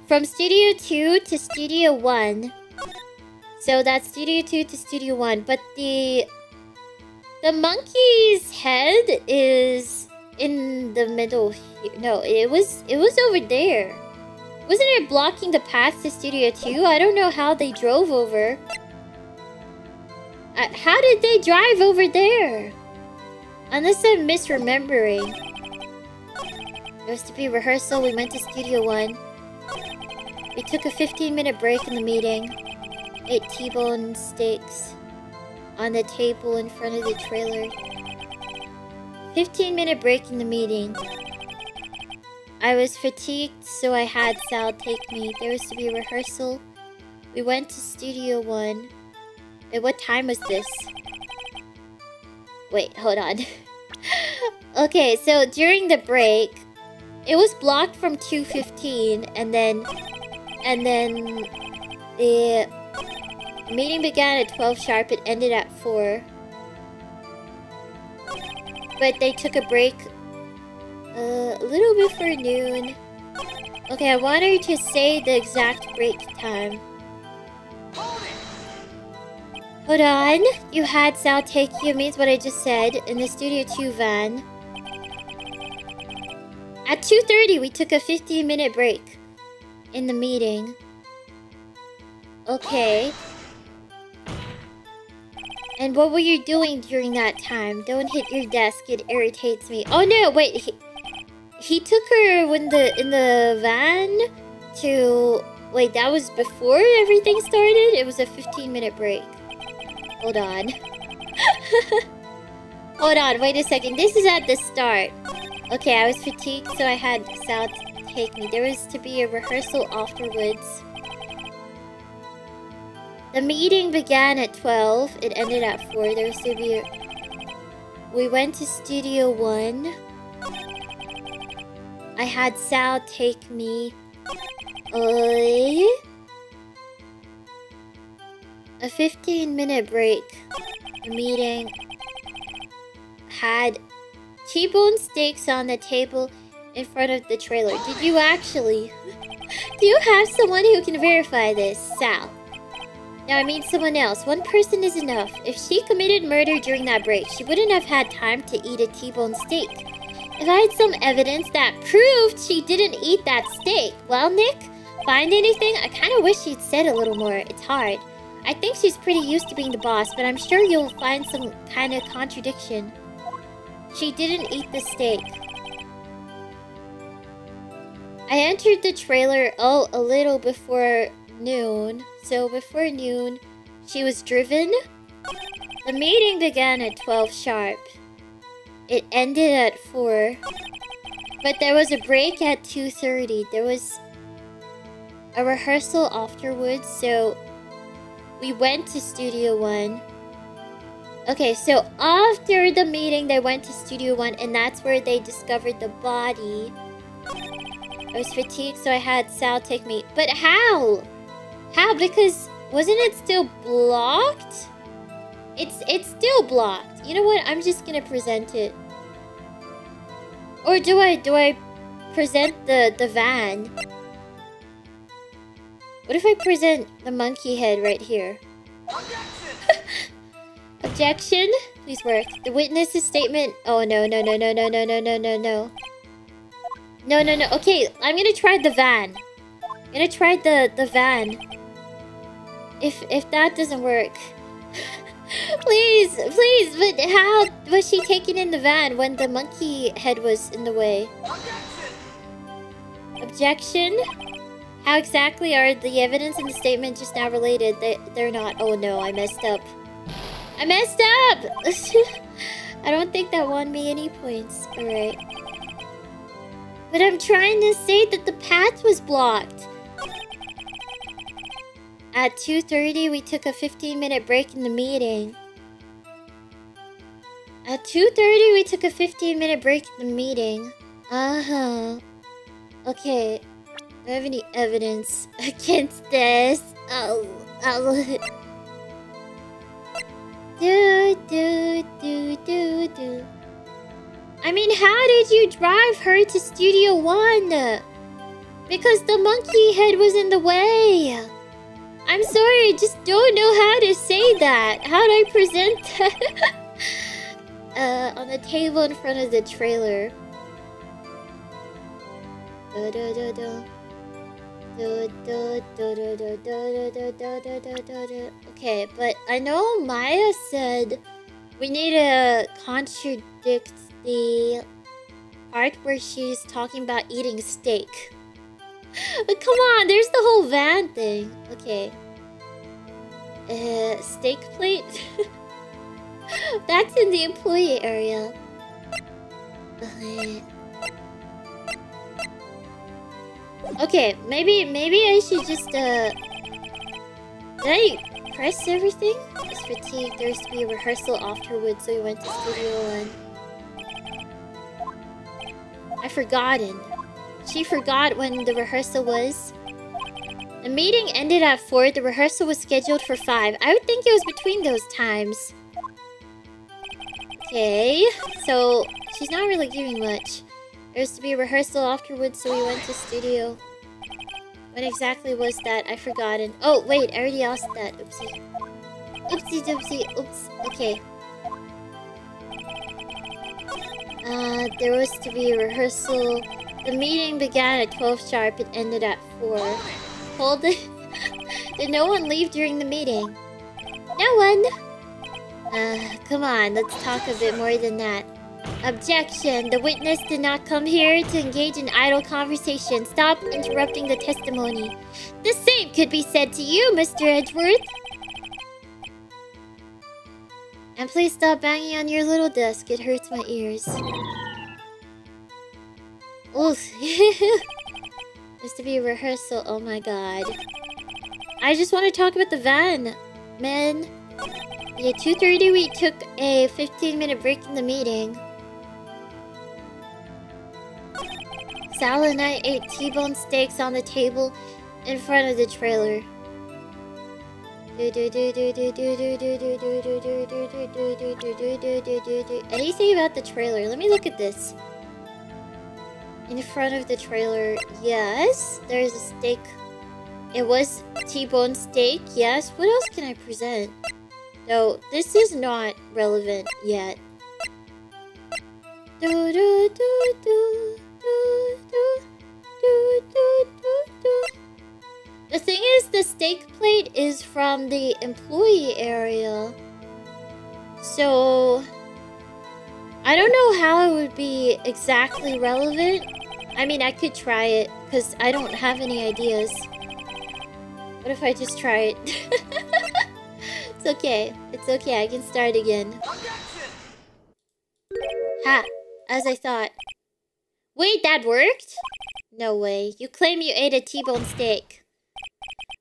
Studio 2 to Studio 1. So that's Studio 2 to Studio 1. But the monkey's head is in the middle here. No, it was over there. Wasn't it blocking the path to Studio 2? I don't know how they drove over. How did they drive over there? Unless I'm misremembering. It was to be rehearsal. We went to Studio 1. We took a 15-minute break in the meeting. Ate T-bone steaks on the table in front of the trailer. 15-minute break in the meeting. I was fatigued, so I had Sal take me. There was to be a rehearsal. We went to Studio 1. Wait, what time was this? Wait, hold on. Okay, so during the break, it was blocked from 2:15, and then the meeting began at 12 sharp. It ended at 4. But they took a break a little before noon. Okay, I want her to say the exact break time. Hold on. You had Sal take you means what I just said in the Studio 2 van. At 2:30, we took a 15-minute break in the meeting. Okay. And what were you doing during that time? Don't hit your desk. It irritates me. Oh no, wait. He took her in the van to... Wait, that was before everything started? It was a 15-minute break. Hold on. Hold on, wait a second. This is at the start. Okay, I was fatigued, so I had Sal take me. There was to be a rehearsal afterwards. The meeting began at 12. It ended at 4. There was to be a... We went to Studio 1. I had Sal take me. a 15-minute break. The meeting had T-bone steaks on the table in front of the trailer. Did you actually? Do you have someone who can verify this, Sal? No, I mean someone else. One person is enough. If she committed murder during that break, she wouldn't have had time to eat a T-bone steak. If I had some evidence that proved she didn't eat that steak, well, Nick, find anything? I kind of wish she'd said a little more. It's hard. I think she's pretty used to being the boss, but I'm sure you'll find some kind of contradiction. She didn't eat the steak. I entered the trailer, a little before noon. So before noon, she was driven. The meeting began at 12 sharp. It ended at 4. But there was a break at 2:30. There was a rehearsal afterwards, so we went to Studio 1. Okay, so after the meeting, they went to Studio 1, and that's where they discovered the body. I was fatigued, so I had Sal take me. But how? How? Because wasn't it still blocked? It's still blocked. You know what? I'm just gonna present it. Or do I present the van? What if I present the monkey head right here? Objection? Please work. The witness's statement. Oh no. No. Okay, I'm gonna try the van. I'm gonna try the van. If that doesn't work. Please, but how was she taken in the van when the monkey head was in the way? Objection? How exactly are the evidence and the statement just now related? They're not. Oh no, I messed up. I don't think that won me any points. Alright. But I'm trying to say that the path was blocked. At 2:30, we took a 15-minute break in the meeting. At 2:30, we took a 15-minute break in the meeting. Uh-huh. Okay. Do I have any evidence against this? Oh. Do. I mean, how did you drive her to Studio 1? Because the monkey head was in the way. I'm sorry, I just don't know how to say that. How do I present that? On the table in front of the trailer. Okay, but I know Maya said we need to contradict the part where she's talking about eating steak. But come on, there's the whole van thing. Okay. Steak plate? That's in the employee area. Okay, maybe I should just, Did I press everything? I was fatigued. There was to be a rehearsal afterwards, so we went to Studio 1. I forgotten. She forgot when the rehearsal was. The meeting ended at 4. The rehearsal was scheduled for 5. I would think it was between those times. Okay, so she's not really giving much. There was to be a rehearsal afterwards, so we went to studio. When exactly was that? I've forgotten. Oh, wait, I already asked that. Oopsie. Oopsie doopsie. Oops. Okay. There was to be a rehearsal. The meeting began at 12 sharp and ended at 4. Hold it. Did no one leave during the meeting? No one. Come on, let's talk a bit more than that. Objection. The witness did not come here to engage in idle conversation. Stop interrupting the testimony. The same could be said to you, Mr. Edgeworth. And please stop banging on your little desk. It hurts my ears. Oof. There's to be a rehearsal. Oh my god. I just want to talk about the van, man. Yeah, 2:30 we took a 15-minute break in the meeting. Sal and I ate T-bone steaks on the table in front of the trailer. Anything about the trailer? Let me look at this. In front of the trailer, yes, there's a steak. It was T-bone steak, yes. What else can I present? No, this is not relevant yet. The thing is, the steak plate is from the employee area. So I don't know how it would be exactly relevant. I mean, I could try it, because I don't have any ideas. What if I just try it? It's okay. It's okay, I can start again. Ha! As I thought. Wait, that worked? No way. You claim you ate a T-bone steak.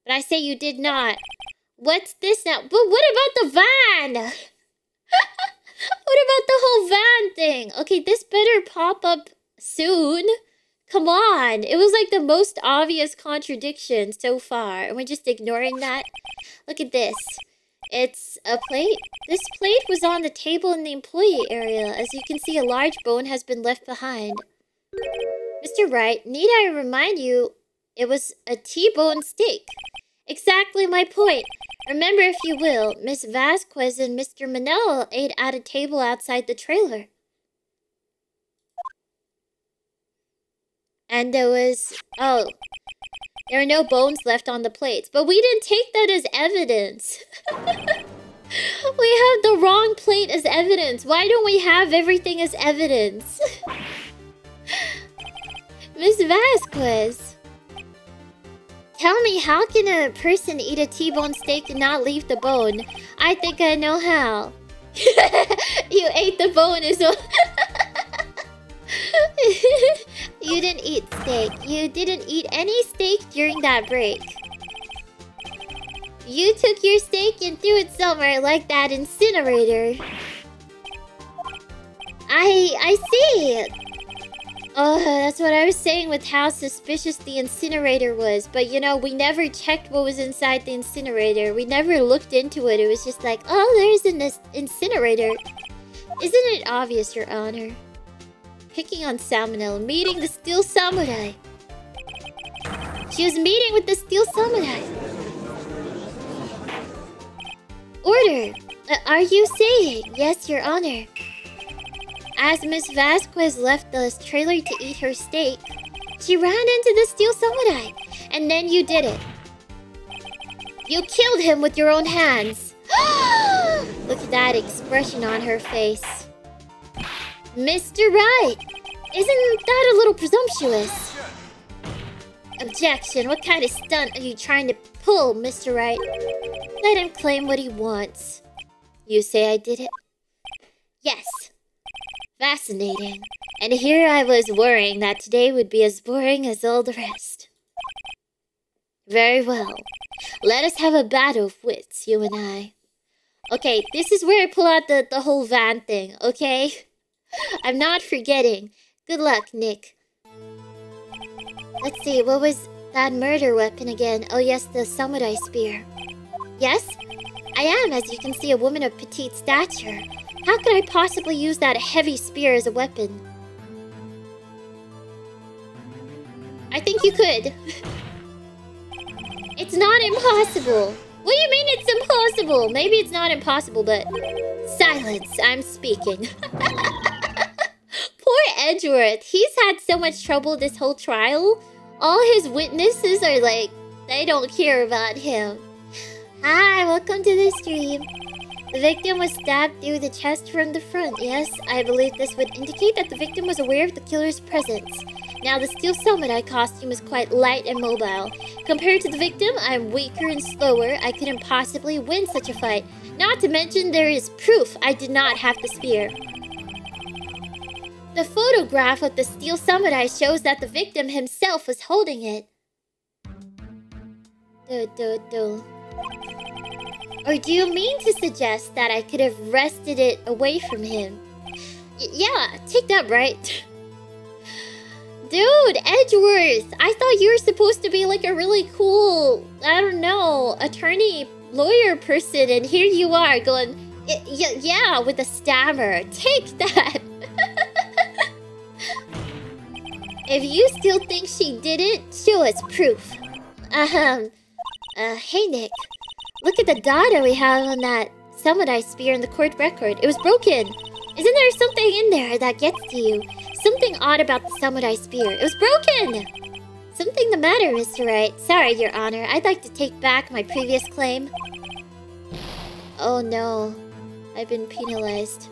But I say you did not. What's this now? But what about the van? What about the whole van thing? Okay, this better pop up soon. Come on. It was like the most obvious contradiction so far. And we're just ignoring that. Look at this. It's a plate. This plate was on the table in the employee area. As you can see, a large bone has been left behind. Mr. Wright, need I remind you, it was a T-bone steak. Exactly my point. Remember, if you will, Miss Vasquez and Mr. Manel ate at a table outside the trailer. And there was... oh, there are no bones left on the plates. But we didn't take that as evidence. We have the wrong plate as evidence. Why don't we have everything as evidence? Miss Vasquez, tell me, how can a person eat a T-bone steak and not leave the bone? I think I know how. You ate the bone as well. You didn't eat steak. You didn't eat any steak during that break. You took your steak and threw it somewhere like that incinerator. I see. Oh, that's what I was saying with how suspicious the incinerator was. But you know, we never checked what was inside the incinerator. We never looked into it. It was just like, oh, there's an incinerator. Isn't it obvious, Your Honor? Picking on Salmonella, meeting the Steel Samurai. She was meeting with the Steel Samurai. Order! Are you saying? Yes, Your Honor. As Miss Vasquez left the trailer to eat her steak, she ran into the Steel Samurai, and then you did it. You killed him with your own hands. Look at that expression on her face. Mr. Wright, isn't that a little presumptuous? Objection, what kind of stunt are you trying to pull, Mr. Wright? Let him claim what he wants. You say I did it? Yes. Fascinating. And here I was worrying that today would be as boring as all the rest. Very well. Let us have a battle of wits, you and I. Okay, this is where I pull out the whole van thing, okay? I'm not forgetting. Good luck, Nick. Let's see, what was that murder weapon again? Oh yes, the samurai spear. Yes? I am, as you can see, a woman of petite stature. How could I possibly use that heavy spear as a weapon? I think you could. It's not impossible. What do you mean it's impossible? Maybe it's not impossible, but... Silence, I'm speaking. Poor Edgeworth. He's had so much trouble this whole trial. All his witnesses are like, they don't care about him. Hi, welcome to the stream. The victim was stabbed through the chest from the front. Yes, I believe this would indicate that the victim was aware of the killer's presence. Now, the Steel Samurai costume is quite light and mobile. Compared to the victim, I'm weaker and slower. I couldn't possibly win such a fight. Not to mention, there is proof I did not have the spear. The photograph of the Steel Samurai shows that the victim himself was holding it. Or do you mean to suggest that I could have wrested it away from him? Yeah, take that, right? Dude, Edgeworth! I thought you were supposed to be like a really cool, I don't know, attorney lawyer person, and here you are going, yeah, with a stammer. Take that. If you still think she did it, show us proof. Hey Nick, look at the data we have on that samurai spear in the court record. It was broken. Isn't there something in there that gets to you? Something odd about the samurai spear. It was broken! Something the matter, Mr. Wright. Sorry, Your Honor. I'd like to take back my previous claim. Oh no. I've been penalized.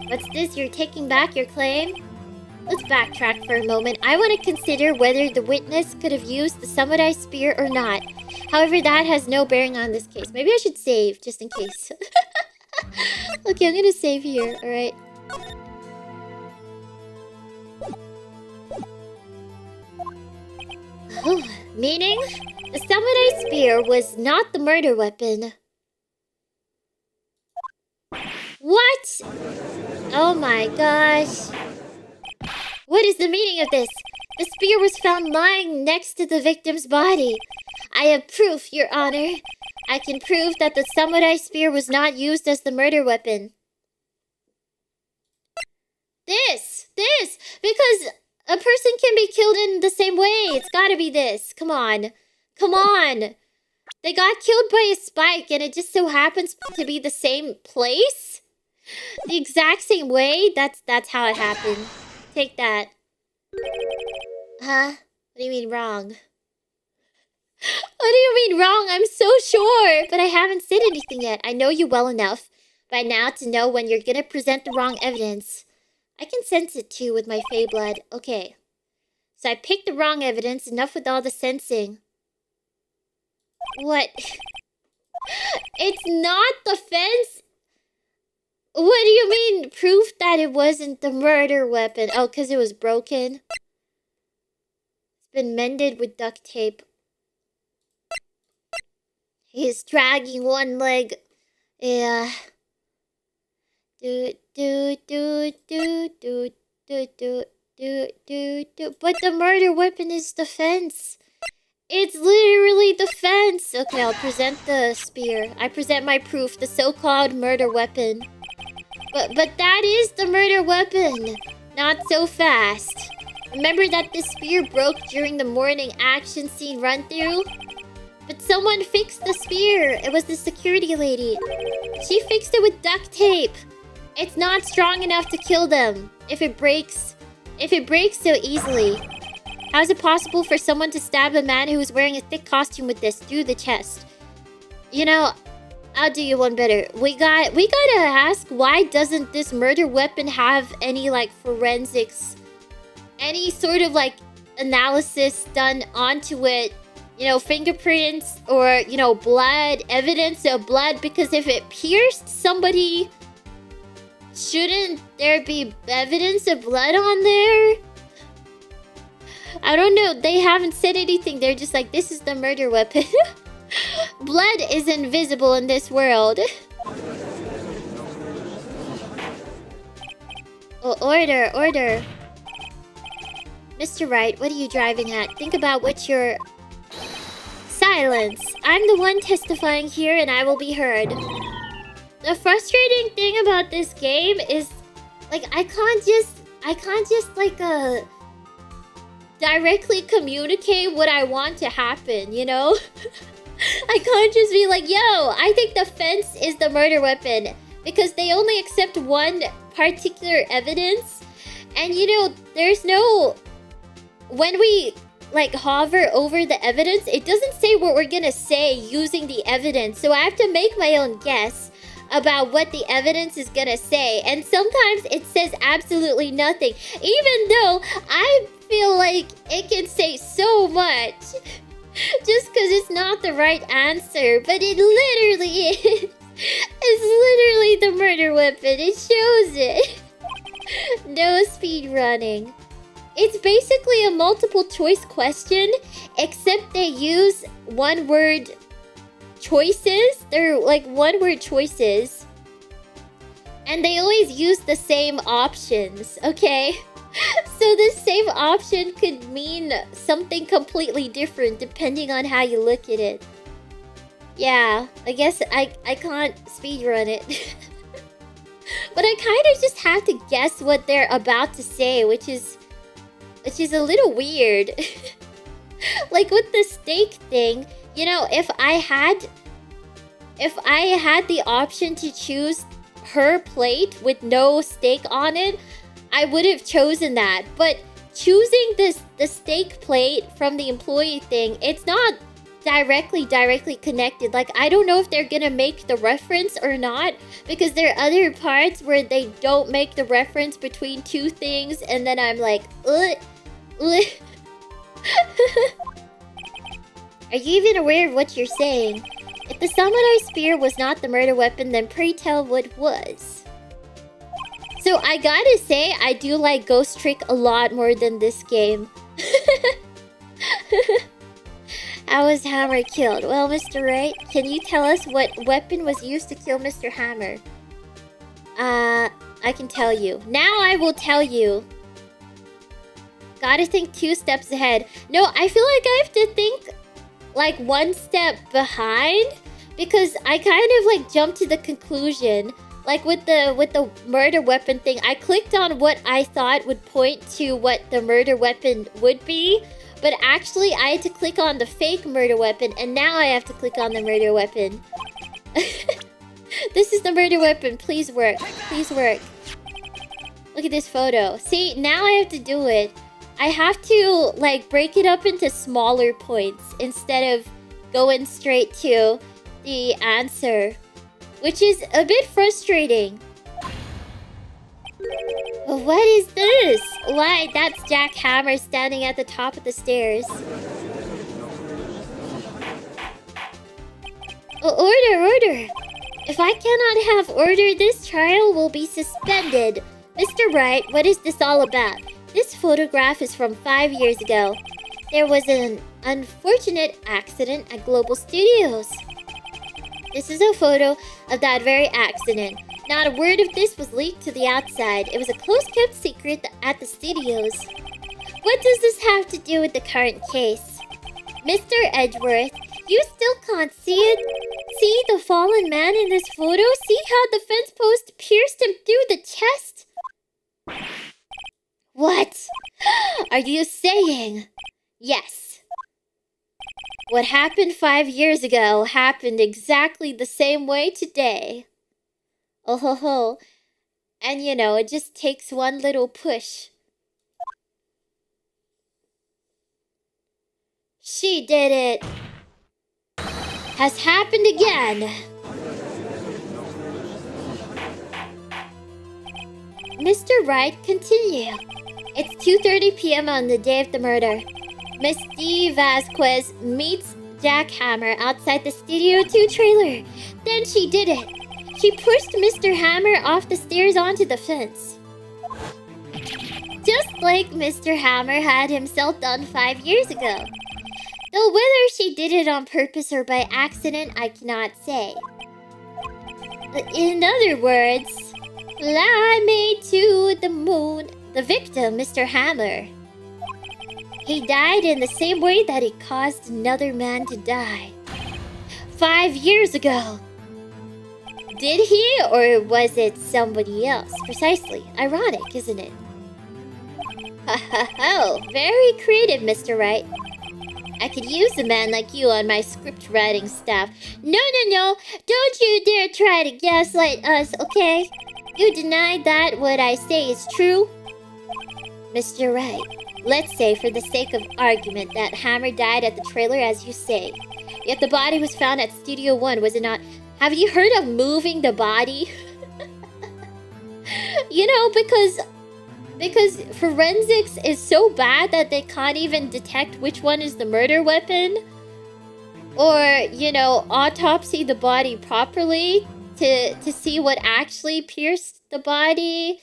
What's this? You're taking back your claim? Let's backtrack for a moment. I want to consider whether the witness could have used the samurai spear or not. However, that has no bearing on this case. Maybe I should save, just in case. Okay, I'm gonna save here, alright? Meaning, the samurai spear was not the murder weapon. What? Oh my gosh. What is the meaning of this? The spear was found lying next to the victim's body. I have proof, Your Honor. I can prove that the samurai spear was not used as the murder weapon. This! Because a person can be killed in the same way. It's gotta be this. Come on. Come on. They got killed by a spike and it just so happens to be the same place? The exact same way? That's how it happened. Take that. Huh? What do you mean wrong? What do you mean wrong? I'm so sure, but I haven't said anything yet. I know you well enough by now to know when you're gonna present the wrong evidence. I can sense it too with my Fey blood. Okay. So I picked the wrong evidence. Enough with all the sensing. What? It's not the fence? What do you mean? Proof that it wasn't the murder weapon. Oh, because it was broken. It's been mended with duct tape. He's dragging one leg. Yeah. But the murder weapon is the fence. It's literally the fence. Okay, I'll present the spear. I present my proof, the so-called murder weapon. But that is the murder weapon. Not so fast. Remember that the spear broke during the morning action scene run-through? But someone fixed the spear. It was the security lady. She fixed it with duct tape. It's not strong enough to kill them if it breaks so easily. How is it possible for someone to stab a man who was wearing a thick costume with this through the chest? You know, I'll do you one better. We gotta ask, why doesn't this murder weapon have any like forensics, any sort of like analysis done onto it? You know, fingerprints or, you know, blood, evidence of blood, because if it pierced somebody, shouldn't there be evidence of blood on there? I don't know. They haven't said anything. They're just like, this is the murder weapon. Blood is invisible in this world. Oh, order. Mr. Wright, what are you driving at? Think about what you're... Silence. I'm the one testifying here and I will be heard. The frustrating thing about this game is, like, I can't just like directly communicate what I want to happen, you know? I can't just be like, yo, I think the fence is the murder weapon, because they only accept one particular evidence. And you know, there's no, when we like hover over the evidence, it doesn't say what we're gonna say using the evidence. So I have to make my own guess about what the evidence is gonna say, and sometimes it says absolutely nothing, even though I feel like it can say so much just because it's not the right answer. But it literally is. It's literally the murder weapon. It shows it. No speed running. It's basically a multiple choice question, except they use one word choices. They're like one word choices, and they always use the same options, okay? So the same option could mean something completely different depending on how you look at it. Yeah, I guess I can't speedrun it. But I kind of just have to guess what they're about to say, which is a little weird. Like with the steak thing, you know, if I had the option to choose her plate with no steak on it, I would have chosen that. But choosing the steak plate from the employee thing, it's not directly connected. Like, I don't know if they're gonna make the reference or not, because there are other parts where they don't make the reference between two things, and then I'm like, ugh. Are you even aware of what you're saying? If the samurai spear was not the murder weapon, then pray tell what was. So I gotta say, I do like Ghost Trick a lot more than this game. How was Hammer killed? Well, Mr. Wright, can you tell us what weapon was used to kill Mr. Hammer? I can tell you. Now I will tell you. Gotta think 2 steps ahead. No, I feel like I have to think like 1 step behind, because I kind of like jumped to the conclusion. Like with the murder weapon thing, I clicked on what I thought would point to what the murder weapon would be. But actually, I had to click on the fake murder weapon, and now I have to click on the murder weapon. This is the murder weapon. Please work. Please work. Look at this photo. See, now I have to do it. I have to, like, break it up into smaller points instead of going straight to the answer, which is a bit frustrating. What is this? Why, that's Jack Hammer standing at the top of the stairs. Order! If I cannot have order, this trial will be suspended. Mr. Wright, what is this all about? This photograph is from 5 years ago. There was an unfortunate accident at Global Studios. This is a photo of that very accident. Not a word of this was leaked to the outside. It was a close-kept secret at the studios. What does this have to do with the current case? Mr. Edgeworth, you still can't see it? See the fallen man in this photo? See how the fence post pierced him through the chest? What are you saying? Yes. What happened 5 years ago happened exactly the same way today. Oh ho ho. And you know, it just takes one little push. She did it. Has happened again. Mr. Wright, continue. It's 2:30 p.m. on the day of the murder. Miss D. Vasquez meets Jack Hammer outside the Studio 2 trailer. Then she did it. She pushed Mr. Hammer off the stairs onto the fence. Just like Mr. Hammer had himself done 5 years ago. Though whether she did it on purpose or by accident, I cannot say. In other words, fly me to the moon. The victim, Mr. Hammer. He died in the same way that he caused another man to die. 5 years ago. Did he, or was it somebody else? Precisely. Ironic, isn't it? Ha ha ha. Very creative, Mr. Wright. I could use a man like you on my script writing staff. No. Don't you dare try to gaslight us, okay? You deny that what I say is true? Mr. Wright, let's say for the sake of argument that Hammer died at the trailer as you say. Yet the body was found at Studio 1, was it not? Have you heard of moving the body? You know, because forensics is so bad that they can't even detect which one is the murder weapon. Or, you know, autopsy the body properly to see what actually pierced the body.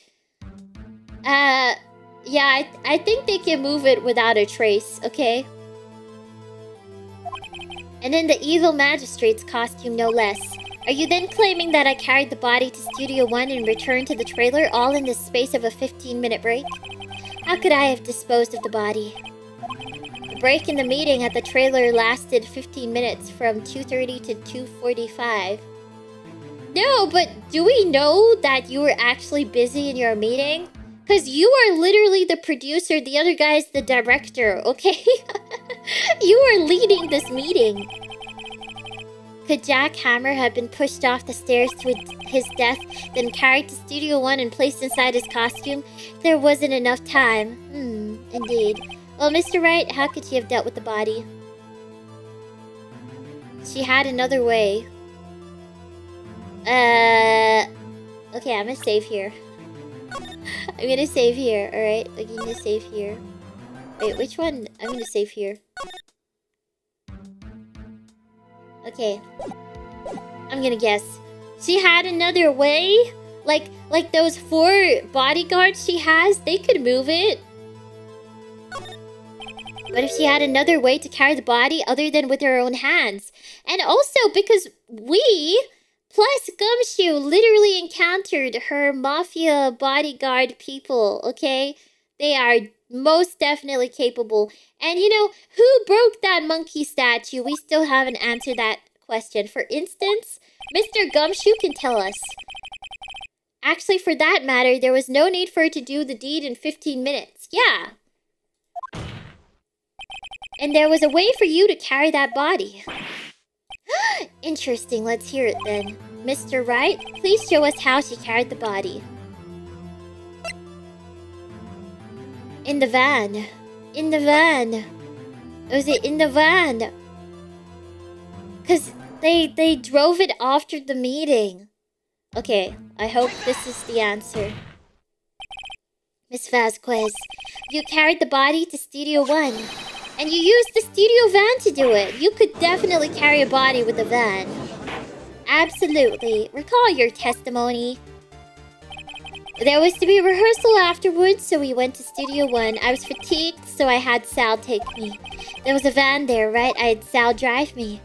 Yeah, I think they can move it without a trace, okay? And in the evil magistrate's costume, no less. Are you then claiming that I carried the body to Studio 1 and returned to the trailer all in the space of a 15-minute break? How could I have disposed of the body? The break in the meeting at the trailer lasted 15 minutes from 2:30 to 2:45. No, but do we know that you were actually busy in your meeting? Because you are literally the producer, the other guy's the director, okay? You are leading this meeting. Could Jack Hammer have been pushed off the stairs to his death, then carried to Studio One and placed inside his costume? There wasn't enough time. Indeed. Well, Mr. Wright, how could she have dealt with the body? She had another way. Okay, I'm gonna save here. I'm gonna save here, alright? I'm gonna save here. Wait, which one? I'm gonna save here. Okay. I'm gonna guess. She had another way? Like those 4 bodyguards she has, they could move it. But if she had another way to carry the body other than with her own hands. And also because we, plus Gumshoe, literally encountered her mafia bodyguard people, okay? They are most definitely capable. And you know, who broke that monkey statue? We still haven't answered that question. For instance, Mr. Gumshoe can tell us. Actually, for that matter, there was no need for her to do the deed in 15 minutes. Yeah. And there was a way for you to carry that body. Interesting, let's hear it then. Mr. Wright, please show us how she carried the body. In the van. In the van. Was it in the van? Because they drove it after the meeting. Okay, I hope this is the answer. Miss Vasquez, you carried the body to Studio One. And you used the studio van to do it. You could definitely carry a body with a van. Absolutely. Recall your testimony. There was to be a rehearsal afterwards, so we went to Studio One. I was fatigued, so I had Sal take me. There was a van there, right? I had Sal drive me.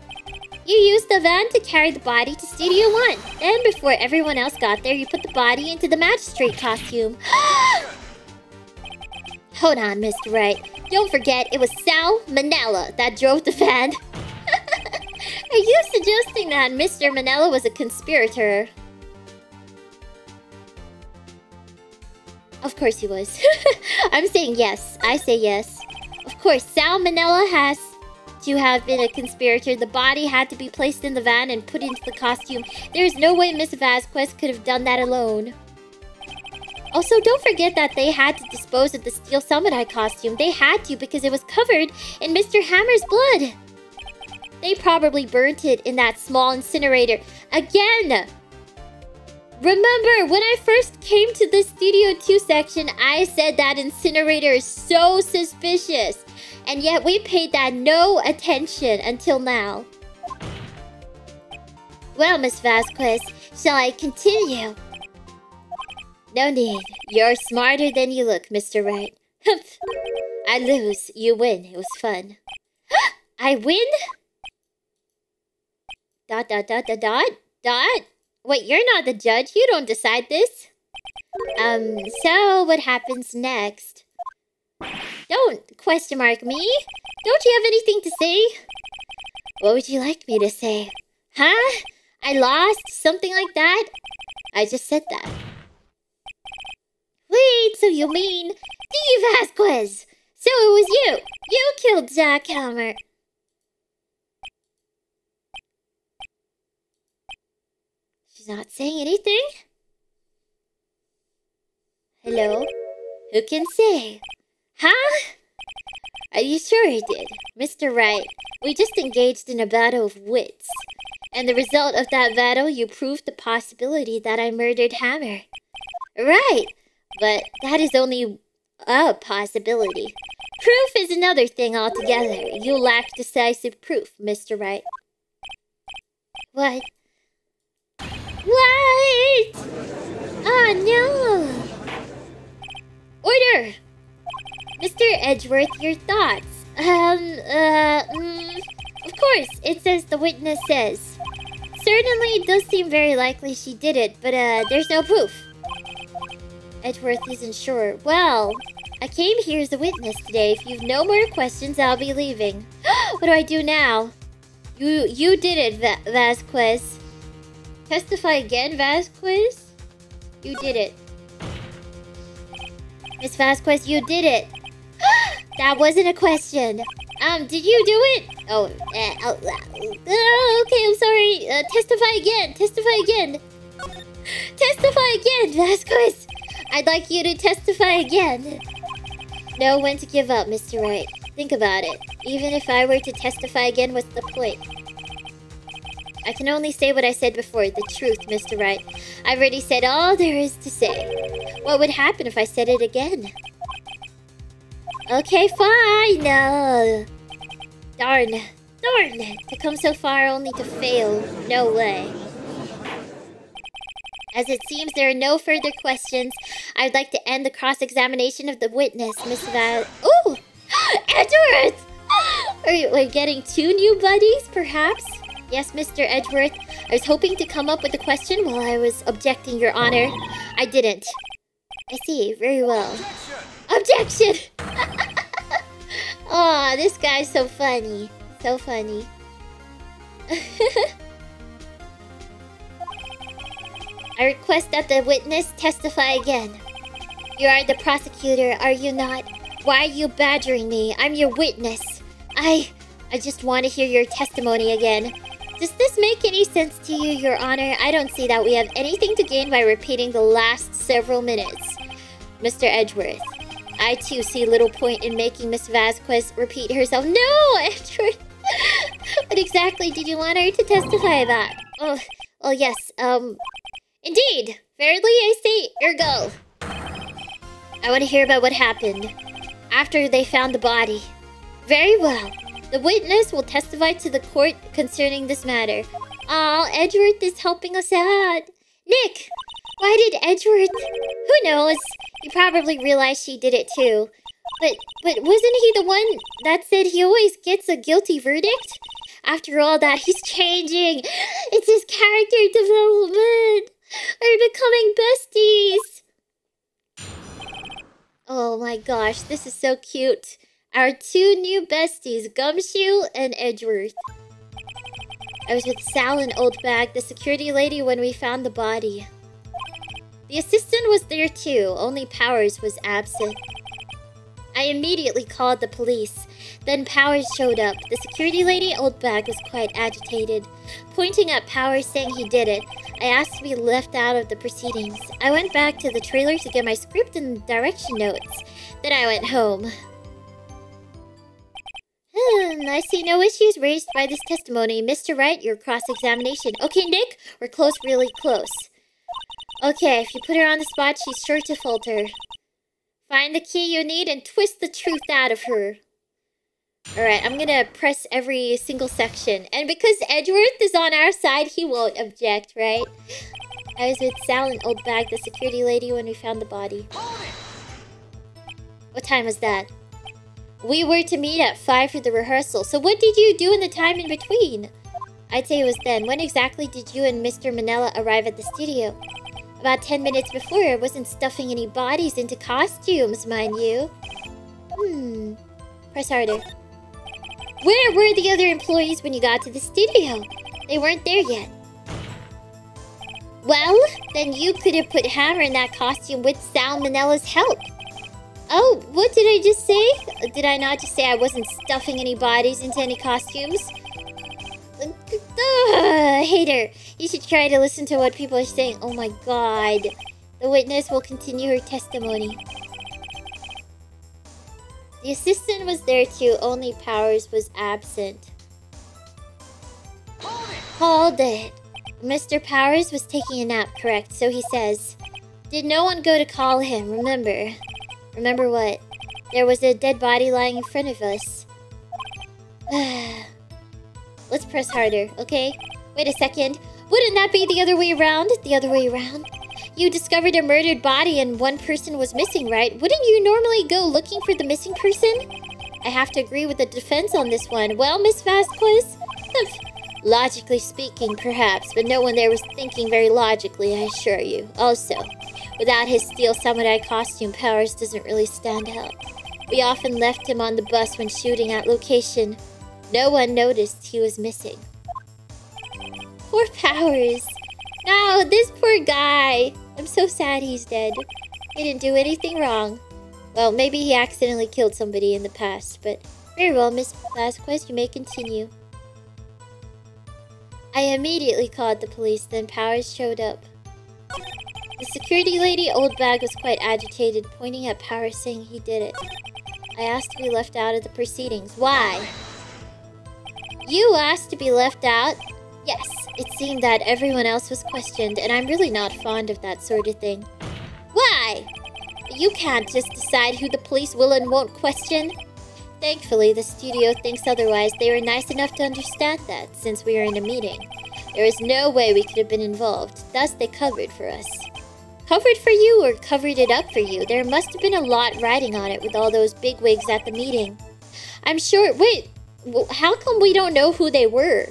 You used the van to carry the body to Studio One. Then, before everyone else got there, you put the body into the magistrate costume. Hold on, Mr. Wright. Don't forget, it was Sal Manella that drove the van. Are you suggesting that Mr. Manella was a conspirator? Of course he was. I'm saying yes. I say yes. Of course, Sal Manella has to have been a conspirator. The body had to be placed in the van and put into the costume. There is no way Miss Vasquez could have done that alone. Also, don't forget that they had to dispose of the Steel Samurai costume. They had to because it was covered in Mr. Hammer's blood. They probably burnt it in that small incinerator. Again! Remember, when I first came to the Studio 2 section, I said that incinerator is so suspicious. And yet we paid that no attention until now. Well, Miss Vasquez, shall I continue? No need. You're smarter than you look, Mr. Wright. I lose. You win. It was fun. I win? ... Wait, you're not the judge. You don't decide this. So what happens next? Don't question mark me. Don't you have anything to say? What would you like me to say? Huh? I lost? Something like that? I just said that. Wait, so you mean D. Vasquez? So it was you. You killed Jack Hammer. She's not saying anything? Hello? Who can say? Huh? Are you sure he did? Mr. Wright, we just engaged in a battle of wits. And the result of that battle, you proved the possibility that I murdered Hammer. Right. But that is only a possibility. Proof is another thing altogether. You lack decisive proof, Mr. Wright. What? What? Oh, no. Order! Mr. Edgeworth, your thoughts. Of course, it says the witness says. Certainly, it does seem very likely she did it, but there's no proof. Edgeworth isn't sure. Well, I came here as a witness today. If you've no more questions, I'll be leaving. What do I do now? You did it, Vasquez. Testify again, Vasquez? You did it. Miss Vasquez, you did it. That wasn't a question. Did you do it? Oh, okay, I'm sorry. Testify again. Testify again. Testify again, Vasquez. I'd like you to testify again. Know when to give up, Mr. Wright. Think about it. Even if I were to testify again, what's the point? I can only say what I said before, the truth, Mr. Wright. I've already said all there is to say. What would happen if I said it again? Okay, fine. Darn. To come so far only to fail. No way. As it seems there are no further questions, I'd like to end the cross-examination of the witness, Miss Ooh! Edgeworth! Are we getting 2 new buddies, perhaps? Yes, Mr. Edgeworth. I was hoping to come up with a question while I was objecting, Your Honor. I didn't. I see. Very well. Objection! Aw, this guy's so funny. So funny. I request that the witness testify again. You are the prosecutor, are you not? Why are you badgering me? I'm your witness. I just want to hear your testimony again. Does this make any sense to you, Your Honor? I don't see that we have anything to gain by repeating the last several minutes. Mr. Edgeworth, I too see little point in making Miss Vasquez repeat herself. No, Edgeworth! What exactly did you want her to testify about? Oh, well, yes, indeed. Verily I say, ergo. I want to hear about what happened after they found the body. Very well. The witness will testify to the court concerning this matter. Aw, Edgeworth is helping us out. Nick! Why did Edgeworth... Who knows? He probably realized she did it too. But wasn't he the one that said he always gets a guilty verdict? After all that, he's changing. It's his character development. We're becoming besties. Oh my gosh, this is so cute. Our 2 new besties, Gumshoe and Edgeworth. I was with Sal and Oldbag, the security lady, when we found the body. The assistant was there too, only Powers was absent. I immediately called the police. Then Powers showed up. The security lady, Oldbag, was quite agitated, pointing at Powers saying he did it. I asked to be left out of the proceedings. I went back to the trailer to get my script and direction notes. Then I went home. I see no issues raised by this testimony. Mr. Wright, your cross-examination. Okay, Nick, we're close, really close. Okay, if you put her on the spot, she's sure to falter. Find the key you need and twist the truth out of her. Alright, I'm gonna press every single section. And because Edgeworth is on our side, he won't object, right? I was with Sal and Oldbag, the security lady, when we found the body. What time was that? We were to meet at 5 for the rehearsal. So what did you do in the time in between? I'd say it was then. When exactly did you and Mr. Manella arrive at the studio? About 10 minutes before. I wasn't stuffing any bodies into costumes, mind you. Press harder. Where were the other employees when you got to the studio? They weren't there yet. Well, then you could have put Hammer in that costume with Sal Manella's help. Oh, what did I just say? Did I not just say I wasn't stuffing any bodies into any costumes? Hater, you should try to listen to what people are saying. Oh my god. The witness will continue her testimony. The assistant was there too, only Powers was absent. Hold it. Mr. Powers was taking a nap, correct? So he says. Did no one go to call him? Remember. Remember what? There was a dead body lying in front of us. Let's press harder, okay? Wait a second. Wouldn't that be the other way around? The other way around? You discovered a murdered body and one person was missing, right? Wouldn't you normally go looking for the missing person? I have to agree with the defense on this one. Well, Miss Vasquez? Logically speaking, perhaps, but no one there was thinking very logically, I assure you. Also, Without his steel samurai costume, Powers doesn't really stand out. We often left him on the bus when shooting at location. No one noticed he was missing. Poor Powers. No, this poor guy. I'm so sad he's dead. He didn't do anything wrong. Well, maybe he accidentally killed somebody in the past, but very well, Miss Vasquez, you may continue. I immediately called the police, then Powers showed up. The security lady, old bag, was quite agitated, pointing at Powers saying he did it. I asked to be left out of the proceedings. Why? You asked to be left out? Yes, it seemed that everyone else was questioned, and I'm really not fond of that sort of thing. Why? You can't just decide who the police will and won't question. Thankfully, the studio thinks otherwise. They were nice enough to understand that, since we were in a meeting. There is no way we could have been involved, thus they covered for us. Covered for you or covered it up for you? There must have been a lot riding on it with all those bigwigs at the meeting. I'm sure... Wait, how come we don't know who they were?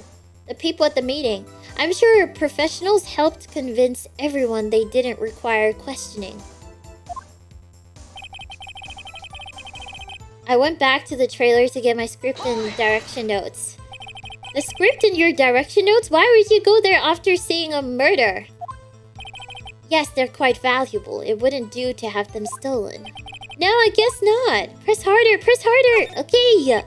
The people at the meeting. I'm sure professionals helped convince everyone they didn't require questioning. I went back to the trailer to get my script and direction notes. The script and your direction notes? Why would you go there after seeing a murder? Yes, they're quite valuable. It wouldn't do to have them stolen. No, I guess not. Press harder, press harder. Okay.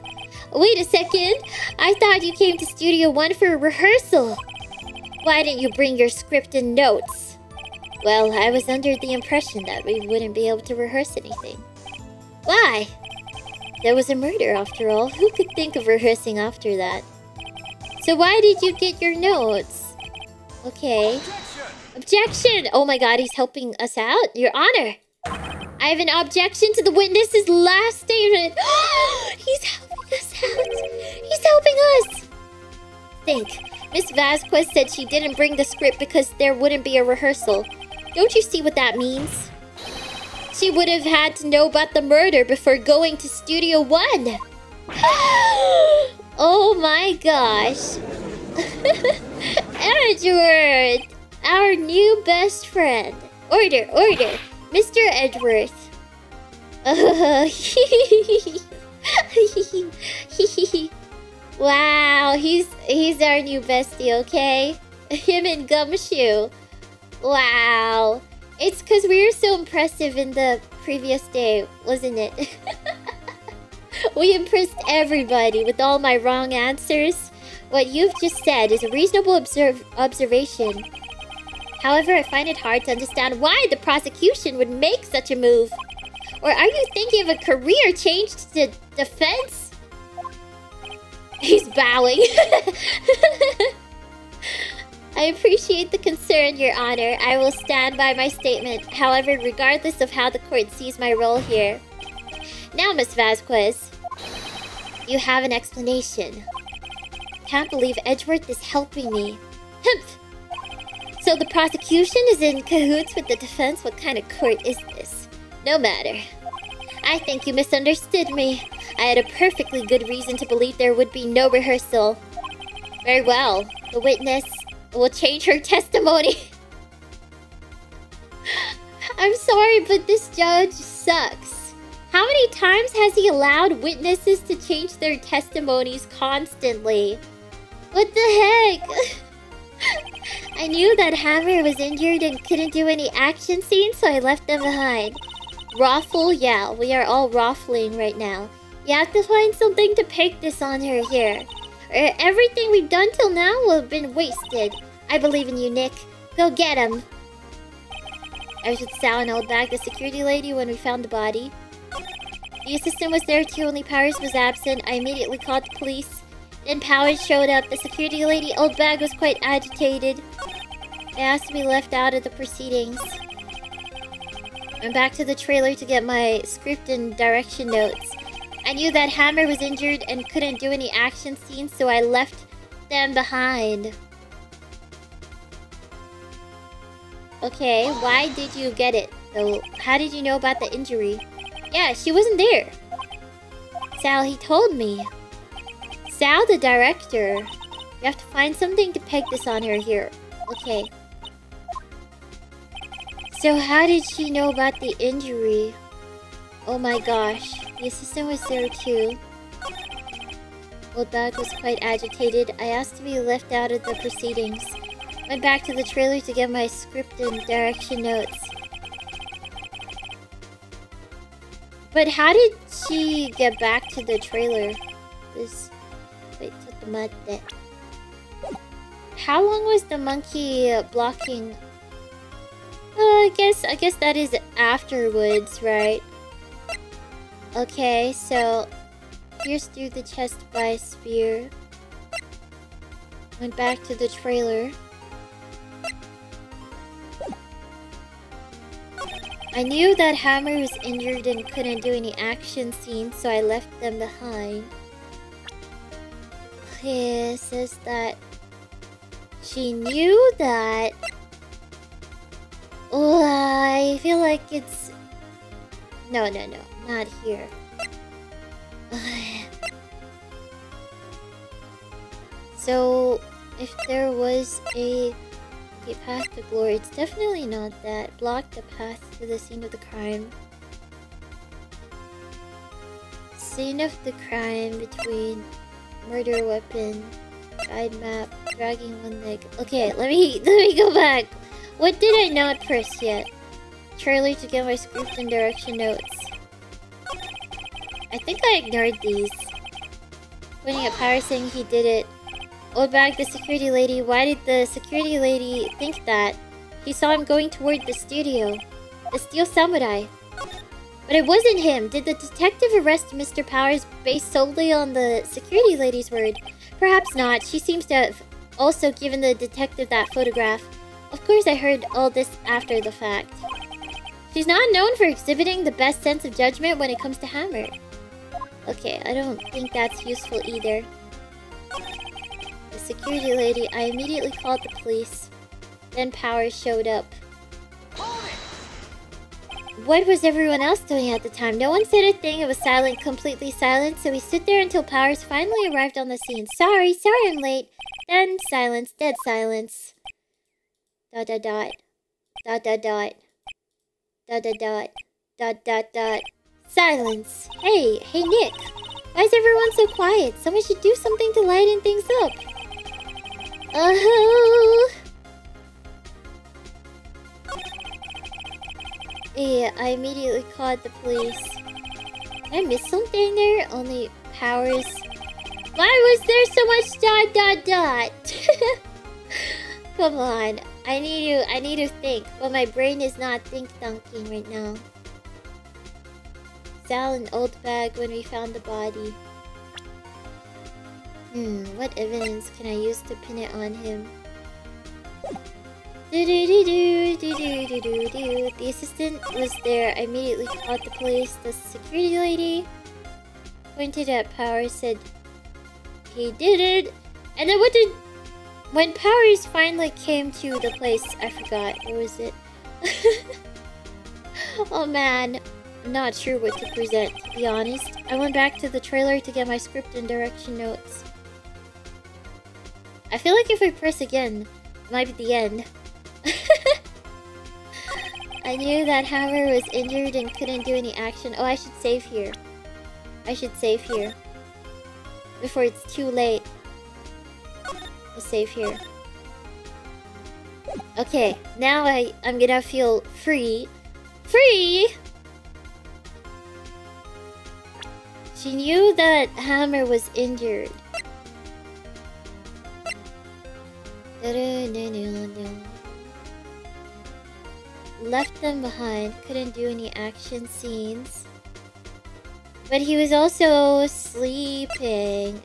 Wait a second. I thought you came to Studio 1 for a rehearsal. Why didn't you bring your script and notes? Well, I was under the impression that we wouldn't be able to rehearse anything. Why? There was a murder after all. Who could think of rehearsing after that? So why did you get your notes? Okay. Objection! Oh my god, he's helping us out? Your Honor! I have an objection to the witness's last statement. He's helping us out. He's helping us. Think. Miss Vasquez said she didn't bring the script because there wouldn't be a rehearsal. Don't you see what that means? She would have had to know about the murder before going to Studio 1. Oh my gosh. Edgeworth, our new best friend. Order, order. Mr. Edgeworth. Wow, he's our new bestie, okay? Him and Gumshoe. Wow. It's because we were so impressive in the previous day, wasn't it? We impressed everybody with all my wrong answers. What you've just said is a reasonable observation. However, I find it hard to understand why the prosecution would make such a move. Or are you thinking of a career change to defense? He's bowing. I appreciate the concern, Your Honor. I will stand by my statement. However, regardless of how the court sees my role here. Now, Miss Vasquez, you have an explanation. Can't believe Edgeworth is helping me. Humph! So the prosecution is in cahoots with the defense? What kind of court is this? No matter. I think you misunderstood me. I had a perfectly good reason to believe there would be no rehearsal. Very well. The witness will change her testimony. I'm sorry, but this judge sucks. How many times has he allowed witnesses to change their testimonies constantly? What the heck? I knew that Hammer was injured and couldn't do any action scenes, so I left them behind. Raffle? Yeah, we are all raffling right now. You have to find something to peg this on her here. Or everything we've done till now will have been wasted. I believe in you, Nick. Go get him. I was with Sal and Old Bag, the security lady, when we found the body. The assistant was there too, only Powers was absent. I immediately called the police. Then Powers showed up. The security lady, Old Bag, was quite agitated. I asked to be left out of the proceedings. I'm back to the trailer to get my script and direction notes. I knew that Hammer was injured and couldn't do any action scenes, so I left them behind. Okay, why did you get it? So, how did you know about the injury? Yeah, she wasn't there. Sal, he told me. Sal, the director. You have to find something to peg this on her here. Okay. So how did she know about the injury? Oh my gosh. The assistant was there too. Old Bag was quite agitated. I asked to be left out of the proceedings. Went back to the trailer to get my script and direction notes. But how did she get back to the trailer? Wait, how long was the monkey blocking? I guess that is afterwards, right? Okay, so pierced through the chest by a spear. Went back to the trailer. I knew that Hammer was injured and couldn't do any action scenes, so I left them behind. Okay, it says that she knew that. Oh, I feel like it's... No, not here. So, if there was a path to glory, it's definitely not that. Blocked the path to the scene of the crime. Scene of the crime between murder weapon, guide map, dragging one leg. Okay, let me go back. What did I not press yet? Trailer to get my script and direction notes. I think I ignored these. Pointing at Power saying he did it. Old Bag, the security lady. Why did the security lady think that? He saw him going toward the studio. The Steel Samurai. But it wasn't him. Did the detective arrest Mr. Powers based solely on the security lady's word? Perhaps not. She seems to have also given the detective that photograph. Of course I heard all this after the fact. She's not known for exhibiting the best sense of judgment when it comes to Hammer. Okay, I don't think that's useful either. The security lady, I immediately called the police. Then Powers showed up. What was everyone else doing at the time? No one said a thing. It was silent, completely silent. So we stood there until Powers finally arrived on the scene. Sorry I'm late. Then silence, dead silence. ... Silence. Hey Nick. Why is everyone so quiet? Someone should do something to lighten things up. Yeah, I immediately called the police. Did I miss something there? Only Powers. Why was there so much ... Come on. I need to think, but my brain is not think-dunking right now. Sal and Old Bag when we found the body. What evidence can I use to pin it on him? The assistant was there. I immediately called the police. The security lady pointed at Powers, said he did it. And then when Powers finally came to the place, I forgot. What was it? Oh man. I'm not sure what to present, to be honest. I went back to the trailer to get my script and direction notes. I feel like if I press again, it might be the end. I knew that Hammer was injured and couldn't do any action. Oh, I should save here. Before it's too late. I'll save here. Okay, now I'm gonna feel free. She knew that Hammer was injured. Left them behind. Couldn't do any action scenes. But he was also sleeping.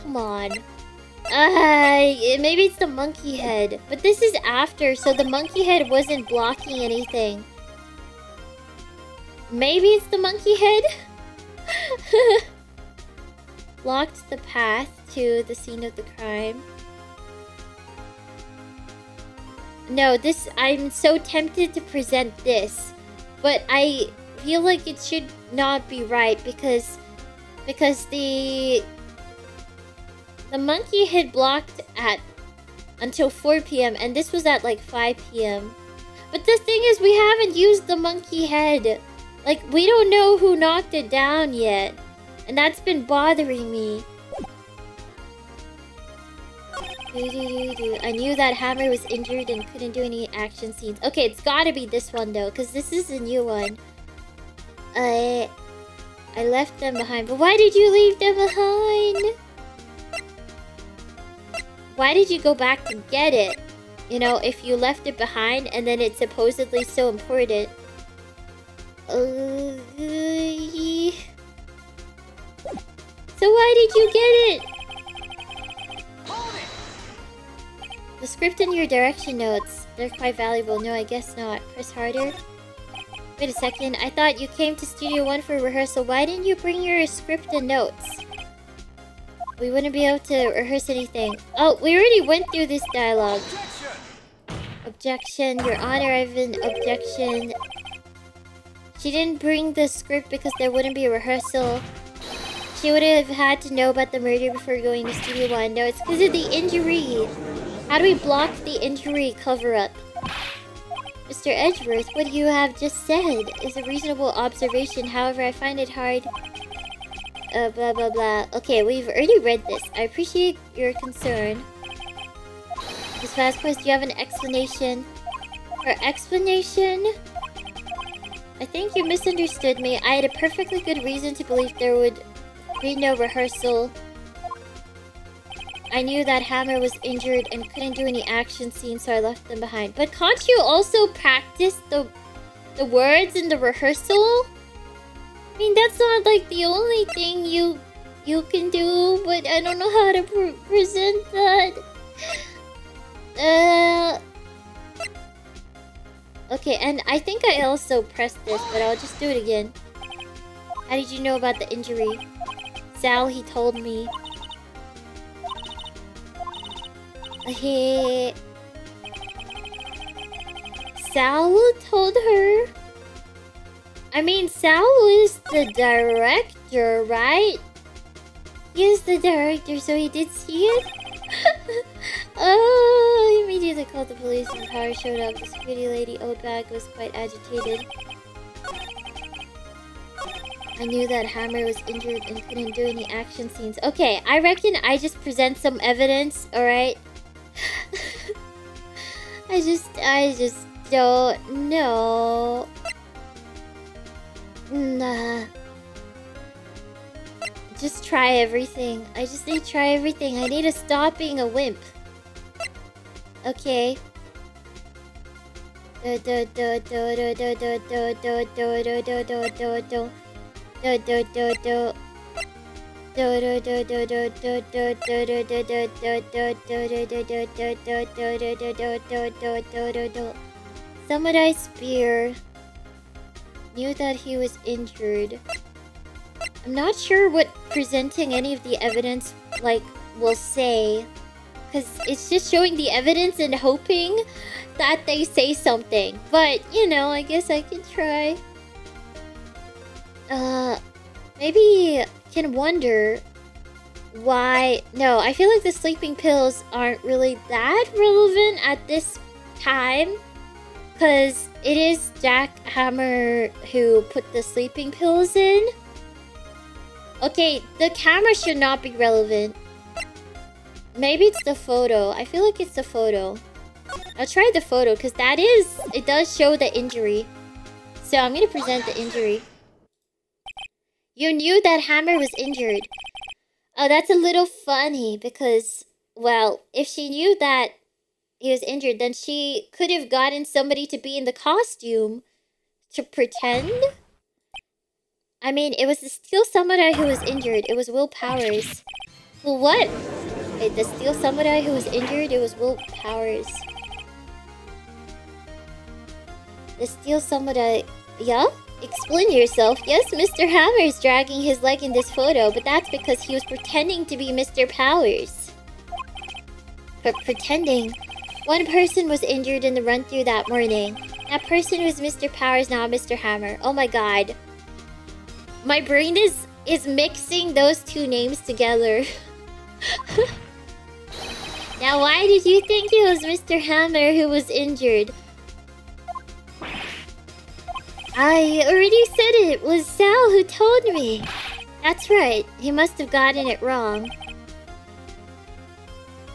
Come on. Maybe it's the monkey head. But this is after, so the monkey head wasn't blocking anything. Maybe it's the monkey head? Blocked the path to the scene of the crime. No, I'm so tempted to present this. But I feel like it should not be right because the monkey had blocked at until 4 p.m. and this was at like 5 p.m. But the thing is, we haven't used the monkey head. Like, we don't know who knocked it down yet. And that's been bothering me. I knew that Hammer was injured and couldn't do any action scenes. Okay, it's gotta be this one though, because this is a new one. I left them behind. But why did you leave them behind? Why did you go back to get it? You know, if you left it behind and then it's supposedly so important. So why did you get it? The script in your direction notes. They're quite valuable. No, I guess not. Press harder. Wait a second. I thought you came to Studio 1 for rehearsal. Why didn't you bring your script and notes? We wouldn't be able to rehearse anything. Oh, we already went through this dialogue. Objection. Your Honor, I have an objection. She didn't bring the script because there wouldn't be a rehearsal. She would have had to know about the murder before going to Studio 1. No, it's because of the injury. How do we block the injury cover-up? Mr. Edgeworth, what you have just said is a reasonable observation. However, I find it hard... blah blah blah. Okay, we've already read this. I appreciate your concern. Miss Vasquez, do you have an explanation? Her explanation? I think you misunderstood me. I had a perfectly good reason to believe there would be no rehearsal. I knew that Hammer was injured and couldn't do any action scenes, so I left them behind. But can't you also practice the words in the rehearsal? I mean, that's not like the only thing you can do, but I don't know how to present that. Okay, and I think I also pressed this, but I'll just do it again. How did you know about the injury? Sal, he told me. Hey. Sal told her? I mean, Sal is the director, right? He is the director, so he did see it? Oh, he immediately called the police and Power showed up. The security lady, Oldbag, was quite agitated. I knew that Hammer was injured and couldn't do any action scenes. Okay, I reckon I just present some evidence, alright? I just don't know. Nah. Just try everything. I just need to try everything. I need to stop being a wimp. Okay. Samurai Spear. Knew that he was injured. I'm not sure what presenting any of the evidence, like, will say. Because it's just showing the evidence and hoping that they say something. But, you know, I guess I can try. Maybe can wonder why... No, I feel like the sleeping pills aren't really that relevant at this time. Because it is Jack Hammer who put the sleeping pills in. Okay, the camera should not be relevant. Maybe it's the photo. I feel like it's the photo. I'll try the photo because that is... It does show the injury. So I'm going to present the injury. You knew that Hammer was injured. Oh, that's a little funny because... Well, if she knew that he was injured, then she could have gotten somebody to be in the costume to pretend. I mean, it was the Steel Samurai who was injured. It was Will Powers. Well, what? Wait, the Steel Samurai who was injured, it was Will Powers. The Steel Samurai... Yeah? Explain yourself. Yes, Mr. Hammer is dragging his leg in this photo, but that's because he was pretending to be Mr. Powers. Pretending? One person was injured in the run-through that morning. That person was Mr. Powers, not Mr. Hammer. Oh my god. My brain is mixing those two names together. Now, why did you think it was Mr. Hammer who was injured? I already said it was Sal who told me. That's right. He must have gotten it wrong.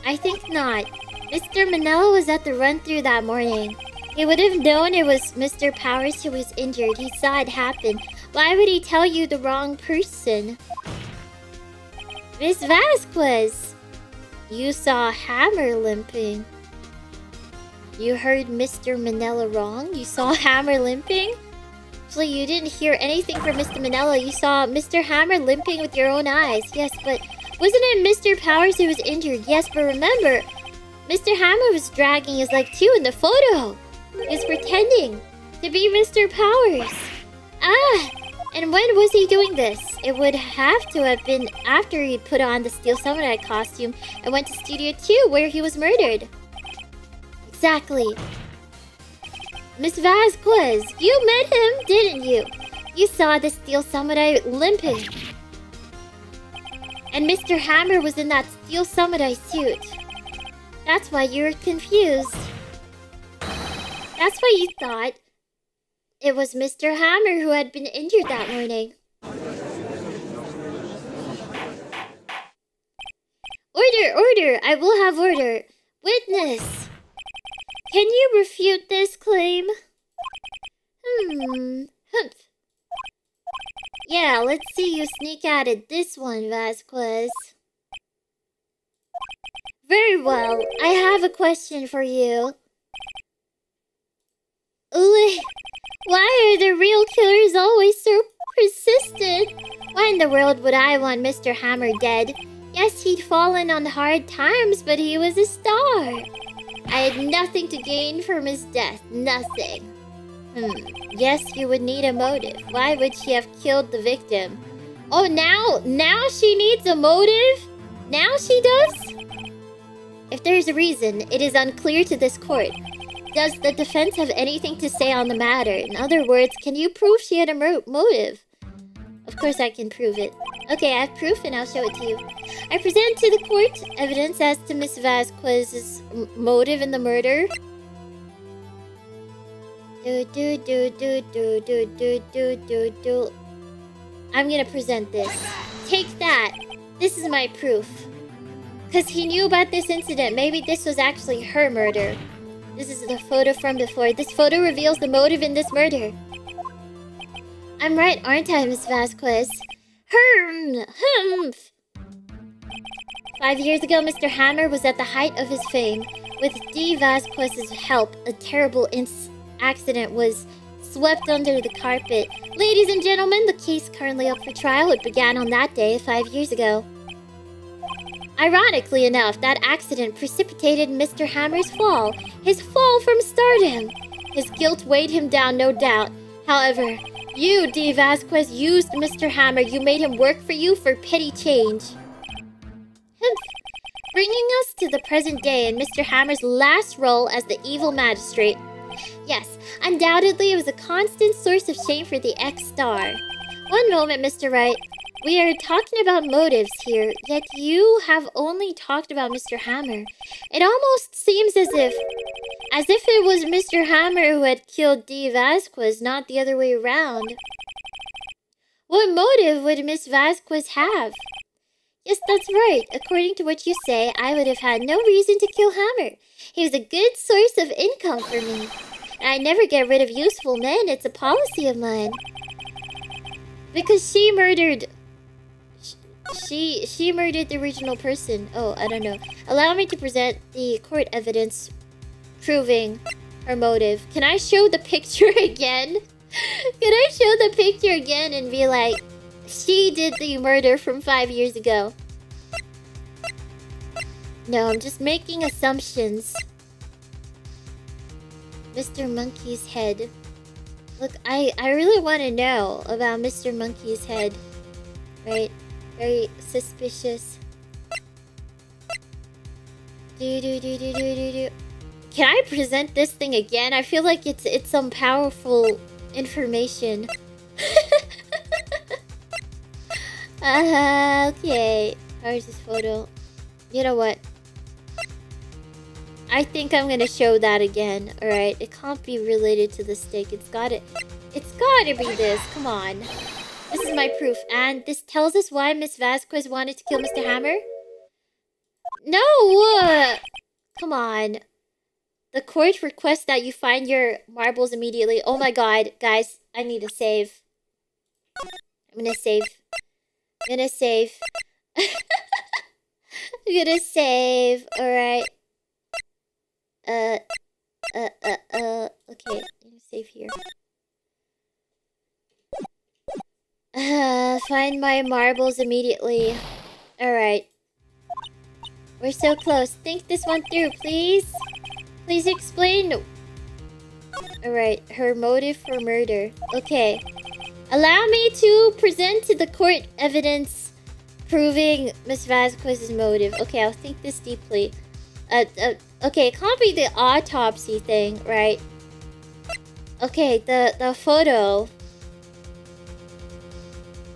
I think not. Mr. Manila was at the run-through that morning. He would have known it was Mr. Powers who was injured. He saw it happen. Why would he tell you the wrong person? Miss Vasquez, you saw Hammer limping. You heard Mr. Manila wrong? You saw Hammer limping? Actually, you didn't hear anything from Mr. Manila. You saw Mr. Hammer limping with your own eyes. Yes, but wasn't it Mr. Powers who was injured? Yes, but remember, Mr. Hammer was dragging his leg too in the photo. He was pretending to be Mr. Powers. Ah, and when was he doing this? It would have to have been after he put on the Steel Samurai costume and went to Studio 2 where he was murdered. Exactly. Miss Vasquez, you met him, didn't you? You saw the Steel Samurai limping. And Mr. Hammer was in that Steel Samurai suit. That's why you were confused. That's why you thought it was Mr. Hammer who had been injured that morning. Order, order! I will have order. Witness! Can you refute this claim? Humph. Yeah, let's see you sneak out of this one, Vasquez. Very well. I have a question for you. Why are the real killers always so persistent? Why in the world would I want Mr. Hammer dead? Yes, he'd fallen on hard times, but he was a star. I had nothing to gain from his death. Nothing. Yes, you would need a motive. Why would she have killed the victim? Oh, now she needs a motive? Now she does? If there's a reason, it is unclear to this court. Does the defense have anything to say on the matter? In other words, can you prove she had a motive? Of course I can prove it. Okay, I have proof and I'll show it to you. I present to the court evidence as to Miss Vasquez's motive in the murder. I'm gonna present this. Take that. This is my proof. Because he knew about this incident. Maybe this was actually her murder. This is the photo from before. This photo reveals the motive in this murder. I'm right, aren't I, Miss Vasquez? Humph. 5 years ago, Mr. Hammer was at the height of his fame. With D. Vasquez's help, a terrible accident was swept under the carpet. Ladies and gentlemen, the case currently up for trial. It began on that day 5 years ago. Ironically enough, that accident precipitated Mr. Hammer's fall. His fall from stardom. His guilt weighed him down, no doubt. However, you, D. Vasquez, used Mr. Hammer. You made him work for you for petty change. Bringing us to the present day and Mr. Hammer's last role as the evil magistrate. Yes, undoubtedly it was a constant source of shame for the ex-star. One moment, Mr. Wright. We are talking about motives here, yet you have only talked about Mr. Hammer. It almost seems as if it was Mr. Hammer who had killed D. Vasquez, not the other way around. What motive would Miss Vasquez have? Yes, that's right. According to what you say, I would have had no reason to kill Hammer. He was a good source of income for me. And I never get rid of useful men. It's a policy of mine. Because she murdered... She murdered the original person. Oh, I don't know. Allow me to present the court evidence proving her motive. Can I show the picture again? Can I show the picture again and be like, she did the murder from 5 years ago? No, I'm just making assumptions. Mr. Monkey's head. Look, I really want to know about Mr. Monkey's head. Right? Very suspicious. Can I present this thing again? I feel like it's some powerful information. Okay. Where's this photo? You know what? I think I'm gonna show that again. Alright, it can't be related to the steak. It's gotta be this. Come on. This is my proof. And this tells us why Miss Vasquez wanted to kill Mr. Hammer? No! Come on. The court requests that you find your marbles immediately. Oh my god, guys, I need to save. I'm gonna save. I'm gonna save. I'm gonna save. Alright. Okay, I'm gonna save here. Find my marbles immediately. Alright. We're so close. Think this one through, please. Please explain. Alright, her motive for murder. Okay. Allow me to present to the court evidence proving Miss Vasquez's motive. Okay, I'll think this deeply. Okay, it can't be the autopsy thing, right? Okay, the photo.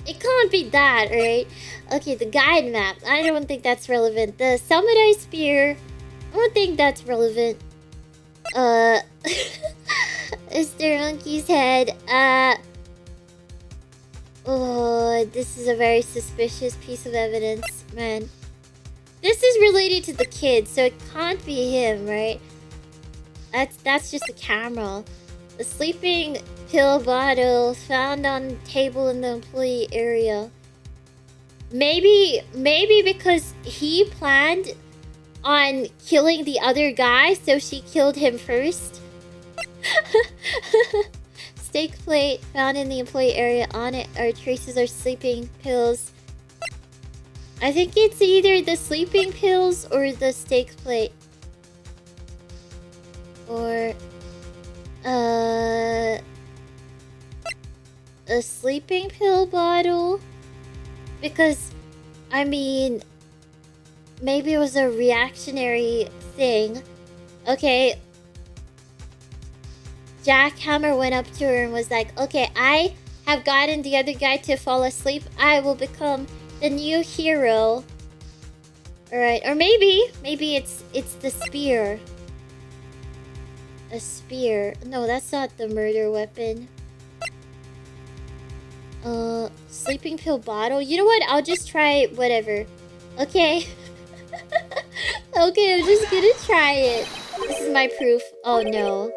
It can't be that, right? Okay, the guide map. I don't think that's relevant. The samurai spear. I don't think that's relevant. Mr. Monkey's head. Oh, this is a very suspicious piece of evidence, man. This is related to the kid, so it can't be him, right? That's just a camera. The sleeping pill bottle found on table in the employee area. Maybe because he planned on killing the other guy, so she killed him first. Steak plate found in the employee area. On it are traces of sleeping pills. I think it's either the sleeping pills or the steak plate. Or a sleeping pill bottle. Because, I mean, maybe it was a reactionary thing. Okay. Jackhammer went up to her and was like, okay, I have gotten the other guy to fall asleep. I will become the new hero. Alright, or maybe it's the spear. A spear. No, that's not the murder weapon. Sleeping pill bottle. You know what? I'll just try whatever. Okay. Okay, I'm just gonna try it. This is my proof. Oh no.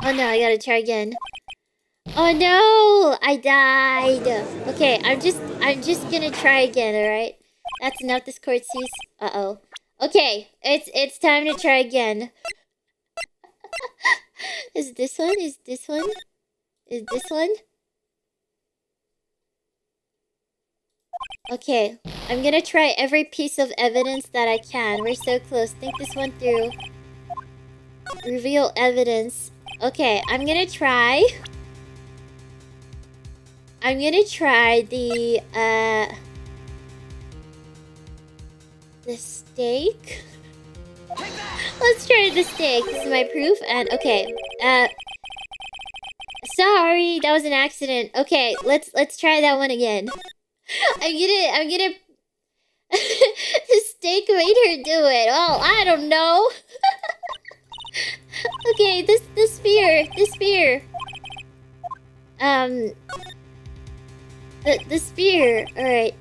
Oh no, I gotta try again. Oh no! I died. Okay, I'm just gonna try again, alright? That's enough, this court sees. Uh-oh. Okay, it's time to try again. Is this one? Is this one? Is this one? Okay, I'm gonna try every piece of evidence that I can. We're so close. Think this one through. Reveal evidence. Okay, I'm gonna try. I'm gonna try the steak. Let's try the steak. This is my proof. And okay, sorry, that was an accident. Okay, let's try that one again. I'm gonna. The steak made her do it. Oh, I don't know. Okay, the spear. The spear. All right.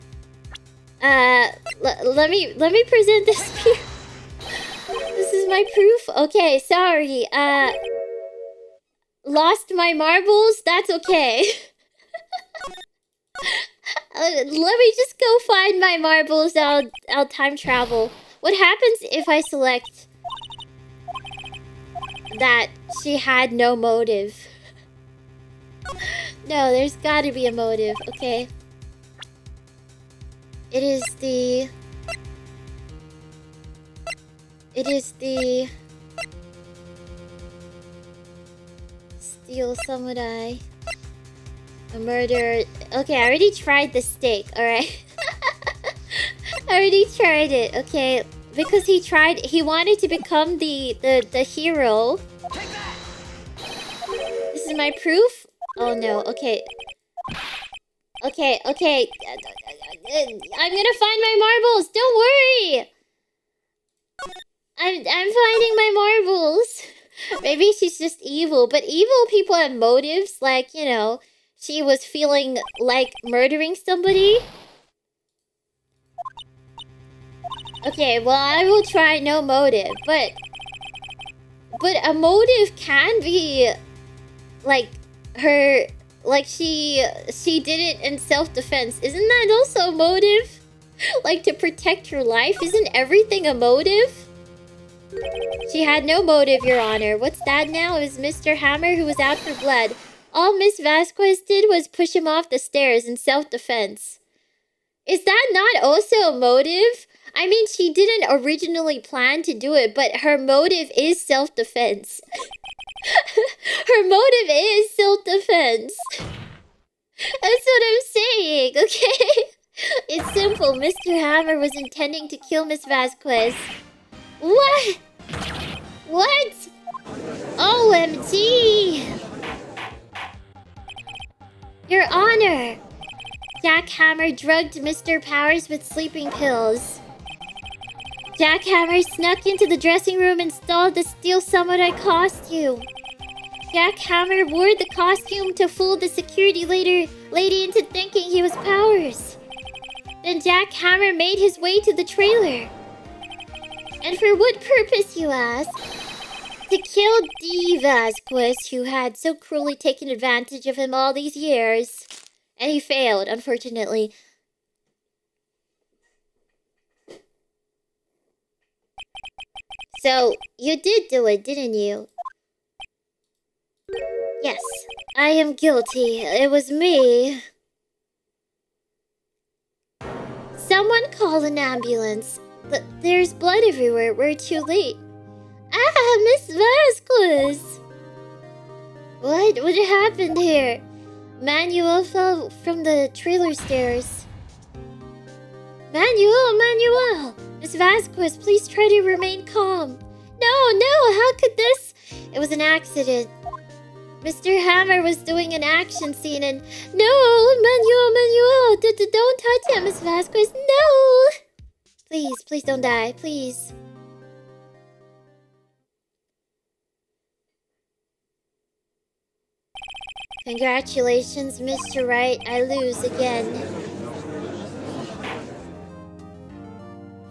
Let me present the spear. This is my proof. Okay, sorry. Lost my marbles. That's okay. Let me just go find my marbles. I'll time travel. What happens if I select that she had no motive? No, there's gotta be a motive. Okay. It is the Steel Samurai. A murder. Okay, I already tried the steak, alright? I already tried it, okay. Because he wanted to become the hero. This is my proof? Oh no, okay. Okay. I'm gonna find my marbles, don't worry! I'm finding my marbles. Maybe she's just evil, but evil people have motives, like, you know, she was feeling like murdering somebody. Okay, well, I will try no motive, but a motive can be like her, like she did it in self-defense. Isn't that also a motive? Like to protect her life? Isn't everything a motive? She had no motive, Your Honor. What's that now? It was Mr. Hammer who was out for blood. All Miss Vasquez did was push him off the stairs in self-defense. Is that not also a motive? I mean, she didn't originally plan to do it, but her motive is self-defense. Her motive is self-defense. That's what I'm saying, okay? It's simple. Mr. Hammer was intending to kill Miss Vasquez. What? What? OMG! Your Honor! Jack Hammer drugged Mr. Powers with sleeping pills. Jack Hammer snuck into the dressing room and stole the steel samurai costume. Jack Hammer wore the costume to fool the security lady into thinking he was Powers. Then Jack Hammer made his way to the trailer. And for what purpose, you ask? To kill D. Vasquez, who had so cruelly taken advantage of him all these years. And he failed, unfortunately. So, you did do it, didn't you? Yes, I am guilty. It was me. Someone call an ambulance. There's blood everywhere. We're too late. Ah, Miss Vasquez! What happened here? Manuel fell from the trailer stairs. Manuel! Miss Vasquez, please try to remain calm. No, how could this? It was an accident. Mr. Hammer was doing an action scene and... No, Manuel, don't touch him, Miss Vasquez, no! Please don't die, please. Congratulations, Mr. Wright. I lose again.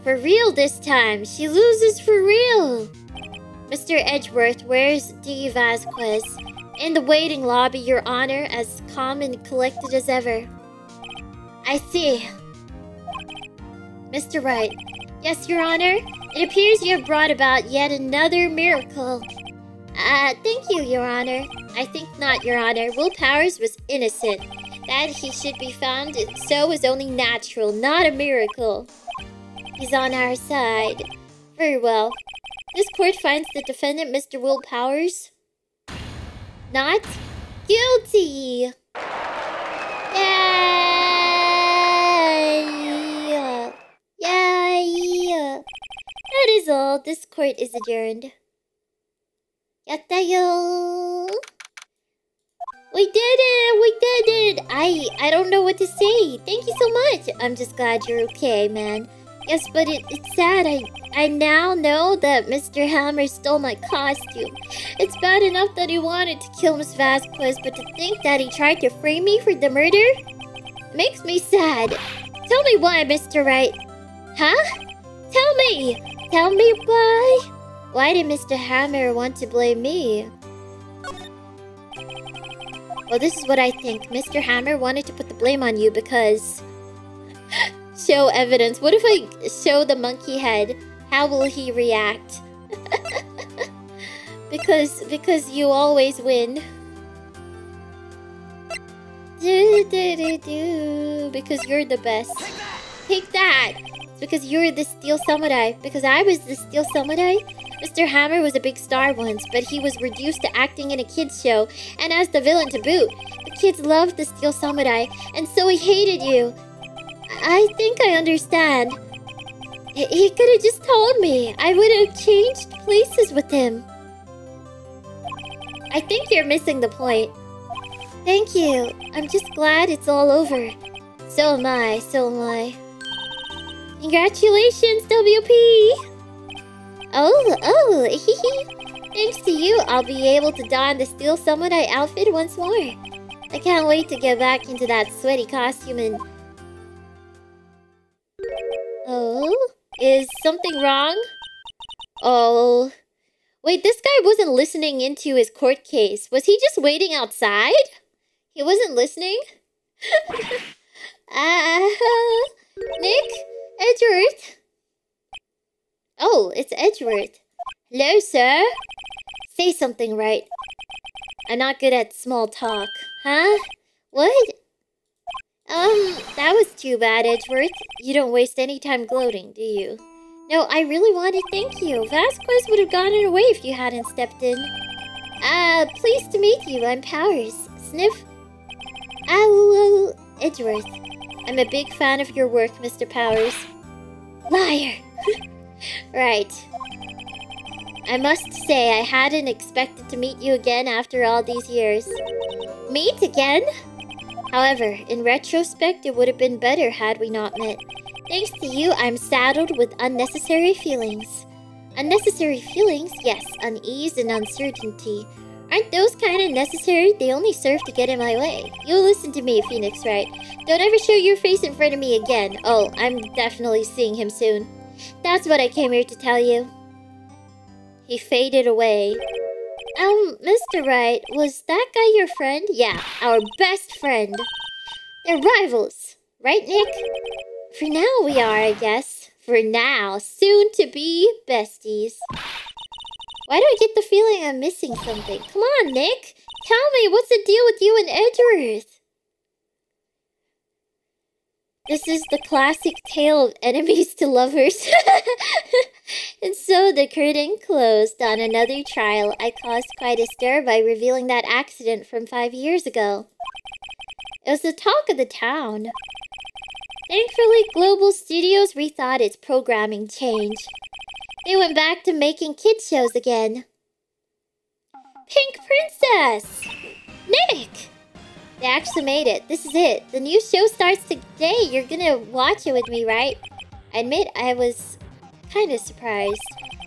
For real this time. She loses for real. Mr. Edgeworth, where's D. Vasquez? In the waiting lobby, Your Honor, as calm and collected as ever. I see. Mr. Wright. Yes, Your Honor. It appears you have brought about yet another miracle. Thank you, Your Honor. I think not, Your Honor. Will Powers was innocent. That he should be found so is only natural, not a miracle. He's on our side. Very well. This court finds the defendant, Mr. Will Powers, not guilty. Yay! That is all. This court is adjourned. Yattayo! We did it! I don't know what to say. Thank you so much. I'm just glad you're okay, man. Yes, but it's sad. I now know that Mr. Hammer stole my costume. It's bad enough that he wanted to kill Miss Vasquez, but to think that he tried to frame me for the murder makes me sad. Tell me why, Mr. Wright. Huh? Tell me why? Why did Mr. Hammer want to blame me? Well, this is what I think. Mr. Hammer wanted to put the blame on you because... show evidence. What if I show the monkey head? How will he react? because you always win. Because you're the best. Take that! It's because you're the Steel Samurai. Because I was the Steel Samurai? Mr. Hammer was a big star once, but he was reduced to acting in a kids show, and as the villain to boot. The kids loved the Steel Samurai, and so he hated you. I think I understand. He could have just told me. I would have changed places with him. I think you're missing the point. Thank you. I'm just glad it's all over. So am I. Congratulations, WP! Oh, thanks to you, I'll be able to don the Steel Samurai outfit once more. I can't wait to get back into that sweaty costume and... Oh? Is something wrong? Oh... Wait, this guy wasn't listening into his court case. Was he just waiting outside? He wasn't listening? Nick? Edgeworth? Oh, it's Edgeworth. Hello, sir? Say something right. I'm not good at small talk. Huh? What? That was too bad, Edgeworth. You don't waste any time gloating, do you? No, I really want to thank you. Vasquez would have gotten away if you hadn't stepped in. Pleased to meet you. I'm Powers. Sniff? Edgeworth. I'm a big fan of your work, Mr. Powers. Liar! Right. I must say, I hadn't expected to meet you again after all these years. Meet again? However, in retrospect, it would have been better had we not met. Thanks to you, I'm saddled with unnecessary feelings. Unnecessary feelings? Yes, unease and uncertainty. Aren't those kind of necessary? They only serve to get in my way. You'll listen to me, Phoenix Wright. Don't ever show your face in front of me again. Oh, I'm definitely seeing him soon. That's what I came here to tell you. He faded away. Mr. Wright, was that guy your friend? Yeah, our best friend. They're rivals, right, Nick? For now we are, I guess. For now, soon to be besties. Why do I get the feeling I'm missing something? Come on, Nick. Tell me, what's the deal with you and Edgeworth? This is the classic tale of enemies to lovers. And so the curtain closed on another trial. I caused quite a stir by revealing that accident from 5 years ago. It was the talk of the town. Thankfully, Global Studios rethought its programming change. They went back to making kids shows again. Pink Princess! Nick! They actually made it. This is it. The new show starts today. You're gonna watch it with me, right? I admit I was kind of surprised.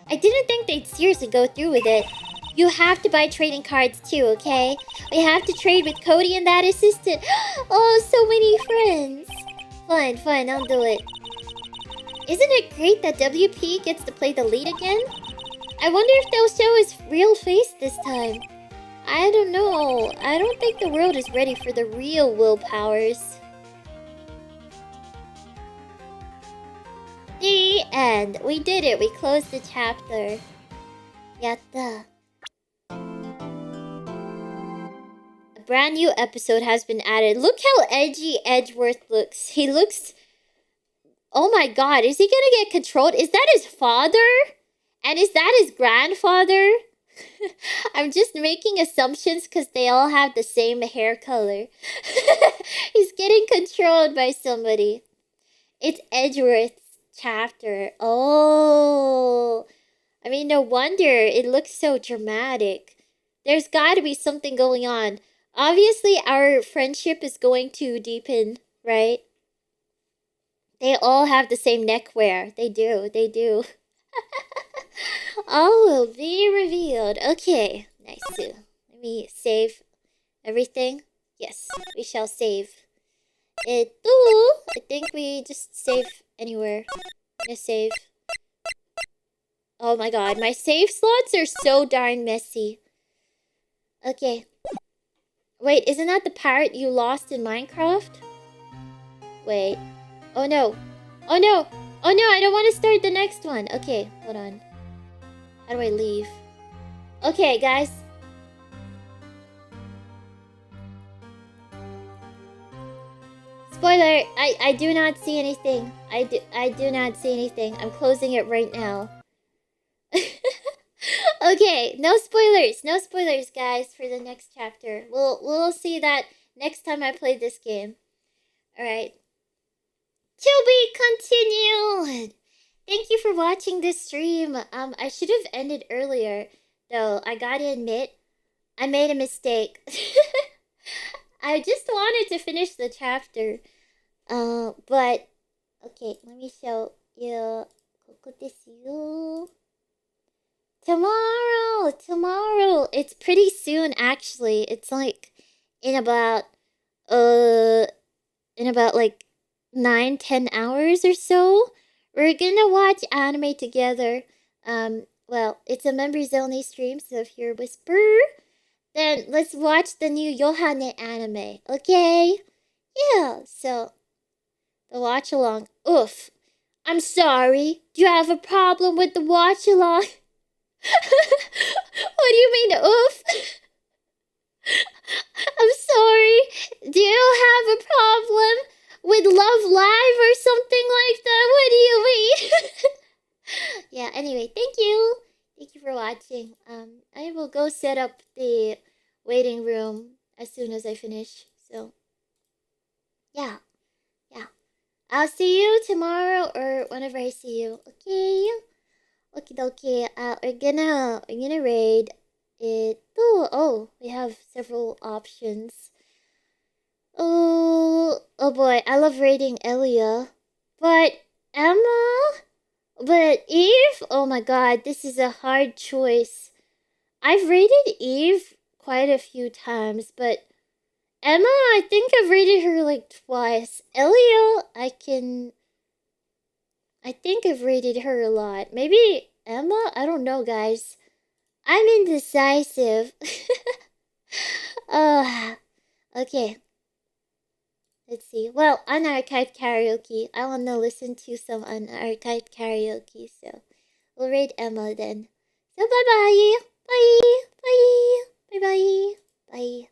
I didn't think they'd seriously go through with it. You have to buy trading cards too, okay? We have to trade with Cody and that assistant. Oh, so many friends. Fine, I'll do it. Isn't it great that WP gets to play the lead again? I wonder if they'll show his real face this time. I don't know. I don't think the world is ready for the real willpowers. The end. We did it. We closed the chapter. Yatta. A brand new episode has been added. Look how edgy Edgeworth looks. He looks... Oh my god, is he gonna get controlled? Is that his father? And is that his grandfather? I'm just making assumptions because they all have the same hair color. He's getting controlled by somebody. It's Edgeworth's chapter. Oh. I mean, no wonder it looks so dramatic. There's gotta be something going on. Obviously, our friendship is going to deepen, right? They all have the same neckwear. They do. All will be revealed. Okay, nice. Let me save everything. Yes, we shall save. I think we just save anywhere. I'm gonna save. Oh my god, my save slots are so darn messy. Okay. Wait, isn't that the parrot you lost in Minecraft? Wait. Oh no. Oh no! Oh no, I don't want to start the next one. Okay, hold on. How do I leave? Okay, guys. Spoiler, I do not see anything. I do not see anything. I'm closing it right now. Okay, no spoilers. No spoilers, guys, for the next chapter. We'll see that next time I play this game. Alright. To be continued! Thank you for watching this stream. I should have ended earlier, though. I gotta admit, I made a mistake. I just wanted to finish the chapter. But okay, let me show you. Tomorrow. It's pretty soon, actually. It's like in about like 9-10 hours or so. We're gonna watch anime together. Well, it's a members only stream, so if you're a whisperer, then let's watch the new Yohane anime, okay? Yeah, so the watch along. Oof. I'm sorry. Do you have a problem with the watch along? What do you mean, oof? I'm sorry. Do you have a problem with Love Live or something like that? What do you mean? Yeah, anyway, thank you. Thank you for watching. I will go set up the waiting room as soon as I finish. So, yeah. I'll see you tomorrow or whenever I see you. Okay? Okie dokie. We're gonna raid it. Oh, we have several options. Oh boy, I love raiding Elia. But Emma? But Eve? Oh my god, this is a hard choice. I've raided Eve quite a few times, but Emma, I think I've raided her like twice. Elia, I think I've raided her a lot. Maybe Emma? I don't know, guys. I'm indecisive. Okay. Let's see. Well, unarchived karaoke. I want to listen to some unarchived karaoke, so we'll raid Emma then. So bye-bye. Bye. Bye. Bye-bye. Bye.